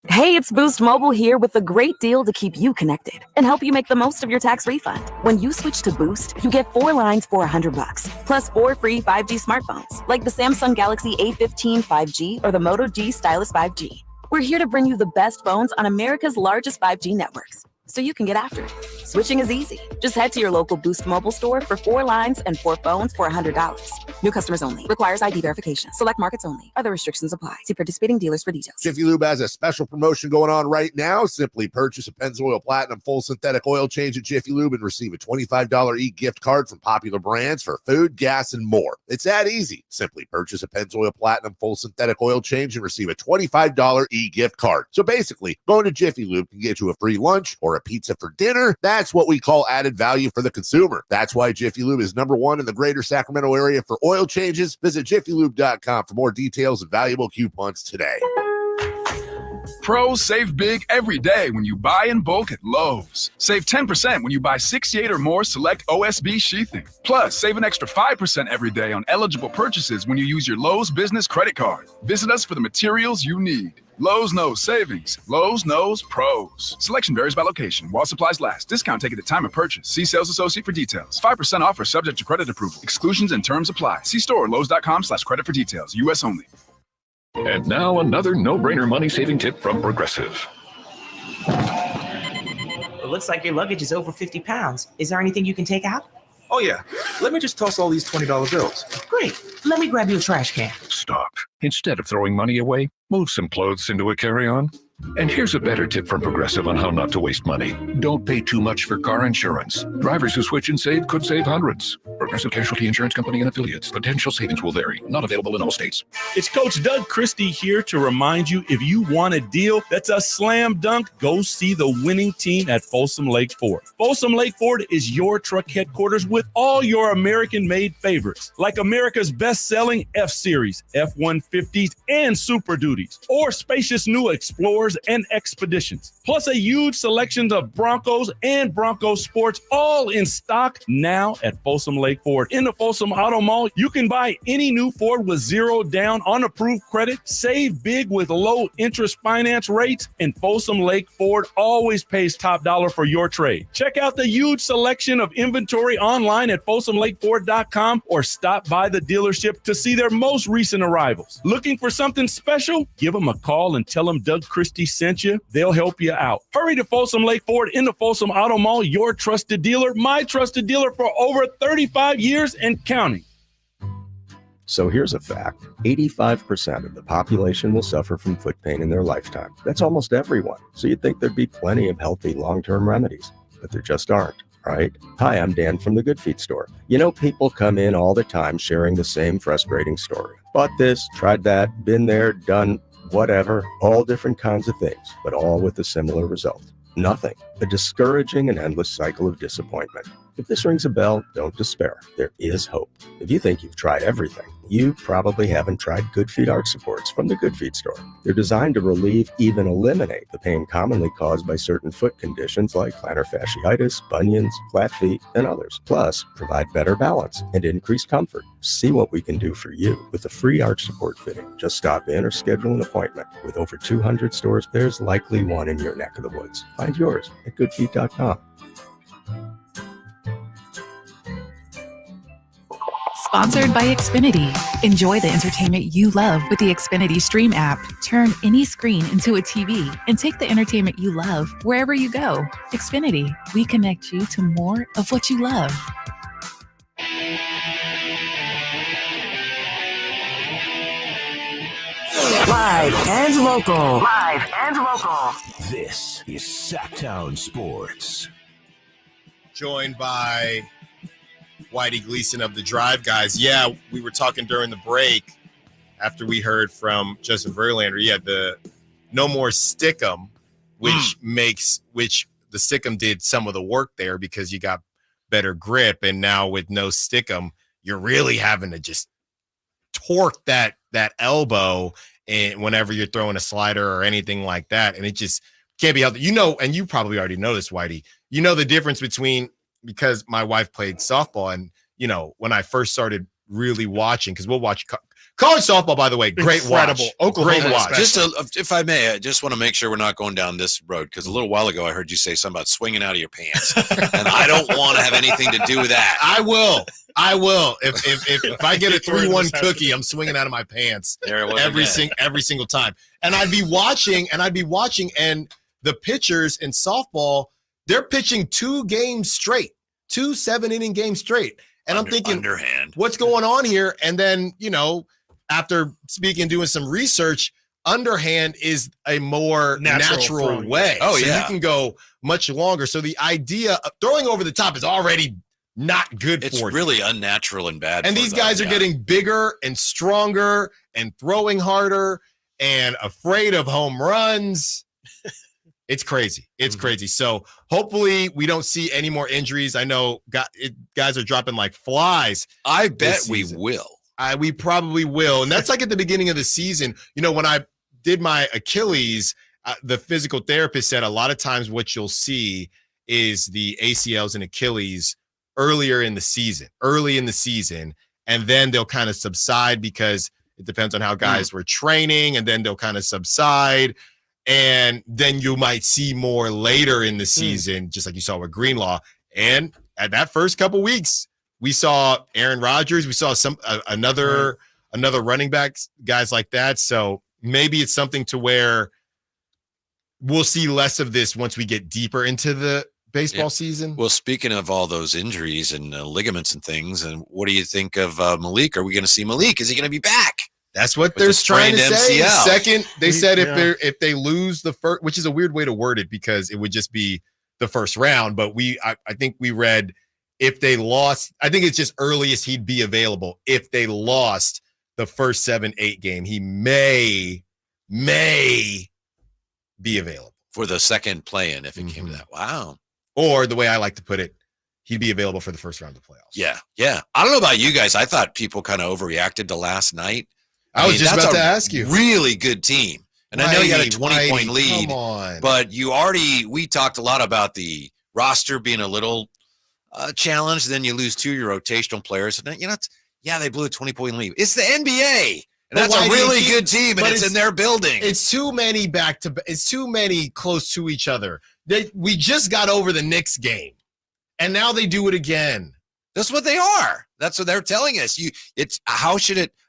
Hey, it's Boost Mobile here with a great deal to keep you connected and help you make the most of your tax refund. When you switch to Boost, you get 4 lines for $100, plus 4 free 5G smartphones, like the Samsung Galaxy A15 5G or the Moto G Stylus 5G. We're here to bring you the best phones on America's largest 5G networks, so you can get after it. Switching is easy. Just head to your local Boost Mobile store for 4 lines and 4 phones for $100. New customers only. Requires ID verification. Select markets only. Other restrictions apply. See participating dealers for details. Jiffy Lube has a special promotion going on right now. Simply purchase a Pennzoil Platinum full synthetic oil change at Jiffy Lube and receive a $25 e-gift card from popular brands for food, gas, and more. It's that easy. Simply purchase a Pennzoil Platinum full synthetic oil change and receive a $25 e-gift card. So basically, going to Jiffy Lube can get you a free lunch or a pizza for dinner. That's what we call added value for the consumer. That's why Jiffy Lube is #1 in the greater Sacramento area for oil changes. Visit jiffylube.com for more details and valuable coupons today. Pros save big every day when you buy in bulk at Lowe's. Save 10% when you buy 68 or more select OSB sheathing. Plus, save an extra 5% every day on eligible purchases when you use your Lowe's business credit card. Visit us for the materials you need. Lowe's knows savings. Lowe's knows pros. Selection varies by location. While supplies last. Discount taken at time of purchase. See sales associate for details. 5% offer subject to credit approval. Exclusions and terms apply. See store or lowes.com/credit for details. U.S. only. And now another no-brainer money-saving tip from Progressive. It looks like your luggage is over 50 pounds. Is there anything you can take out? Oh, yeah. Let me just toss all these $20 bills. Great. Let me grab you a trash can. Stop. Instead of throwing money away, move some clothes into a carry-on. And here's a better tip from Progressive on how not to waste money. Don't pay too much for car insurance. Drivers who switch and save could save hundreds. Progressive Casualty Insurance Company and affiliates. Potential savings will vary. Not available in all states. It's Coach Doug Christie here to remind you, if you want a deal that's a slam dunk, go see the winning team at Folsom Lake Ford. Folsom Lake Ford is your truck headquarters with all your American-made favorites, like America's best-selling F-Series, F-150s, and Super Duties, or spacious new Explorers and Expeditions, plus a huge selection of Broncos and Bronco Sports, all in stock now at Folsom Lake Ford. In the Folsom Auto Mall, you can buy any new Ford with 0 down on approved credit, save big with low interest finance rates, and Folsom Lake Ford always pays top dollar for your trade. Check out the huge selection of inventory online at folsomlakeford.com or stop by the dealership to see their most recent arrivals. Looking for something special? Give them a call and tell them Doug Christie sent you. They'll help you out. Hurry to Folsom Lake Ford in the Folsom Auto Mall, your trusted dealer, my trusted dealer for over 35 years and counting. So here's a fact. 85% of the population will suffer from foot pain in their lifetime. That's almost everyone. So you'd think there'd be plenty of healthy long-term remedies, but there just aren't, right? Hi, I'm Dan from the Good Feet store. You know, people come in all the time sharing the same frustrating story. Bought this, tried that, been there, done whatever, all different kinds of things, but all with a similar result. Nothing. A discouraging and endless cycle of disappointment. If this rings a bell, don't despair. There is hope. If you think you've tried everything, you probably haven't tried Good Feet arch supports from the Good Feet store. They're designed to relieve, even eliminate, the pain commonly caused by certain foot conditions like plantar fasciitis, bunions, flat feet, and others. Plus, provide better balance and increased comfort. See what we can do for you with a free arch support fitting. Just stop in or schedule an appointment. With over 200 stores, there's likely one in your neck of the woods. Find yours at goodfeet.com. Sponsored by Xfinity. Enjoy the entertainment you love with the Xfinity Stream app. Turn any screen into a TV and take the entertainment you love wherever you go. Xfinity, we connect you to more of what you love. Live and local. Live and local. This is Sactown Sports. Joined by Whitey Gleason of the Drive Guys. Yeah, we were talking during the break after we heard from Justin Verlander. Yeah, the no more stickum, which the stickum did some of the work there because you got better grip, and now with no stickum, you're really having to just torque that elbow and whenever you're throwing a slider or anything like that, and it just can't be healthy. And you probably already know this, Whitey. You know the difference between, because my wife played softball, and when I first started really watching, because we'll watch college softball, by the way, great Incredible. watch. Oklahoma, great watch. If I may, I just want to make sure we're not going down this road, because a little while ago I heard you say something about swinging out of your pants, and I don't want to have anything to do with that. I will. If I get a 3-1 cookie, I'm swinging out of my pants every single time. And I'd be watching, and the pitchers in softball, they're pitching 2 games straight, 2 7-inning games straight. And I'm thinking, underhand, what's going on here? And then, after doing some research, underhand is a more natural way. Oh, so yeah. you can go much longer. So the idea of throwing over the top is already not good for you. It's really unnatural and bad. And these guys are getting bigger and stronger and throwing harder and afraid of home runs. It's crazy. It's crazy. So hopefully we don't see any more injuries. I know guys are dropping like flies. I bet we will. We probably will. And that's like at the beginning of the season. When I did my Achilles, the physical therapist said a lot of times what you'll see is the ACLs and Achilles early in the season. And then they'll kind of subside because it depends on how guys were training, and then they'll kind of subside. And then you might see more later in the season, just like you saw with Greenlaw. And at that first couple weeks, we saw Aaron Rodgers. We saw another running back, guys like that. So maybe it's something to where we'll see less of this once we get deeper into the baseball season. Well, speaking of all those injuries and ligaments and things, and what do you think of Malik? Are we going to see Malik? Is he going to be back? That's what they're trying to say. MCL. Second, they said if they lose the first, which is a weird way to word it because it would just be the first round. But I think we read if they lost, I think it's just earliest he'd be available. If they lost the first 7-8 game, he may be available for the second play-in if it came to that. Wow. Or the way I like to put it, he'd be available for the first round of the playoffs. Yeah. I don't know about you guys. I thought people kind of overreacted to last night. I was just about to ask you. Really good team. And I know you got a 20-point lead. Come on. But we talked a lot about the roster being a little challenged. Then you lose 2 of your rotational players. And then, they blew a 20-point lead. It's the NBA. And that's a really good team, and it's in their building. It's too many it's too many close to each other. We just got over the Knicks game, and now they do it again. That's what they are. That's what they're telling us.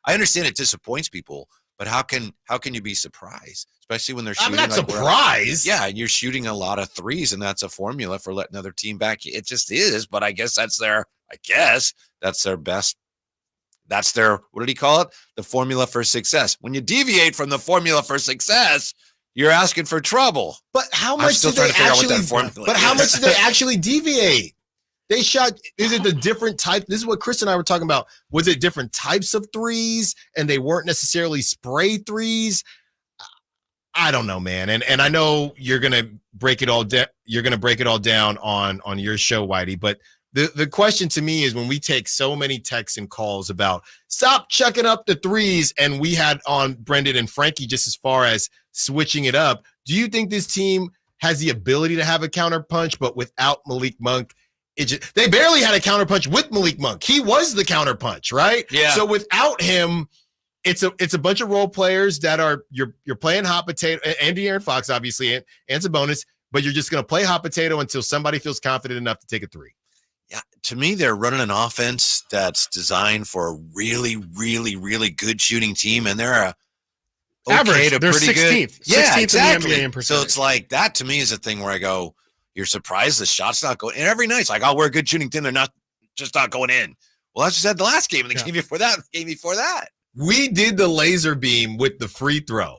I understand it disappoints people, but how can you be surprised, especially when they're shooting? I'm not surprised. Yeah, and you're shooting a lot of threes, and that's a formula for letting another team back. It just is. But I guess that's their best. That's their, what did he call it? The formula for success. When you deviate from the formula for success, you're asking for trouble. But how much did they actually deviate? They shot, is it the different type? This is what Chris and I were talking about. Was it different types of threes and they weren't necessarily spray threes? I don't know, man. And I know you're going to break it all down on your show, Whitey, but The question to me is when we take so many texts and calls about stop chucking up the threes, and we had on Brendan and Frankie just as far as switching it up. Do you think this team has the ability to have a counter punch, but without Malik Monk, they barely had a counter punch with Malik Monk. He was the counter punch, right? Yeah. So without him, it's a bunch of role players that are you're playing hot potato, and De'Aaron Fox obviously, and Sabonis, but you're just going to play hot potato until somebody feels confident enough to take a three. Yeah, to me, they're running an offense that's designed for a really, really, really good shooting team, and they're a average. They're pretty 16th. good. Yeah, 16th exactly. in the NBA in percentage. So it's like that to me is a thing where I go, you're surprised the shot's not going. And every night it's like, oh, we're a good shooting team. They're not going in. Well, that's what I said the last game, and the game before that. We did the laser beam with the free throw.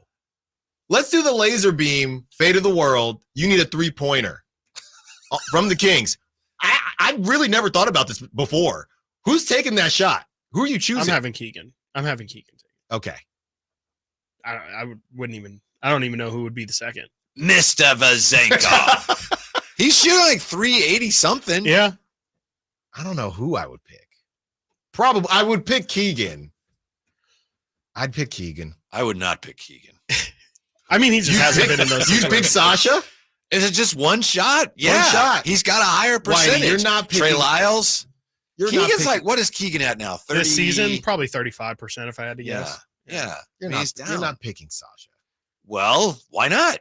Let's do the laser beam, fate of the world. You need a 3-pointer from the Kings. I really never thought about this before. Who's taking that shot? Who are you choosing? I'm having Keegan. Okay. I don't even know who would be the second. Mr. Vazenko. He's shooting like 380 something. Yeah. I don't know who I would pick. Probably I would pick Keegan. I'd pick Keegan. I would not pick Keegan. I mean, he just hasn't been in those situations. You'd pick Sasha? Is it just one shot? Yeah. One shot. He's got a higher percentage. Whitey, you're not picking Trey Lyles. Keegan's like, what is Keegan at now? 30? This season, probably 35%, if I had to guess. Yeah. You're not picking Sasha. Well, why not?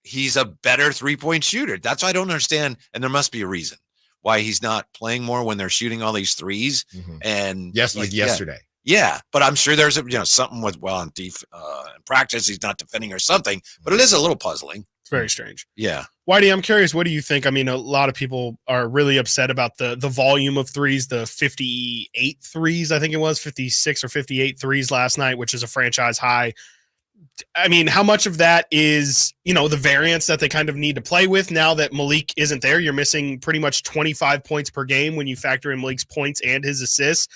He's a better three-point shooter. That's why I don't understand, and there must be a reason why he's not playing more when they're shooting all these threes. Mm-hmm. And yes, like yesterday. Yeah, but I'm sure there's something with in practice he's not defending or something. But it is a little puzzling. It's very strange. Yeah, Whitey, I'm curious. What do you think? I mean, a lot of people are really upset about the volume of threes, the 58 threes. I think it was 56 or 58 threes last night, which is a franchise high. I mean, how much of that is, the variance that they kind of need to play with now that Malik isn't there? You're missing pretty much 25 points per game when you factor in Malik's points and his assists.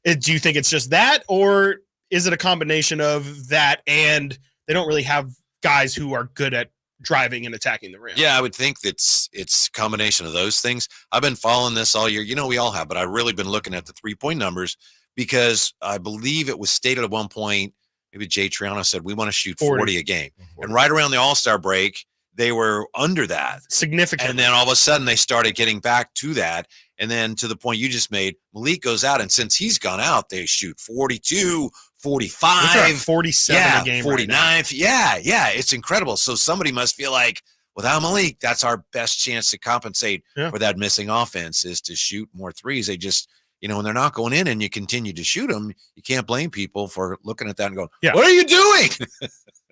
Do you think it's just that, or is it a combination of that and they don't really have guys who are good at driving and attacking the rim? Yeah, I would think it's a combination of those things. I've been following this all year. We all have, but I've really been looking at the 3-point numbers because I believe it was stated at one point, maybe Jay Triano said, we want to shoot 40 a game. 40. And right around the All-Star break, they were under that. Significant. And then all of a sudden they started getting back to that. And then to the point you just made, Malik goes out, and since he's gone out, they shoot 42, 45, 47 a game, 49. Right yeah, it's incredible. So somebody must feel like, without Malik, that's our best chance to compensate for that missing offense is to shoot more threes. They just, when they're not going in and you continue to shoot them, you can't blame people for looking at that and going, what are you doing?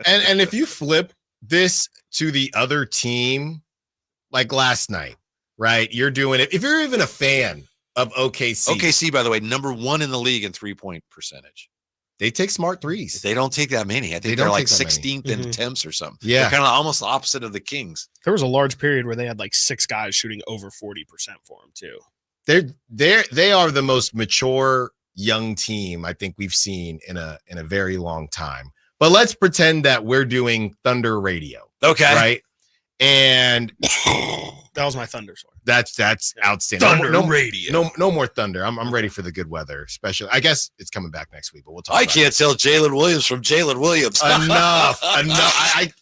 and if you flip this to the other team, like last night, right? You're doing it. If you're even a fan of OKC, by the way, number 1 in the league in 3-point percentage. They take smart threes. They don't take that many. I think they're like 16th in attempts or something. Yeah. They're kind of almost the opposite of the Kings. There was a large period where they had like 6 guys shooting over 40% for them too. They are the most mature young team I think we've seen in a very long time. But let's pretend that we're doing Thunder radio. Okay. Right? And that was my Thunder sword. That's outstanding. Thunder radio. No more Thunder. I'm ready for the good weather, especially. I guess it's coming back next week, but we'll talk. I can't tell Jalen Williams from Jalen Williams. Enough.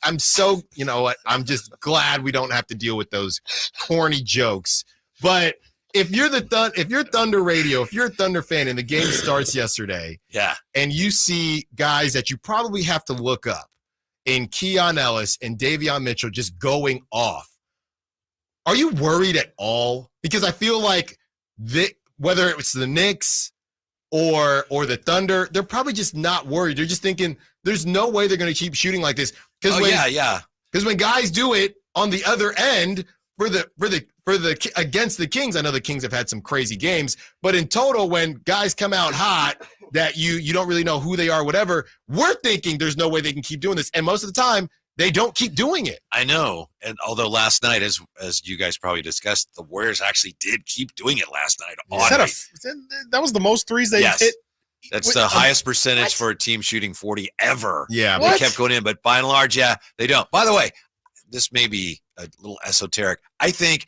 I'm so, I'm just glad we don't have to deal with those corny jokes. But if you're Thunder radio, if you're a Thunder fan and the game starts yesterday, and you see guys that you probably have to look up in Keon Ellis and Davion Mitchell just going off, are you worried at all? Because I feel like whether it's the Knicks or the Thunder, they're probably just not worried. They're just thinking there's no way they're going to keep shooting like this. Because when guys do it on the other end for the against the Kings, I know the Kings have had some crazy games, but in total, when guys come out hot that you don't really know who they are, whatever, we're thinking there's no way they can keep doing this, and most of the time they don't keep doing it. I know, and although last night, as you guys probably discussed, the Warriors actually did keep doing it last night. That was the most threes they hit. That's the highest percentage for a team shooting 40 ever. Yeah, they kept going in, but by and large, they don't. By the way, this may be a little esoteric. I think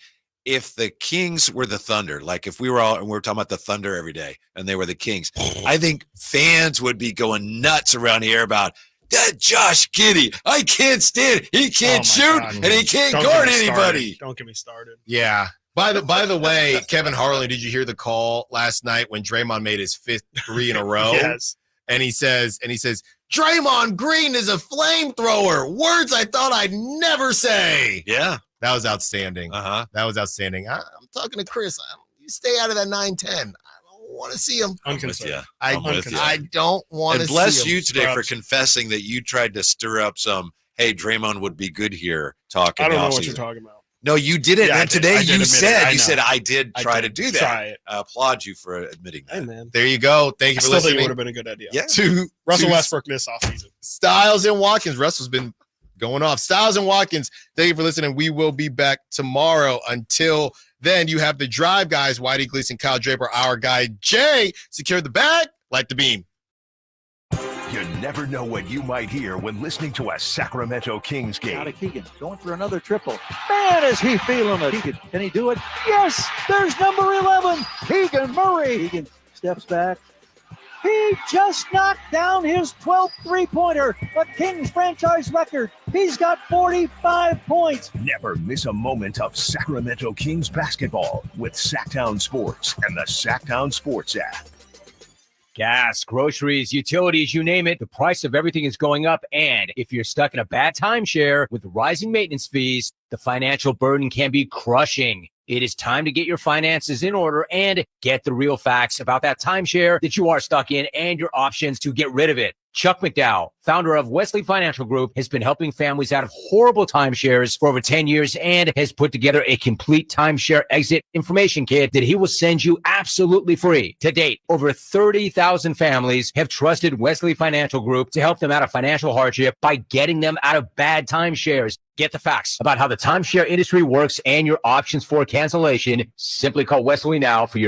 if the Kings were the Thunder, like if we were talking about the Thunder every day and they were the Kings, I think fans would be going nuts around here about that Josh Giddey. I can't stand it. He can't shoot and he can't guard anybody. Don't get me started. Yeah. By the way, Kevin Harlan, did you hear the call last night when Draymond made his 5th 3 in a row? Yes. And he says, Draymond Green is a flamethrower. Words I thought I'd never say. Yeah. That was outstanding. Uh-huh. That was outstanding. I'm talking to Chris. You stay out of that 9-10. I don't want to see him. I'm with you. I don't want to see him. And bless you today for confessing that you tried to stir up some, hey, Draymond would be good here talking. I don't know what you're talking about. No, you didn't. Yeah, and today you said I did try to do that. Try it. I applaud you for admitting that. Hey, man. There you go. Thank you for listening. Think it would have been a good idea. Yeah. Russell Westbrook this offseason. Stiles and Watkins. Russell's been going off. Stiles and Watkins, thank you for listening. We will be back tomorrow. Until then, you have the Drive guys, Whitey Gleason, Kyle Draper, our guy Jay. Secure the bag, light the beam. You never know what you might hear when listening to a Sacramento Kings game. Out of Keegan, going for another triple. Man, is he feeling it. Keegan, can he do it? Yes, there's number 11, Keegan Murray. Keegan steps back. He just knocked down his 12th three-pointer, a Kings franchise record. He's got 45 points. Never miss a moment of Sacramento Kings basketball with Sactown Sports and the Sactown Sports app. Gas, groceries, utilities, you name it, the price of everything is going up. And if you're stuck in a bad timeshare with rising maintenance fees, the financial burden can be crushing. It is time to get your finances in order and get the real facts about that timeshare that you are stuck in and your options to get rid of it. Chuck McDowell, founder of Wesley Financial Group, has been helping families out of horrible timeshares for over 10 years and has put together a complete timeshare exit information kit that he will send you absolutely free. To date, over 30,000 families have trusted Wesley Financial Group to help them out of financial hardship by getting them out of bad timeshares. Get the facts about how the timeshare industry works and your options for cancellation. Simply call Wesley now for your